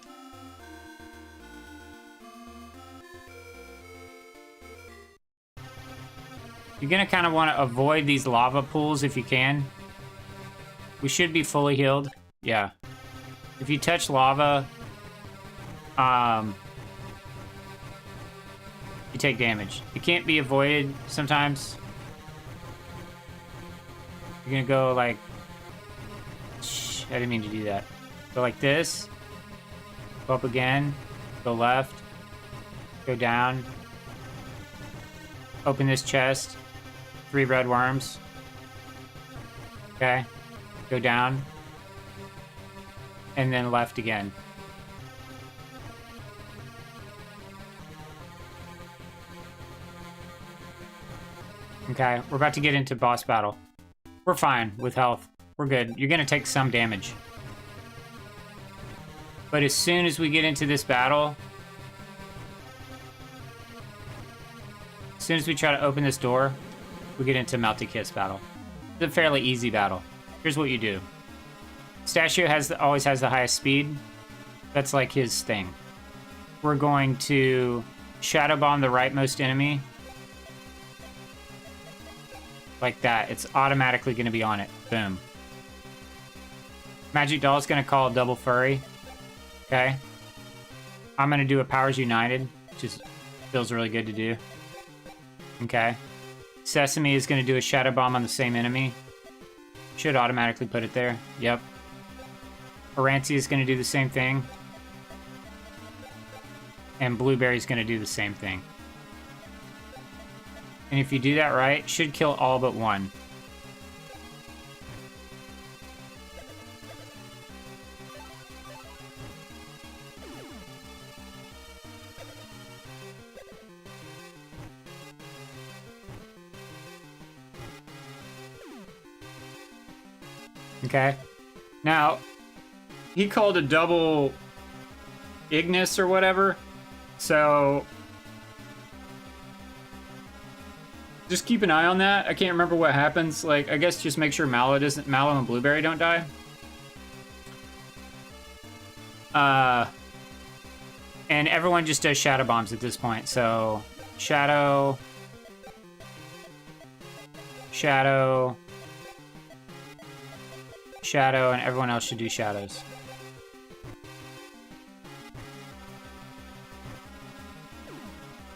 You're gonna kind of want to avoid these lava pools if you can. We should be fully healed. Yeah. If you touch lava, you take damage. It can't be avoided sometimes. You're gonna go like... Shh, I didn't mean to do that. Go like this. Go up again. Go left. Go down. Open this chest. 3 red worms. Okay. Go down. And then left again. Okay, we're about to get into boss battle. We're fine with health. We're good. You're gonna take some damage. But as soon as we get into this battle... As soon as we try to open this door, we get into Melty Kiss battle. It's a fairly easy battle. Here's what you do. Stachio always has the highest speed. That's like his thing. We're going to Shadow Bomb the rightmost enemy. Like that. It's automatically going to be on it. Boom. Magic Doll is going to call a double furry. Okay. I'm going to do a Powers United, which is, feels really good to do. Okay. Sesame is going to do a Shadow Bomb on the same enemy. Should automatically put it there. Yep. Aranci is going to do the same thing. And Blueberry's going to do the same thing. And if you do that right, it should kill all but one. Okay. Now, he called a double Ignis or whatever, so just keep an eye on that. I can't remember what happens. Like, I guess just make sure Mallow and Blueberry don't die. And everyone just does Shadow Bombs at this point. So, Shadow, Shadow, Shadow, and everyone else should do Shadows.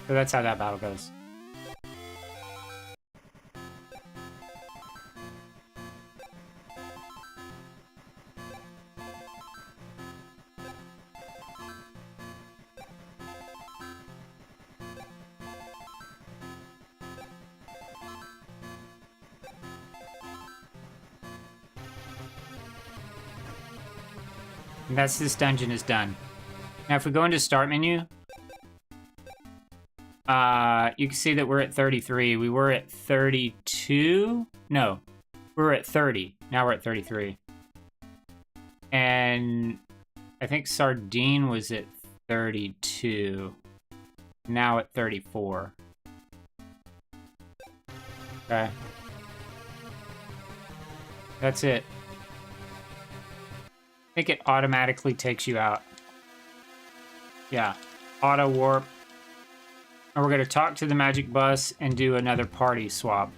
So that's how that battle goes. And that's this dungeon is done. Now if we go into start menu, you can see that we're at 33. We were at 32? No, we were at 30. Now we're at 33. And I think Sardine was at 32. Now at 34. Okay. That's it. I think it automatically takes you out. Yeah. Auto warp. And we're going to talk to the magic bus and do another party swap.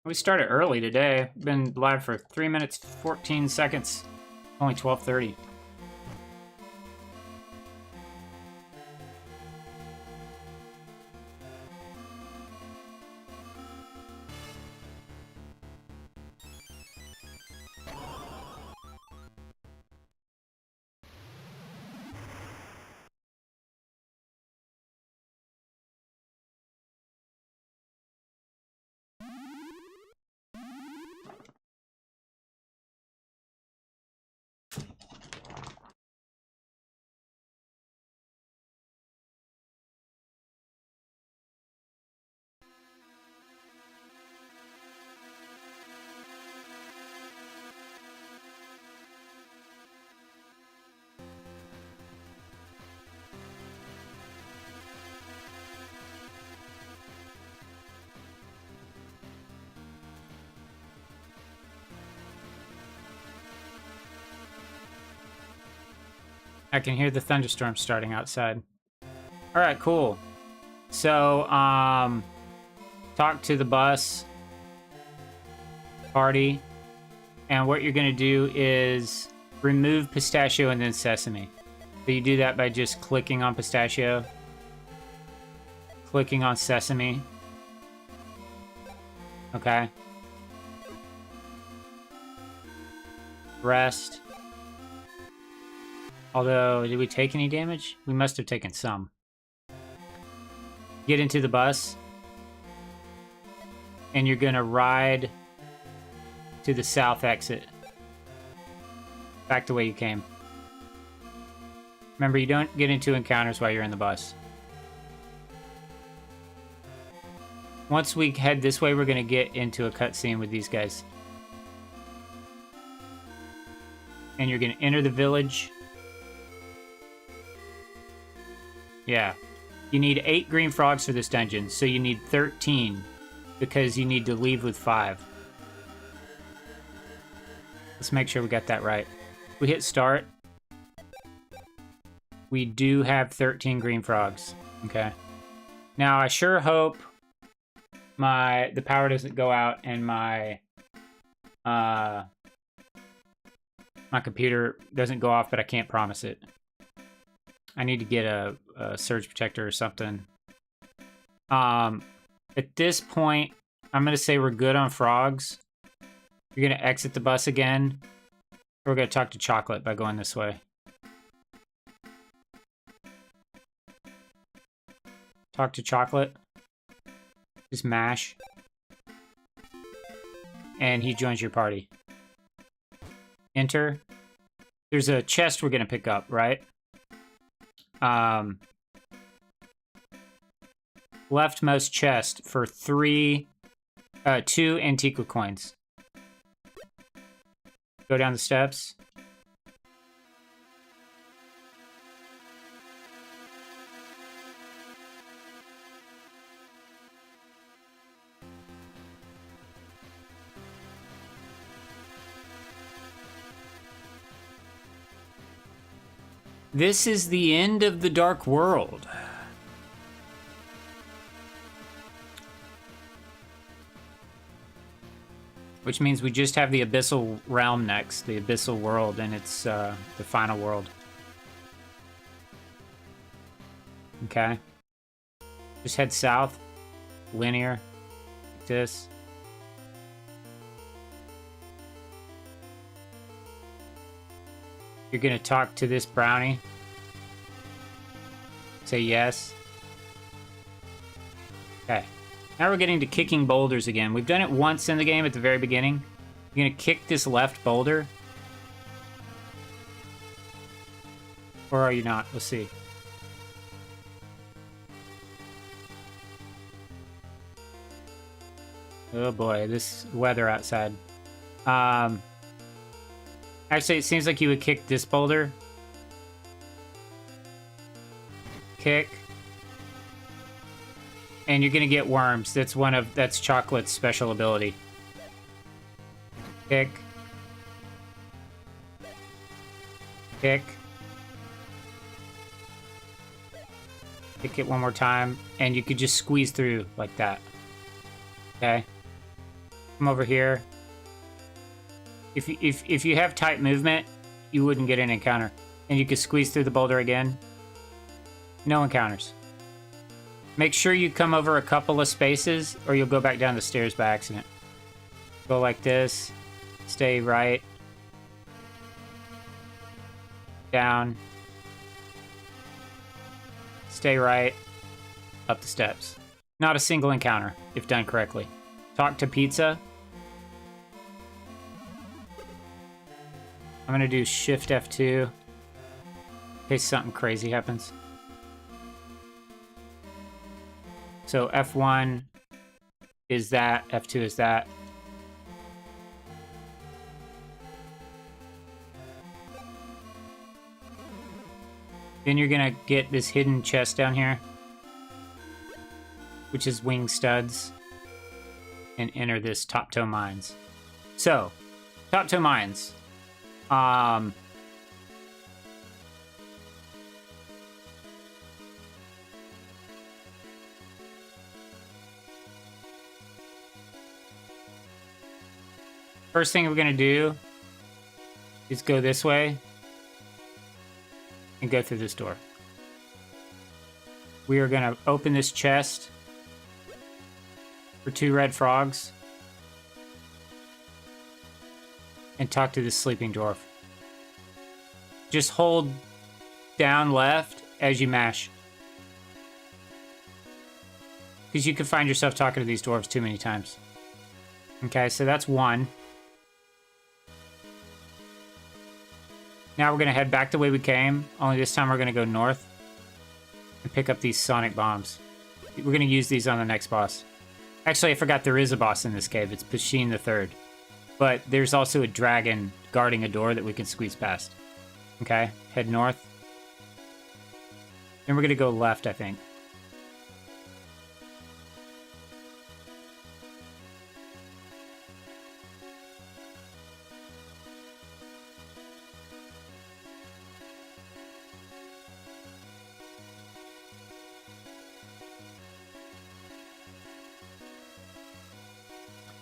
We started early today. Been live for 3 minutes, 14 seconds. Only 12:30. I can hear the thunderstorm starting outside. All right, cool. So, talk to the bus party, and what you're gonna do is remove Pistachio and then Sesame. So you do that by just clicking on Pistachio, clicking on Sesame. Okay. Rest. Although, did we take any damage? We must have taken some. Get into the bus. And you're going to ride to the south exit. Back the way you came. Remember, you don't get into encounters while you're in the bus. Once we head this way, we're going to get into a cutscene with these guys. And you're going to enter the village. Yeah. You need 8 green frogs for this dungeon, so you need 13 because you need to leave with 5. Let's make sure we got that right. We hit start. we do have 13 green frogs. Okay. Now, I sure hope the power doesn't go out and my computer doesn't go off, but I can't promise it. I need to get a surge protector or something. At this point, I'm going to say we're good on frogs. You're going to exit the bus again. We're going to talk to Chocolate by going this way. Talk to Chocolate. Just mash. And he joins your party. Enter. There's a chest we're going to pick up, right? Leftmost chest for 2 Antiqua coins. Go down the steps. This is the end of the Dark World. Which means we just have the Abyssal Realm next, the Abyssal World, and it's the final world. Okay. Just head south, linear, like this. You're gonna talk to this brownie. Say yes. Okay. Now we're getting to kicking boulders again. We've done it once in the game at the very beginning. You're gonna kick this left boulder. Or are you not? Let's see. Oh boy, this weather outside. Actually, it seems like you would kick this boulder. Kick. And you're gonna get worms. That's Chocolate's special ability. Kick. Kick. Kick it one more time, and you could just squeeze through like that. Okay. Come over here. If you have tight movement, you wouldn't get an encounter. And you could squeeze through the boulder again. No encounters. Make sure you come over a couple of spaces, or you'll go back down the stairs by accident. Go like this. Stay right. Down. Stay right. Up the steps. Not a single encounter, if done correctly. Talk to Pizza. I'm gonna do Shift F2 in case something crazy happens. So F1 is that, F2 is that. Then you're gonna get this hidden chest down here, which is wing studs, and enter this Top Toe Mines. So, Top Toe Mines. First thing we're gonna do is go this way and go through this door. We are gonna open this chest for 2 red frogs and talk to this sleeping dwarf. Just hold down left as you mash, because you can find yourself talking to these dwarves too many times. Okay, so that's 1. Now we're gonna head back the way we came, only this time we're gonna go north and pick up these sonic bombs. We're gonna use these on the next boss. Actually, I forgot there is a boss in this cave. It's Pasheen the Third. But there's also a dragon guarding a door that we can squeeze past. Okay, head north. Then we're gonna go left, I think.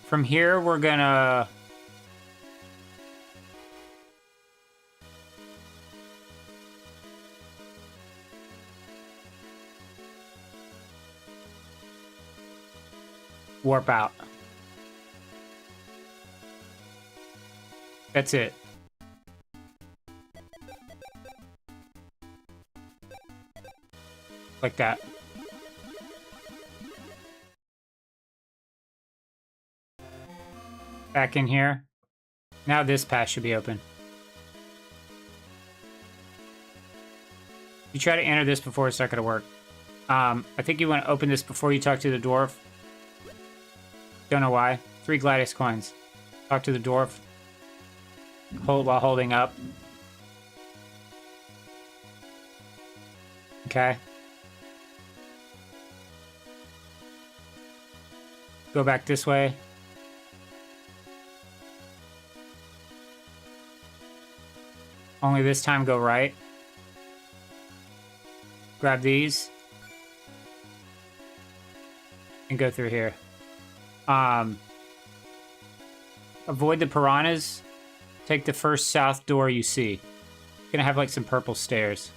From here, we're gonna... warp out. That's it. Like that. Back in here. Now this path should be open. You try to enter this before it's not going to work. I think you want to open this before you talk to the dwarf. Don't know why. 3 Gladius coins. Talk to the dwarf. Hold while holding up. Okay. Go back this way. Only this time go right. Grab these. And go through here. Avoid the piranhas. Take the first south door you see. It's gonna have like some purple stairs.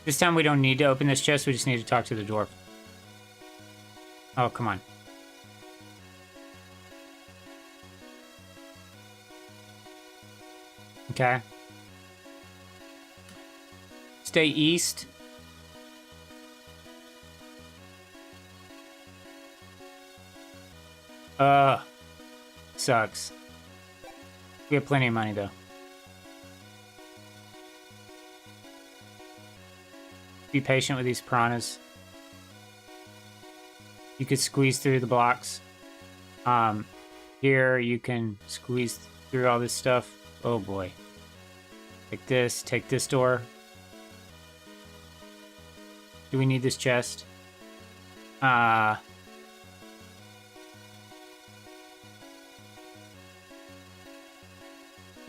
This time we don't need to open this chest, we just need to talk to the dwarf. Oh, come on. Okay. Stay east. Sucks. We have plenty of money, though. Be patient with these piranhas. You could squeeze through the blocks. Here you can squeeze through all this stuff. Oh boy. Like this. Take this door. Do we need this chest?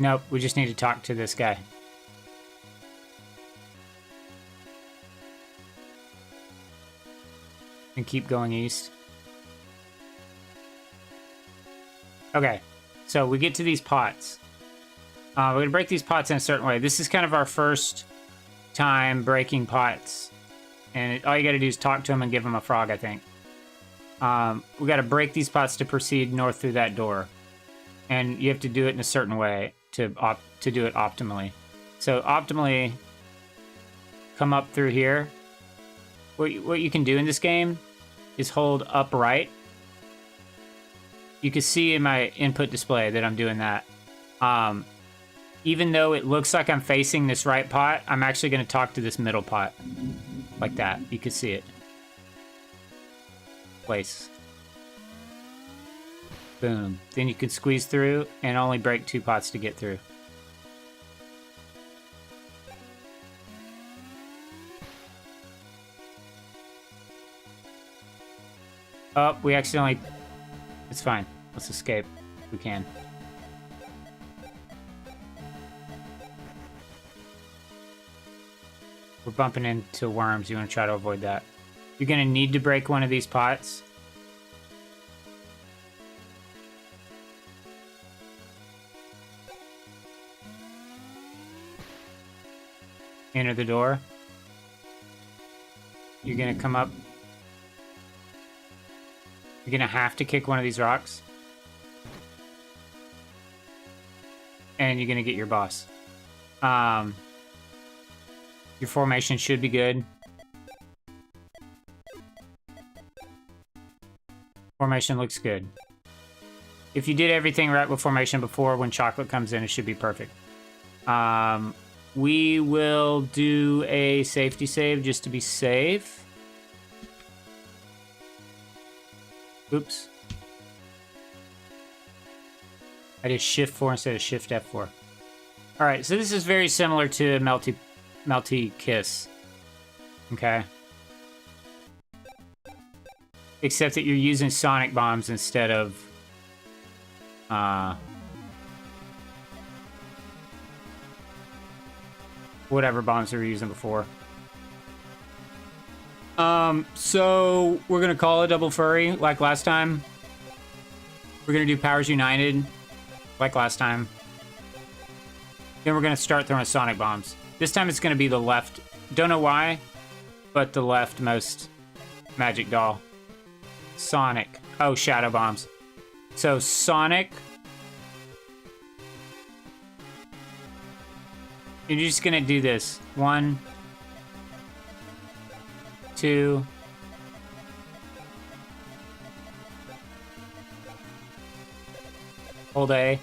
Nope, we just need to talk to this guy. And keep going east. Okay, so we get to these pots. We're going to break these pots in a certain way. This is kind of our first time breaking pots. And all you got to do is talk to him and give him a frog, I think. We got to break these pots to proceed north through that door. And you have to do it in a certain way to do it optimally. So optimally, come up through here. What you can do in this game is hold upright. You can see in my input display that I'm doing that. Even though it looks like I'm facing this right pot, I'm actually going to talk to this middle pot. Like that. You can see it. Place. Boom. Then you can squeeze through and only break 2 pots to get through. Oh, we accidentally... It's fine. Let's escape. We can. We're bumping into worms. You want to try to avoid that. You're going to need to break one of these pots. Enter the door. You're going to come up. You're going to have to kick one of these rocks. And you're going to get your boss. Your formation should be good. Formation looks good. If you did everything right with formation before, when chocolate comes in, it should be perfect. We will do a safety save just to be safe. Oops. I did Shift 4 instead of Shift F4. Alright, so this is very similar to Melty Kiss. Okay. Except that you're using sonic bombs instead of whatever bombs we were using before. So we're gonna call a double furry like last time. We're gonna do Powers United like last time. Then we're gonna start throwing sonic bombs. This time it's gonna be the left. Don't know why, but the leftmost magic doll. Sonic. Oh, shadow bombs. So Sonic. You're just gonna do this. 1, 2. Hold A.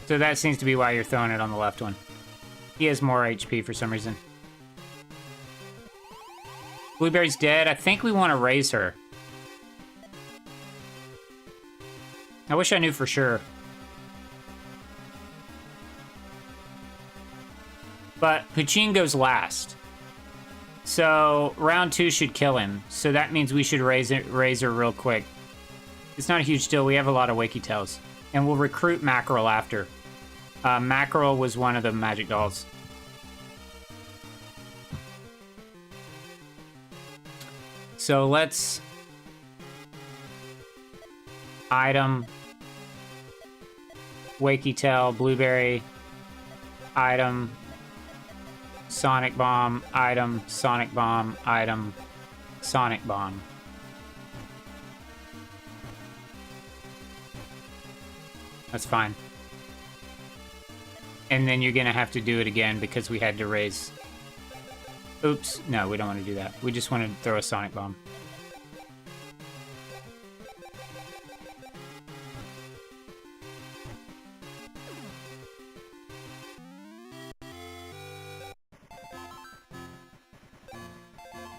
So that seems to be why you're throwing it on the left one. He has more HP for some reason. Blueberry's dead. I think we want to raise her. I wish I knew for sure. But Puccin goes last. So round 2 should kill him. So that means we should raise her real quick. It's not a huge deal. We have a lot of Wakey Tails. And we'll recruit Mackerel after. Mackerel was one of the magic dolls. So let's item, Wakey Tail, Blueberry, item, Sonic Bomb, item, Sonic Bomb, item, Sonic Bomb. That's fine. And then you're gonna have to do it again because we had to raise. Oops, no, we don't want to do that. We just want to throw a Sonic Bomb.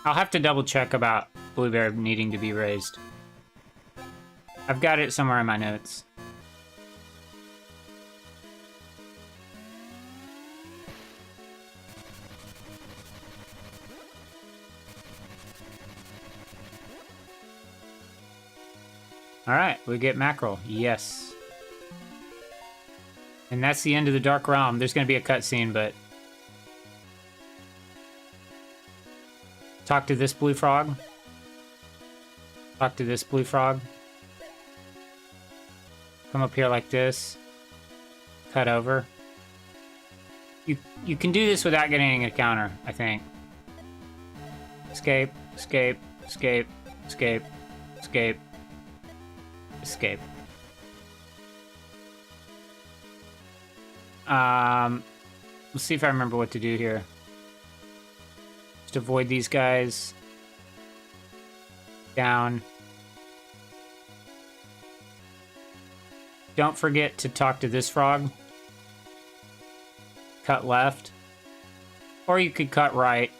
I'll have to double check about Blueberry needing to be raised. I've got it somewhere in my notes. Alright, we get Mackerel. Yes. And that's the end of the Dark Realm. There's going to be a cutscene, but... Talk to this blue frog. Talk to this blue frog. Come up here like this. Cut over. You can do this without getting a counter, I think. Escape, escape, escape, escape, escape. Escape. Let's see if I remember what to do here. Just avoid these guys. Down. Don't forget to talk to this frog. Cut left. Or you could cut right.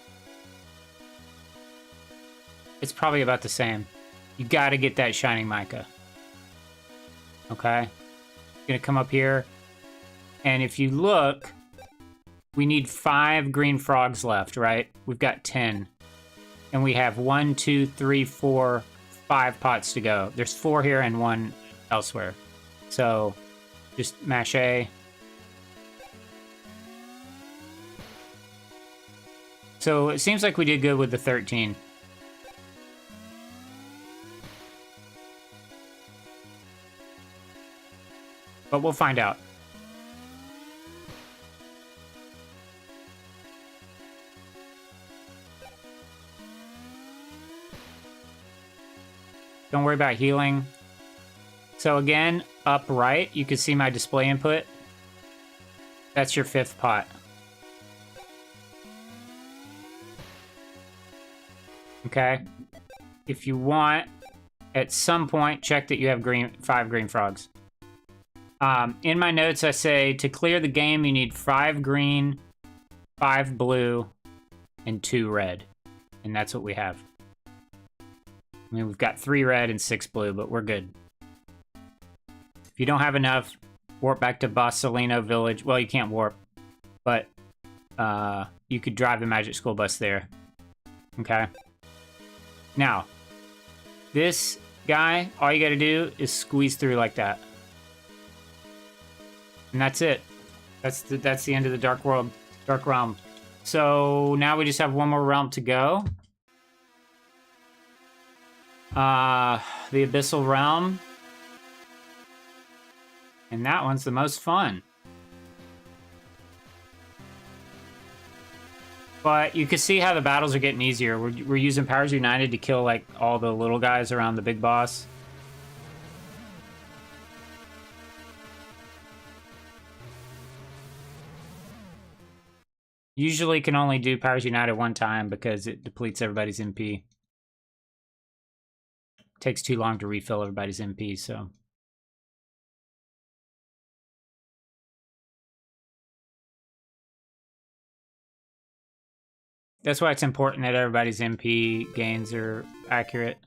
It's probably about the same. You gotta get that shining mica. Okay, gonna come up here, and if you look, we need 5 green frogs left, right? We've got 10, and we have 1, 2, 3, 4, 5 pots to go. There's 4 here and 1 elsewhere, so just mash A. So it seems like we did good with the 13. But we'll find out. Don't worry about healing. So again, up right, you can see my display input. That's your 5th pot. Okay. If you want, at some point, check that you have 5 green frogs. In my notes, I say, to clear the game, you need 5 green, 5 blue, and 2 red. And that's what we have. I mean, we've got 3 red and 6 blue, but we're good. If you don't have enough, warp back to Bossalino Village. Well, you can't warp, but you could drive the Magic School Bus there. Okay? Now, this guy, all you gotta do is squeeze through like that. And that's it. That's the end of the Dark Realm. So now we just have one more realm to go. The Abyssal Realm. And that one's the most fun. But you can see how the battles are getting easier. We're using Powers United to kill, like, all the little guys around the big boss. Usually can only do Powers United one time because it depletes everybody's MP. Takes too long to refill everybody's MP, so... That's why it's important that everybody's MP gains are accurate.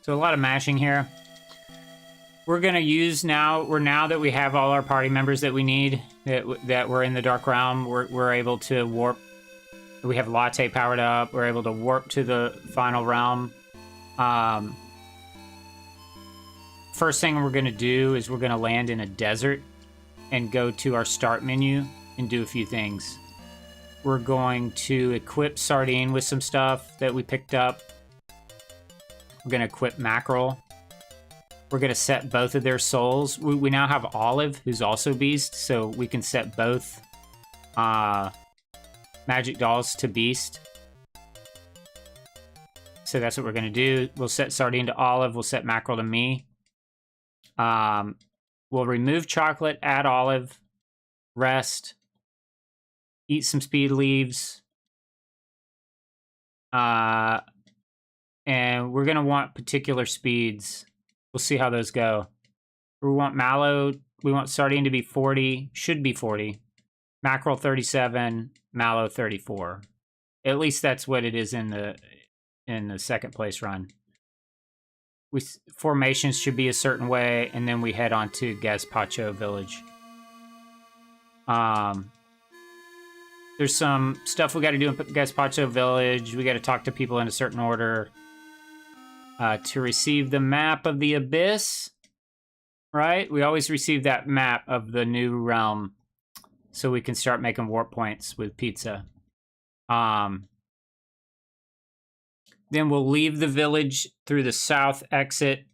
So a lot of mashing here. We're gonna use now that we have all our party members that we need, that we're in the Dark Realm, we're able to warp. We have Latte powered up. We're able to warp to the final realm. First thing we're gonna do is we're gonna land in a desert and go to our start menu and do a few things. We're going to equip Sardine with some stuff that we picked up. We're gonna equip Mackerel. We're going to set both of their souls. We now have Olive, who's also Beast, so we can set both Magic Dolls to Beast. So that's what we're going to do. We'll set Sardine to Olive. We'll set Mackerel to me. We'll remove Chocolate, add Olive, rest, eat some speed leaves. And we're going to want particular speeds. We'll see how those go. We want Mallow, we want Sardine to be 40, should be 40. Mackerel 37, Mallow 34. At least that's what it is in the second place run. Formations should be a certain way, and then we head on to Gazpacho Village. There's some stuff we got to do in Gazpacho Village. We got to talk to people in a certain order. To receive the map of the Abyss, right? We always receive that map of the new realm so we can start making warp points with pizza. Then we'll leave the village through the south exit.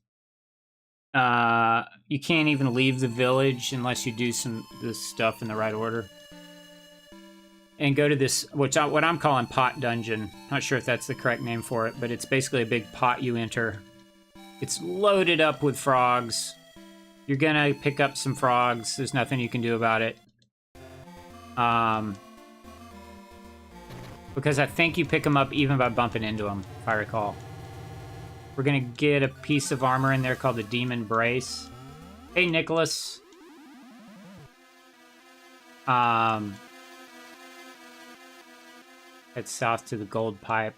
You can't even leave the village unless you do this stuff in the right order. And go to this, what I'm calling Pot Dungeon. Not sure if that's the correct name for it, but it's basically a big pot you enter. It's loaded up with frogs. You're gonna pick up some frogs. There's nothing you can do about it. Because I think you pick them up even by bumping into them, if I recall. We're gonna get a piece of armor in there called the Demon Brace. Hey, Nicholas. Head south to the Gold Pipe.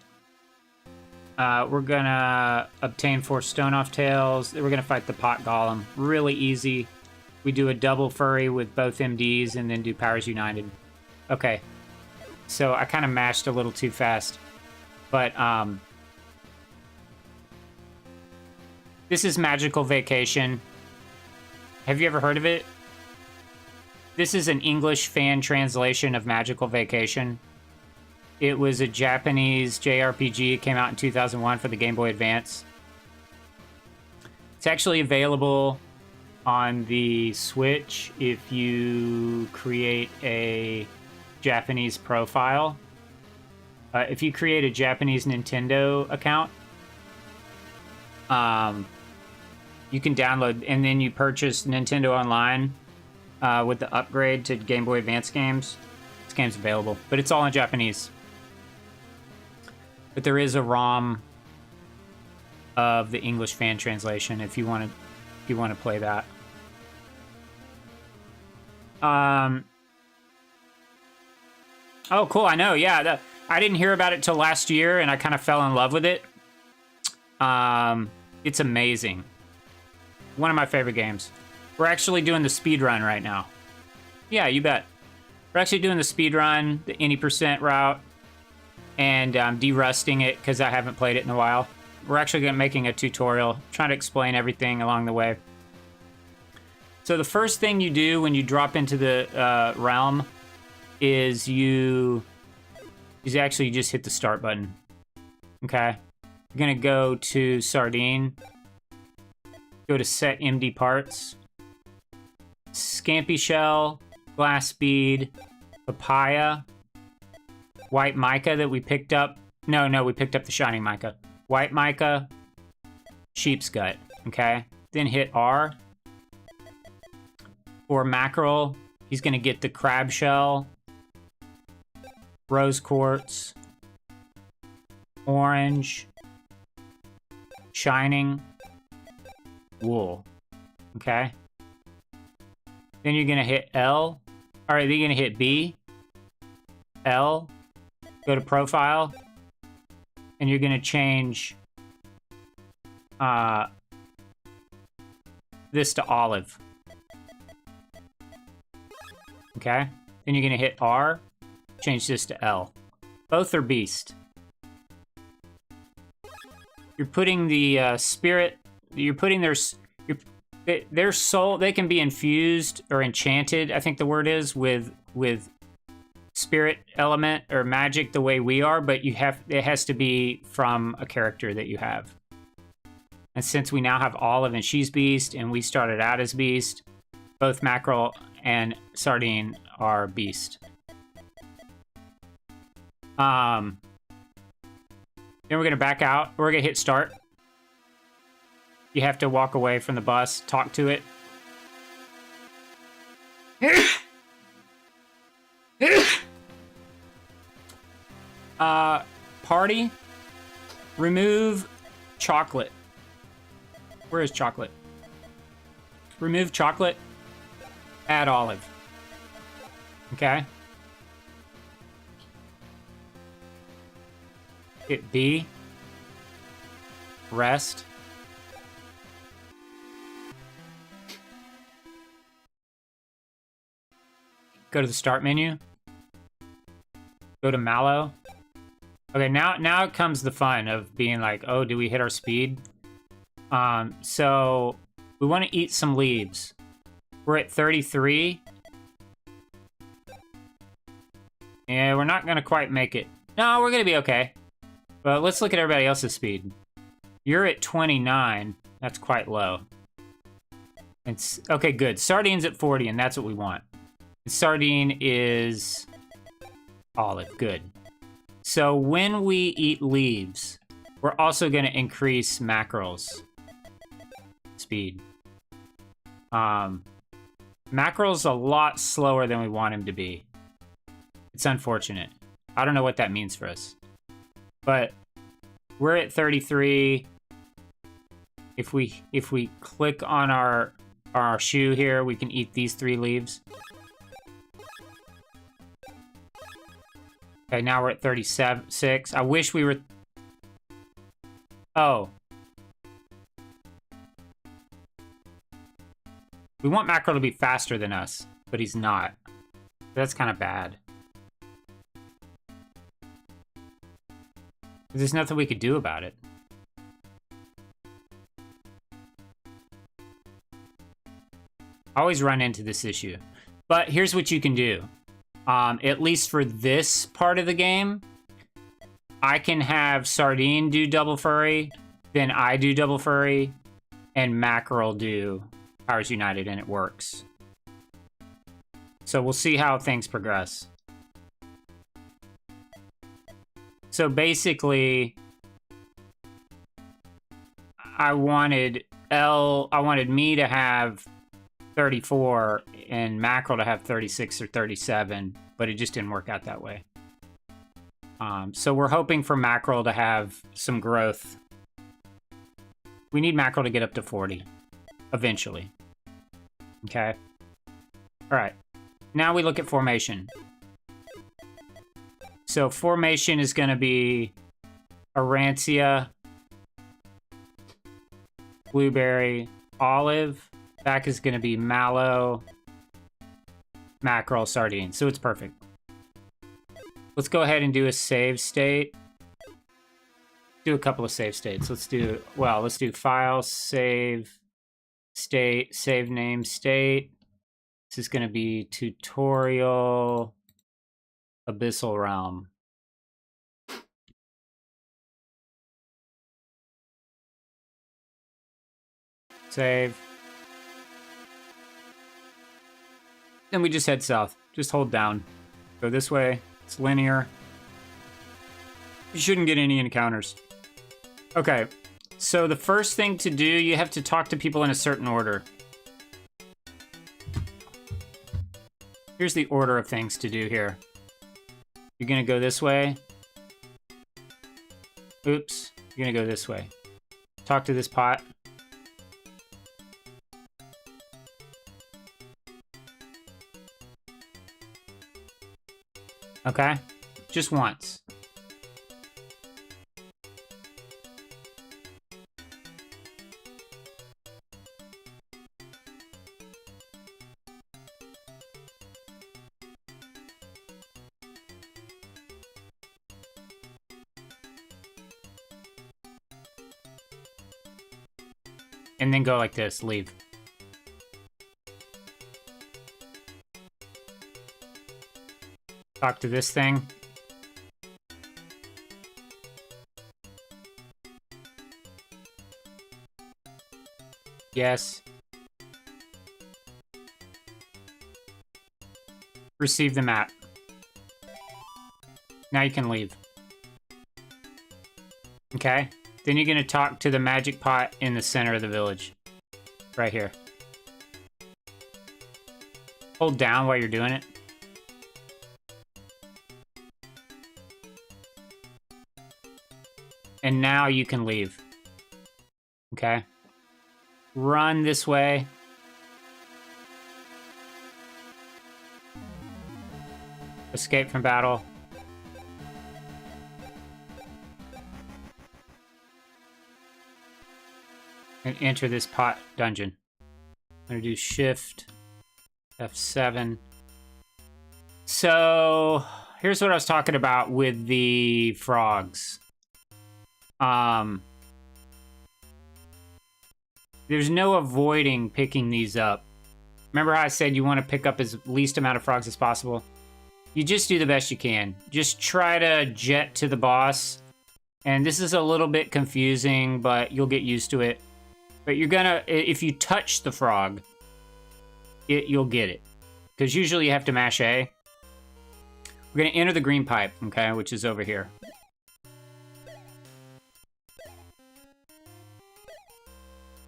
We're gonna obtain 4 Stone-Off Tails. We're gonna fight the Pot Golem. Really easy. We do a double furry with both MDs and then do Powers United. Okay. So I kind of mashed a little too fast. But, this is Magical Vacation. Have you ever heard of it? This is an English fan translation of Magical Vacation. It was a Japanese JRPG. It came out in 2001 for the GameBoy Advance. It's actually available on the Switch if you create a Japanese profile. If you create a Japanese Nintendo account, you can download, and then you purchase Nintendo Online with the upgrade to Game Boy Advance games. This game's available, but it's all in Japanese. But there is a ROM of the English fan translation if you want to play that. Oh, cool! I know. Yeah, I didn't hear about it till last year, and I kind of fell in love with it. It's amazing. One of my favorite games. We're actually doing the speed run right now. Yeah, you bet. We're actually doing the speed run, the any % route, and derusting it because I haven't played it in a while. We're actually making a tutorial, trying to explain everything along the way. So the first thing you do when you drop into the realm is you actually just hit the start button. Okay? You're gonna go to Sardine, go to Set MD Parts, Scampy Shell, Glass Bead, Papaya, White Mica that we picked up. No, we picked up the Shining Mica. White Mica, Sheep's Gut, okay? Then hit R. For Mackerel, he's gonna get the Crab Shell, Rose Quartz, Orange, Shining, Wool, okay? Then you're gonna hit L. All right, then you're gonna hit B, L, go to Profile, and you're gonna change this to Olive. Okay? Then you're gonna hit R, change this to L. Both are Beast. You're putting the spirit, you're putting their soul, they can be infused or enchanted, I think the word is, with spirit element or magic the way we are, but it has to be from a character that you have. And since we now have Olive and she's Beast, and we started out as Beast, both Mackerel and Sardine are Beast. Then we're gonna back out. We're gonna hit start. You have to walk away from the bus, talk to it. Party. Remove chocolate. Where is chocolate? Remove chocolate. Add Olive. Okay. Hit B. Rest. Go to the start menu. Go to Mallow. Okay, now comes the fun of being like, oh, do we hit our speed? So we want to eat some leaves. We're at 33. Yeah, we're not gonna quite make it. No, we're gonna be okay. But let's look at everybody else's speed. You're at 29. That's quite low. It's okay, good. Sardine's at 40, and that's what we want. Sardine is Olive. Good. So when we eat leaves, we're also going to increase Mackerel's speed. Mackerel's a lot slower than we want him to be. It's unfortunate. I don't know what that means for us. But we're at 33. If we click on our shoe here, we can eat these 3 leaves. Okay, now we're at 36. I wish we were... Oh. We want Mackerel to be faster than us, but he's not. That's kind of bad. There's nothing we could do about it. I always run into this issue. But here's what you can do. At least for this part of the game, I can have Sardine do Double Furry, then I do Double Furry, and Mackerel do Powers United, and it works. So we'll see how things progress. So basically, I wanted me to have 34 and Mackerel to have 36 or 37, but it just didn't work out that way. So we're hoping for Mackerel to have some growth. We need Mackerel to get up to 40 eventually. Okay. All right. Now we look at formation. So formation is going to be Arancia, Blueberry, olive. Back is going to be mallow, mackerel, sardine. So it's perfect. Let's go ahead and do a save state. Do a couple of save states. Let's do file, save, state, save name, state. This is going to be tutorial, Abyssal Realm. Save. Then we just head south. Just hold down. Go this way. It's linear. You shouldn't get any encounters. Okay, so the first thing to do, you have to talk to people in a certain order. Here's the order of things to do here. You're gonna go this way. Oops, you're gonna go this way. Talk to this pot. Okay, just once. And then go like this, leave. Talk to this thing. Yes. Receive the map. Now you can leave. Okay? Then you're going to talk to the magic pot in the center of the village. Right here. Hold down while you're doing it. And now you can leave. Okay? Run this way. Escape from battle. And enter this pot dungeon. I'm gonna do Shift F7. So here's what I was talking about with the frogs. There's no avoiding picking these up. Remember how I said you want to pick up as least amount of frogs as possible? You just do the best you can. Just try to jet to the boss. And this is a little bit confusing, but you'll get used to it. But you're gonna, if you touch the frog, you'll get it. Because usually you have to mash A. We're gonna enter the green pipe, okay, which is over here.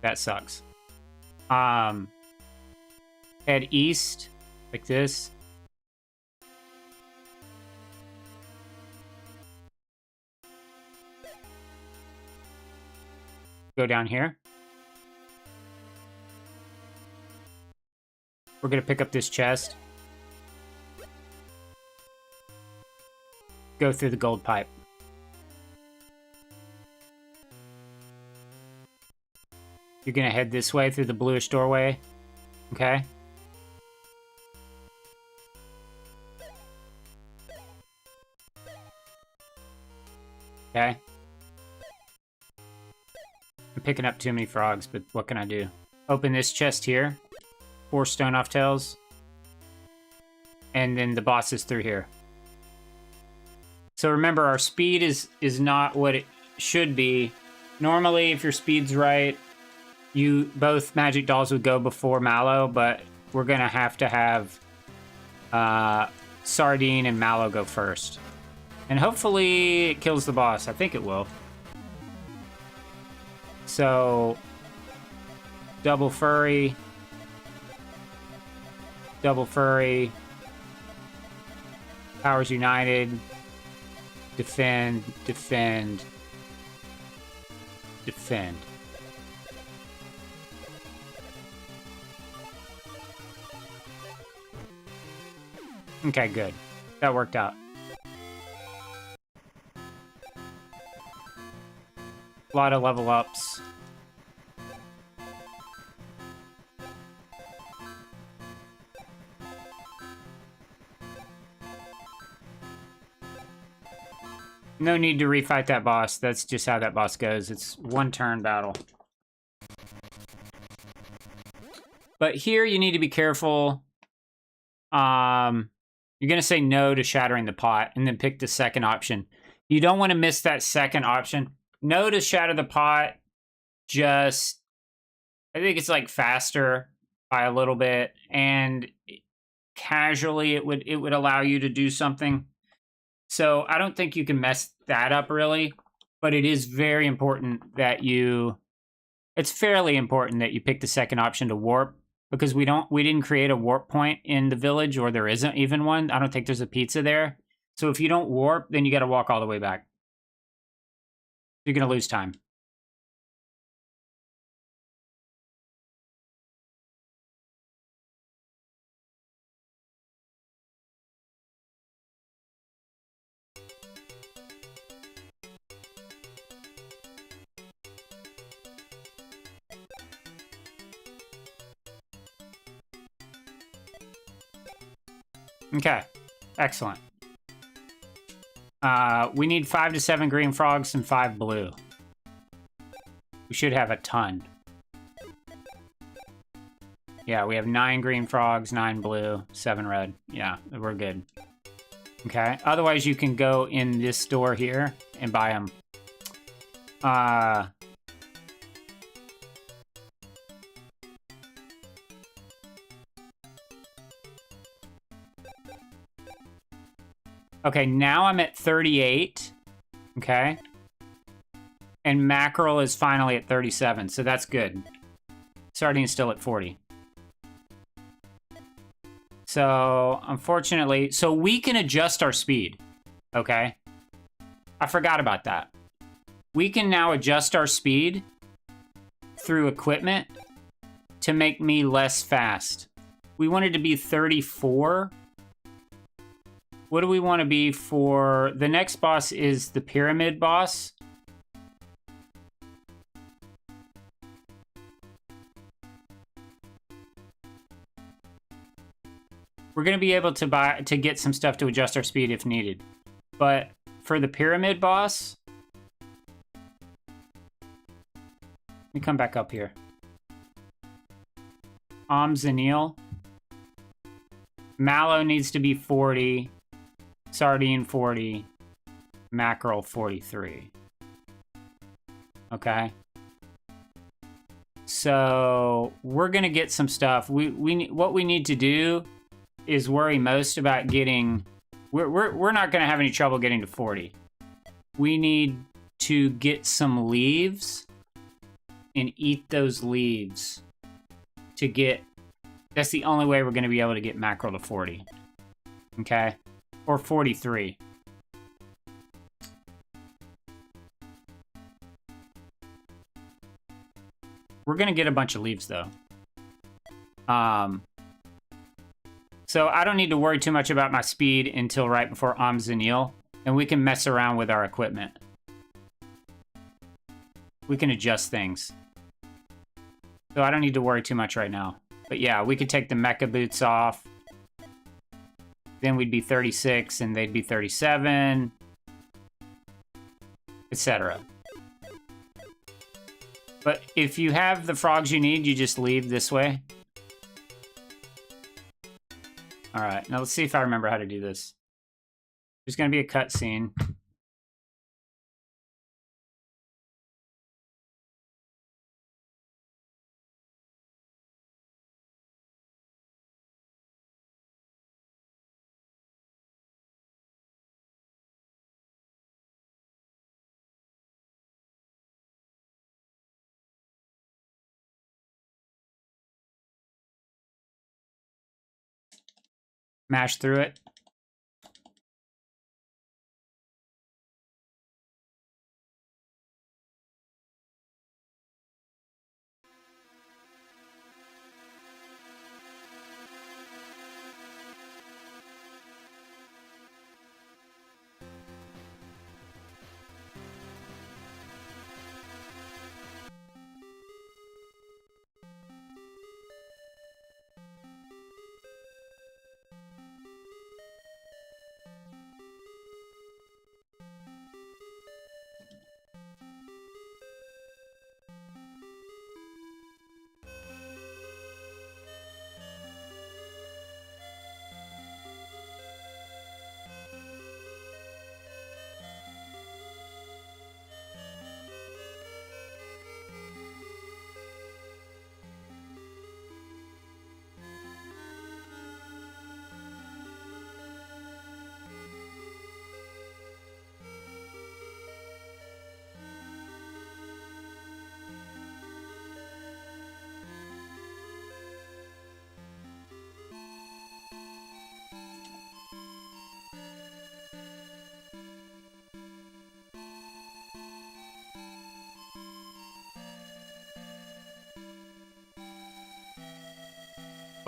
That sucks. Head east, like this. Go down here. We're gonna pick up this chest. Go through the gold pipe. You're gonna head this way through the bluish doorway. Okay? Okay. I'm picking up too many frogs, but what can I do? Open this chest here. 4 stone off tails. And then the boss is through here. So remember, our speed is not what it should be. Normally, if your speed's right, both magic dolls would go before Mallow, but we're gonna have Sardine and Mallow go first. And hopefully it kills the boss. I think it will. So, double furry. Double furry. Powers united. Defend, defend, defend. Okay, good. That worked out. A lot of level ups. No need to refight that boss. That's just how that boss goes. It's one turn battle. But here you need to be careful. You're going to say no to shattering the pot and then pick the second option. You don't want to miss that second option. No to shatter the pot. Just, I think it's like faster by a little bit, and casually it would allow you to do something. So I don't think you can mess that up really, but it is very important that it's fairly important that you pick the second option to warp, because we didn't create a warp point in the village, or there isn't even one. I don't think there's a pizza there. So if you don't warp, then you got to walk all the way back. You're going to lose time. Okay, excellent. We need 5 to 7 green frogs and 5 blue. We should have a ton. Yeah, we have 9 green frogs, 9 blue, 7 red. Yeah, we're good. Okay, otherwise you can go in this store here and buy them. Okay, now I'm at 38. Okay. And mackerel is finally at 37, so that's good. Sardine's still at 40. So, unfortunately, so we can adjust our speed, okay? I forgot about that. We can now adjust our speed through equipment to make me less fast. We wanted to be 34. What do we want to be for... The next boss is the pyramid boss. We're going to be able to get some stuff to adjust our speed if needed. But for the pyramid boss... Let me come back up here. Omzanil. Mallow needs to be 40. Sardine 40. Mackerel 43. Okay. So we're gonna get some stuff. What we need to do is worry most about getting. We're not gonna have any trouble getting to 40. We need to get some leaves and eat those leaves to get. That's the only way we're gonna be able to get mackerel to 40. Okay. Or 43. We're going to get a bunch of leaves, though. So I don't need to worry too much about my speed until right before Omzanil, and we can mess around with our equipment. We can adjust things. So I don't need to worry too much right now. But yeah, we could take the mecha boots off. Then we'd be 36, and they'd be 37, etc. But if you have the frogs you need, you just leave this way. All right, now let's see if I remember how to do this. There's going to be a cutscene. Mash through it.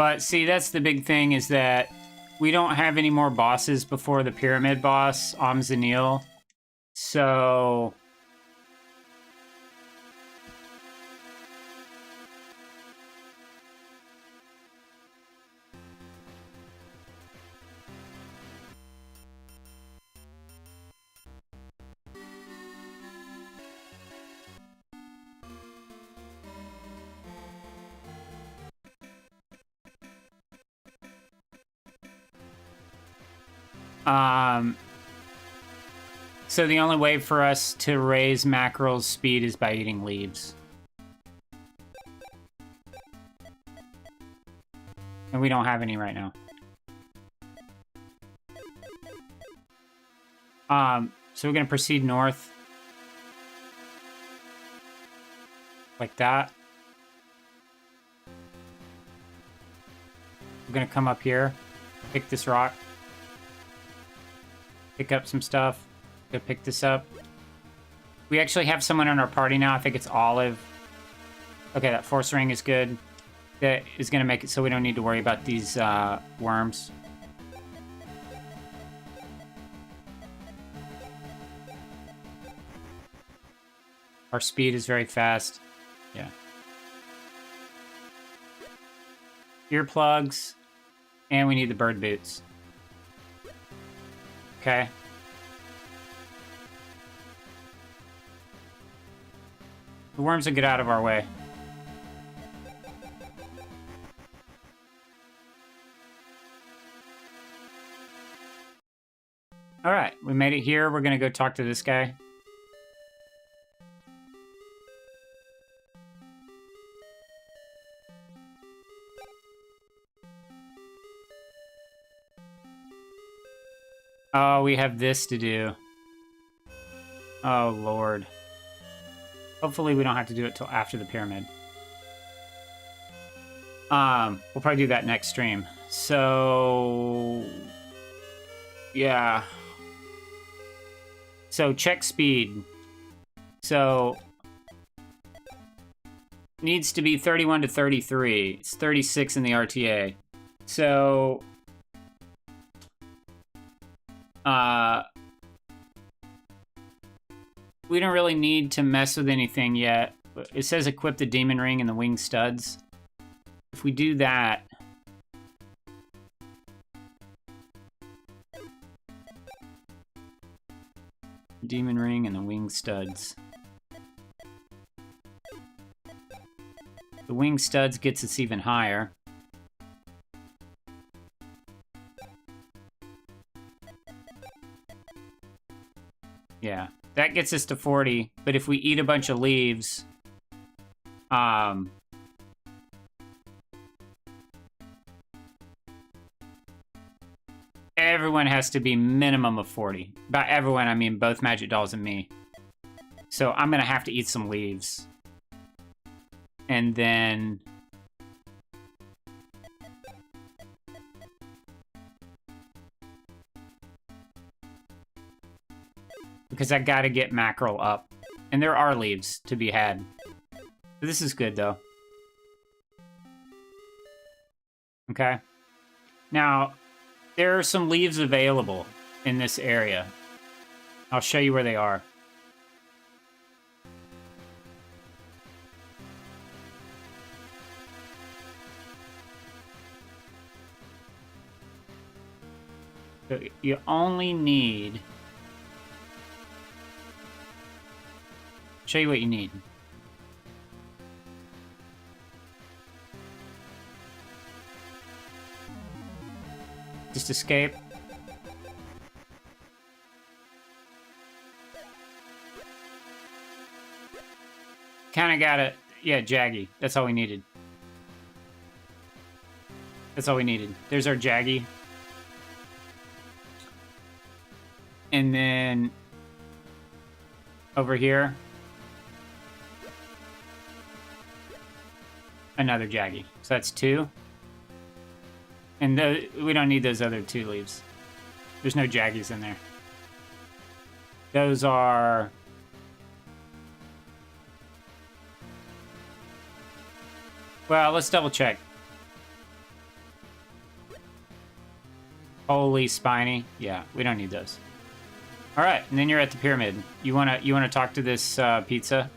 But see, that's the big thing, is that we don't have any more bosses before the pyramid boss, Amzanil. So... So the only way for us to raise Mackerel's speed is by eating leaves. And we don't have any right now. So we're gonna proceed north. Like that. We're gonna come up here, pick this rock, pick up some stuff, go pick this up. We actually have someone in our party now. I think it's Olive. Okay, that force ring is good. That is gonna make it so we don't need to worry about these worms. Our speed is very fast. Yeah. Earplugs. And we need the bird boots. Okay. The worms will get out of our way. Alright, we made it here. We're gonna go talk to this guy. Oh, we have this to do. Oh, Lord. Hopefully we don't have to do it till after the pyramid. We'll probably do that next stream. So... yeah. So, check speed. So... needs to be 31 to 33. It's 36 in the RTA. So... we don't really need to mess with anything yet. It says equip the demon ring and the wing studs. If we do that... demon ring and the wing studs. The wing studs gets us even higher. Yeah, that gets us to 40, but if we eat a bunch of leaves, everyone has to be minimum of 40. By everyone, I mean both Magic Dolls and me. So I'm gonna have to eat some leaves. And then... because I gotta get Mackerel up. And there are leaves to be had. This is good, though. Okay. Now, there are some leaves available in this area. I'll show you where they are. So you only need... show you what you need. Just escape. Kinda gotta... yeah, Jaggy. That's all we needed. That's all we needed. There's our Jaggy. And then... over here... another Jaggy. So that's 2. And we don't need those other 2 leaves. There's no Jaggies in there. Those are... well, let's double check. Holy spiny. Yeah, we don't need those. All right, and then you're at the pyramid. You wanna talk to this pizza?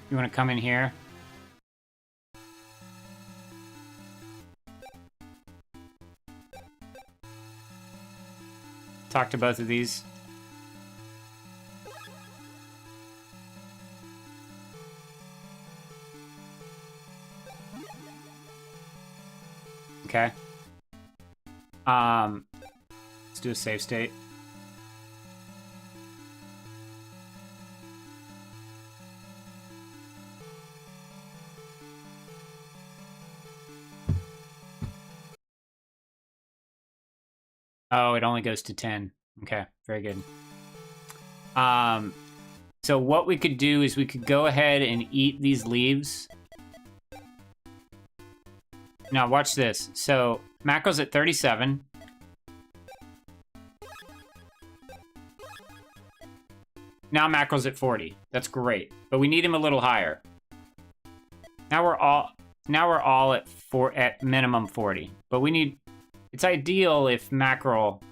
You wanna come in here? Talk to both of these. Okay. Let's do a save state. Oh, it only goes to 10. Okay, very good. So what we could do is we could go ahead and eat these leaves. Now watch this. So macro's at 37. Now macro's at 40. That's great, but we need him a little higher. Now we're all at minimum 40, but we need. It's ideal if mackerel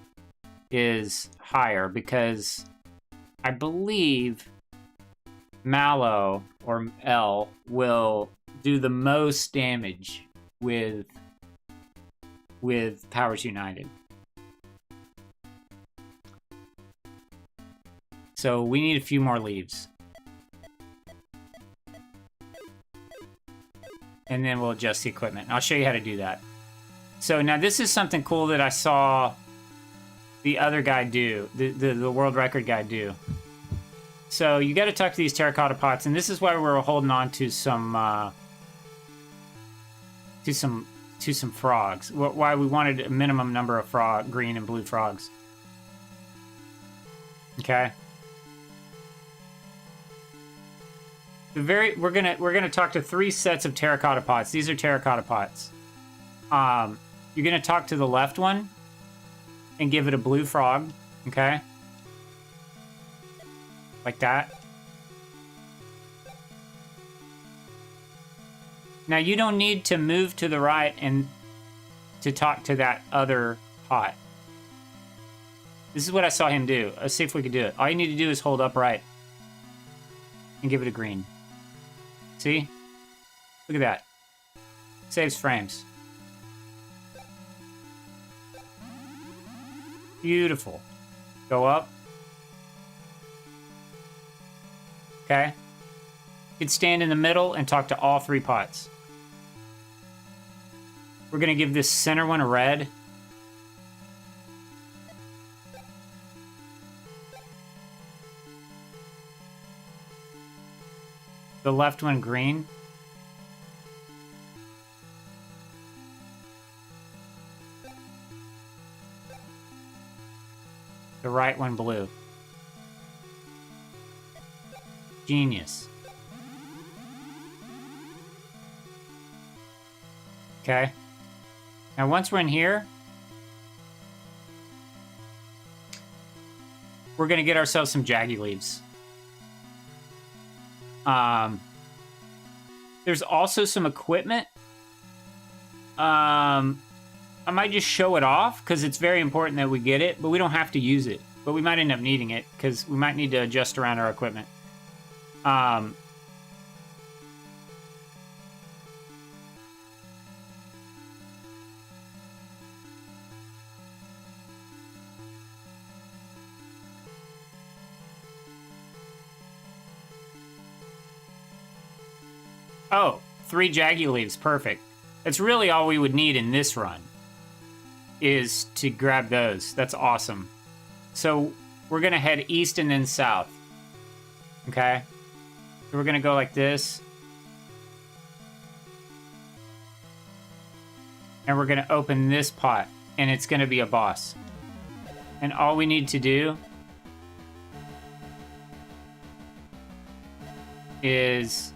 is higher because I believe Mallow or L will do the most damage with Powers United. So we need a few more leaves. And then we'll adjust the equipment. I'll show you how to do that. So now this is something cool that I saw the other guy do, the world record guy do. So you got to talk to these terracotta pots, and this is why we're holding on to some frogs. Why we wanted a minimum number of green and blue frogs. Okay. We're gonna talk to 3 sets of terracotta pots. These are terracotta pots. You're gonna talk to the left one and give it a blue frog, okay? Like that. Now you don't need to move to the right and to talk to that other pot. This is what I saw him do. Let's see if we can do it. All you need to do is hold upright and give it a green. See? Look at that. Saves frames. Beautiful. Go up. Okay. You can stand in the middle and talk to all 3 pots. We're going to give this center one a red. The left one green. The right one blue. Genius. Okay. Now once we're in here, we're going to get ourselves some jaggy leaves. There's also some equipment. I might just show it off because it's very important that we get it, but we don't have to use it. But we might end up needing it because we might need to adjust around our equipment. Oh, 3 jaggy leaves, perfect. That's really all we would need in this run, is to grab those. That's awesome. So we're gonna head east and then south. Okay? So we're gonna go like this. And we're gonna open this pot, and it's gonna be a boss. And all we need to do is...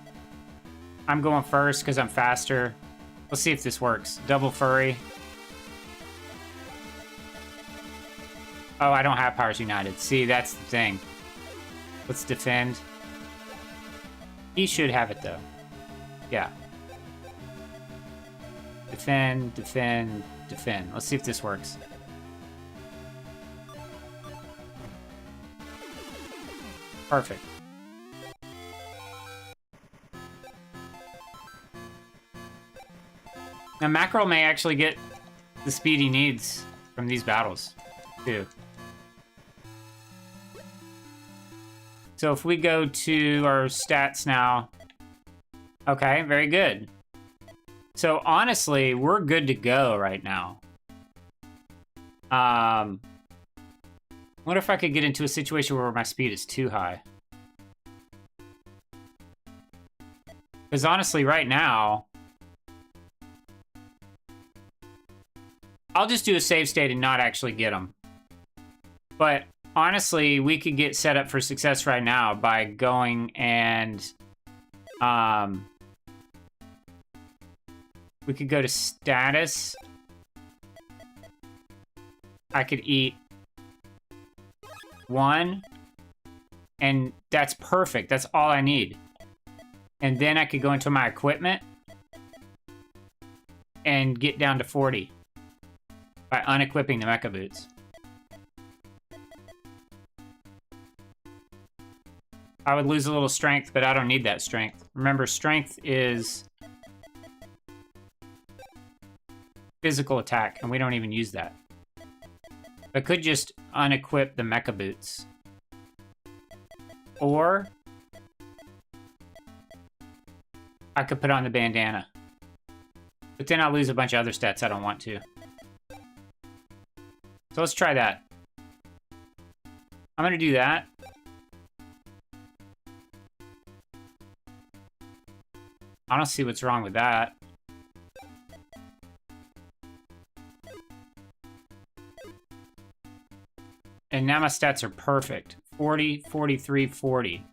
I'm going first because I'm faster. Let's see if this works. Double furry. Oh, I don't have Powers United. See, that's the thing. Let's defend. He should have it, though. Yeah. Defend, defend, defend. Let's see if this works. Perfect. Now, Mackerel may actually get the speed he needs from these battles, too. So if we go to our stats now... Okay, very good. So honestly, we're good to go right now. What if I could get into a situation where my speed is too high? Because honestly, right now... I'll just do a save state and not actually get them. But honestly, we could get set up for success right now by going and... we could go to status. I could eat 1. And that's perfect. That's all I need. And then I could go into my equipment and get down to 40 by unequipping the mecha boots. I would lose a little strength, but I don't need that strength. Remember, strength is physical attack, and we don't even use that. I could just unequip the mecha boots. Or I could put on the bandana. But then I'll lose a bunch of other stats I don't want to. So let's try that. I'm going to do that. I don't see what's wrong with that. And now my stats are perfect. 40, 43, 40.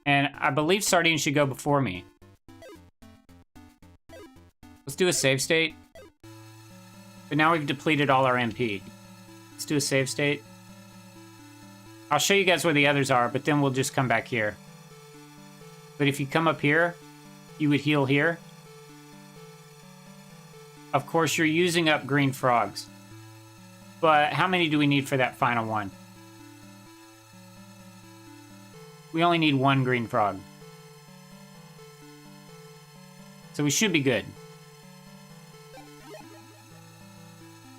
And I believe Sardine should go before me. Let's do a save state. But now we've depleted all our MP. Let's do a save state. I'll show you guys where the others are, but then we'll just come back here. But if you come up here, you would heal here. Of course, you're using up green frogs. But how many do we need for that final one? We only need 1 green frog. So we should be good.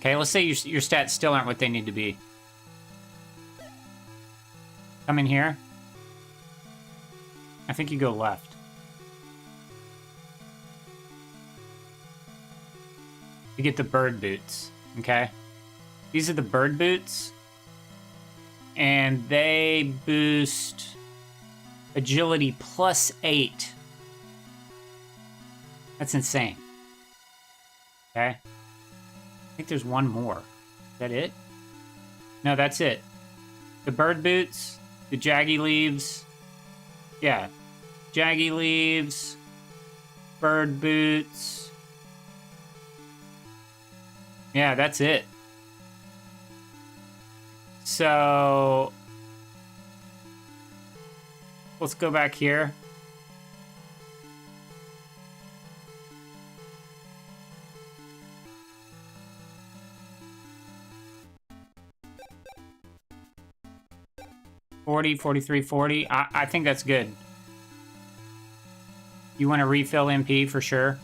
Okay, let's say your stats still aren't what they need to be. Come in here. I think you go left. You get the bird boots, okay? These are the bird boots. And they boost agility +8. That's insane. Okay? I think there's one more. Is that it? No, that's it. The bird boots, the jaggy leaves. Yeah. Jaggy leaves, bird boots. Yeah, that's it. So let's go back here. $40, $43, $40. I think that's good. You want to refill MP for sure.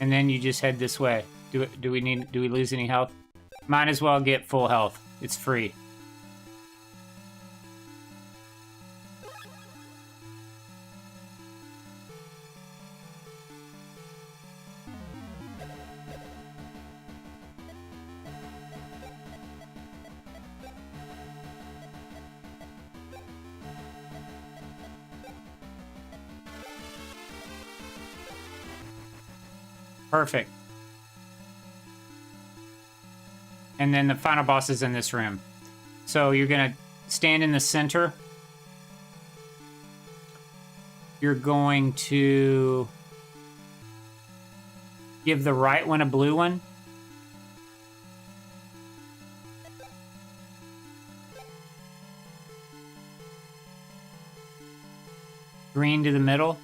And then you just head this way. Do we lose any health? Might as well get full health. It's free. Perfect. And then the final boss is in this room. So you're gonna stand in the center. You're going to Give the right one a blue one. Green to the middle.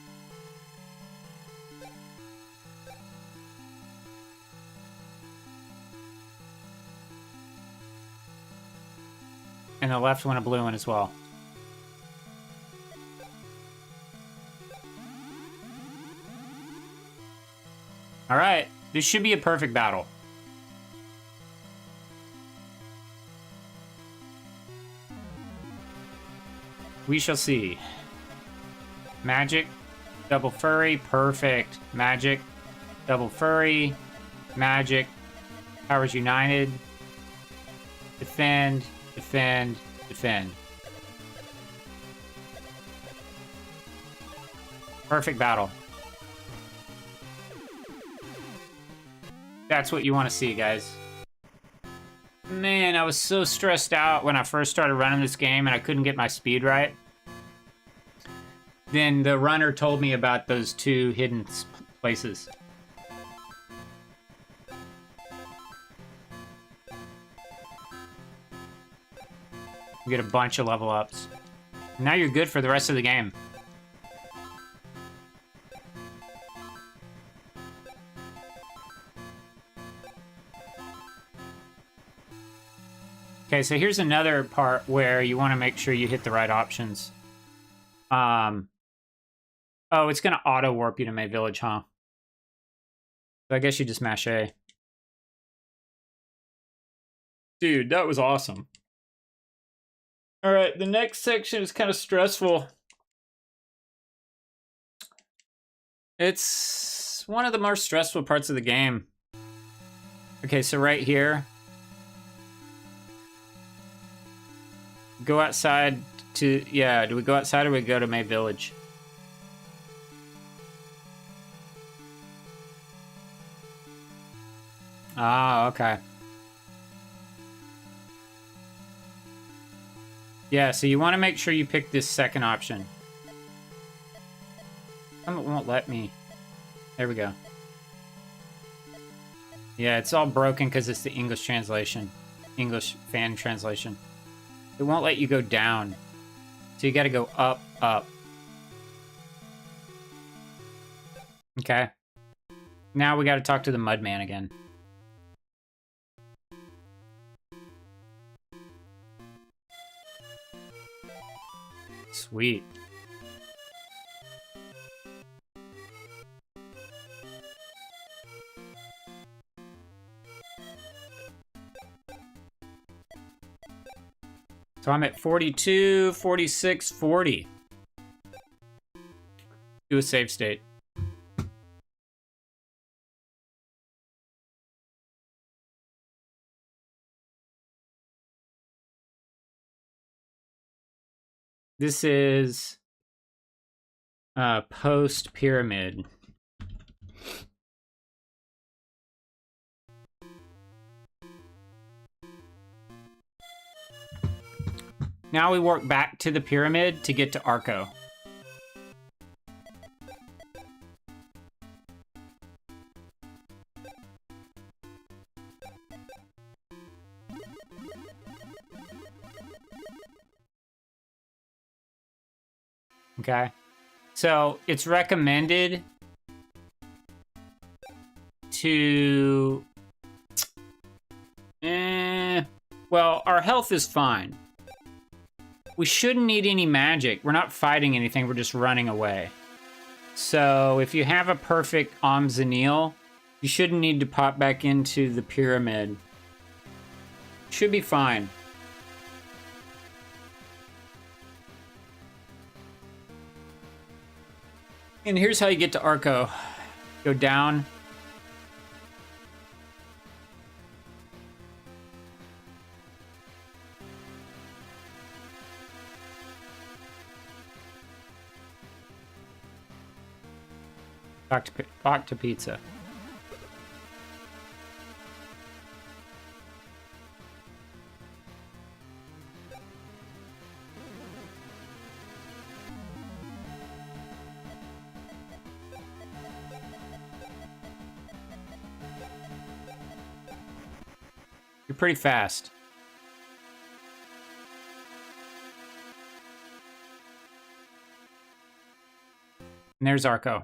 And the left one a blue one as well. All right, this should be a perfect battle. We shall see. Magic, double furry, perfect. Magic, double furry, magic, powers united. Defend, defend, defend. Perfect battle. That's what you want to see, guys. Man, I was so stressed out when I first started running this game and I couldn't get my speed right. Then the runner told me about those two hidden places. You get a bunch of level ups. Now you're good for the rest of the game. Okay, so here's another part where you want to make sure you hit the right options. Oh, it's going to auto-warp you to May Village, huh? So I guess you just mash A. Dude, that was awesome. All right, the next section is kind of stressful. It's one of the more stressful parts of the game. Okay, so right here. Go outside to, yeah, do we go outside or we go to May Village? Ah, okay. Yeah, so you want to make sure you pick this second option. It won't let me. There we go. Yeah, it's all broken because it's the English translation. English fan translation. It won't let you go down. So you got to go up, up. Okay. Now we got to talk to the Mudman again. Sweet. So I'm at 42, 46, 40. Do a save state. This is post-pyramid. Now we work back to the pyramid to get to Arco. Okay. So it's recommended to... well, our health is fine. We shouldn't need any magic. We're not fighting anything. We're just running away. So if you have a perfect Omzanil, you shouldn't need to pop back into the pyramid. Should be fine. And here's how you get to Arco. Go down. Back to pizza. You're pretty fast. And there's Arco.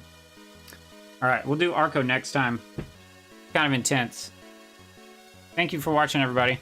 All right, we'll do Arco next time. Kind of intense. Thank you for watching, everybody.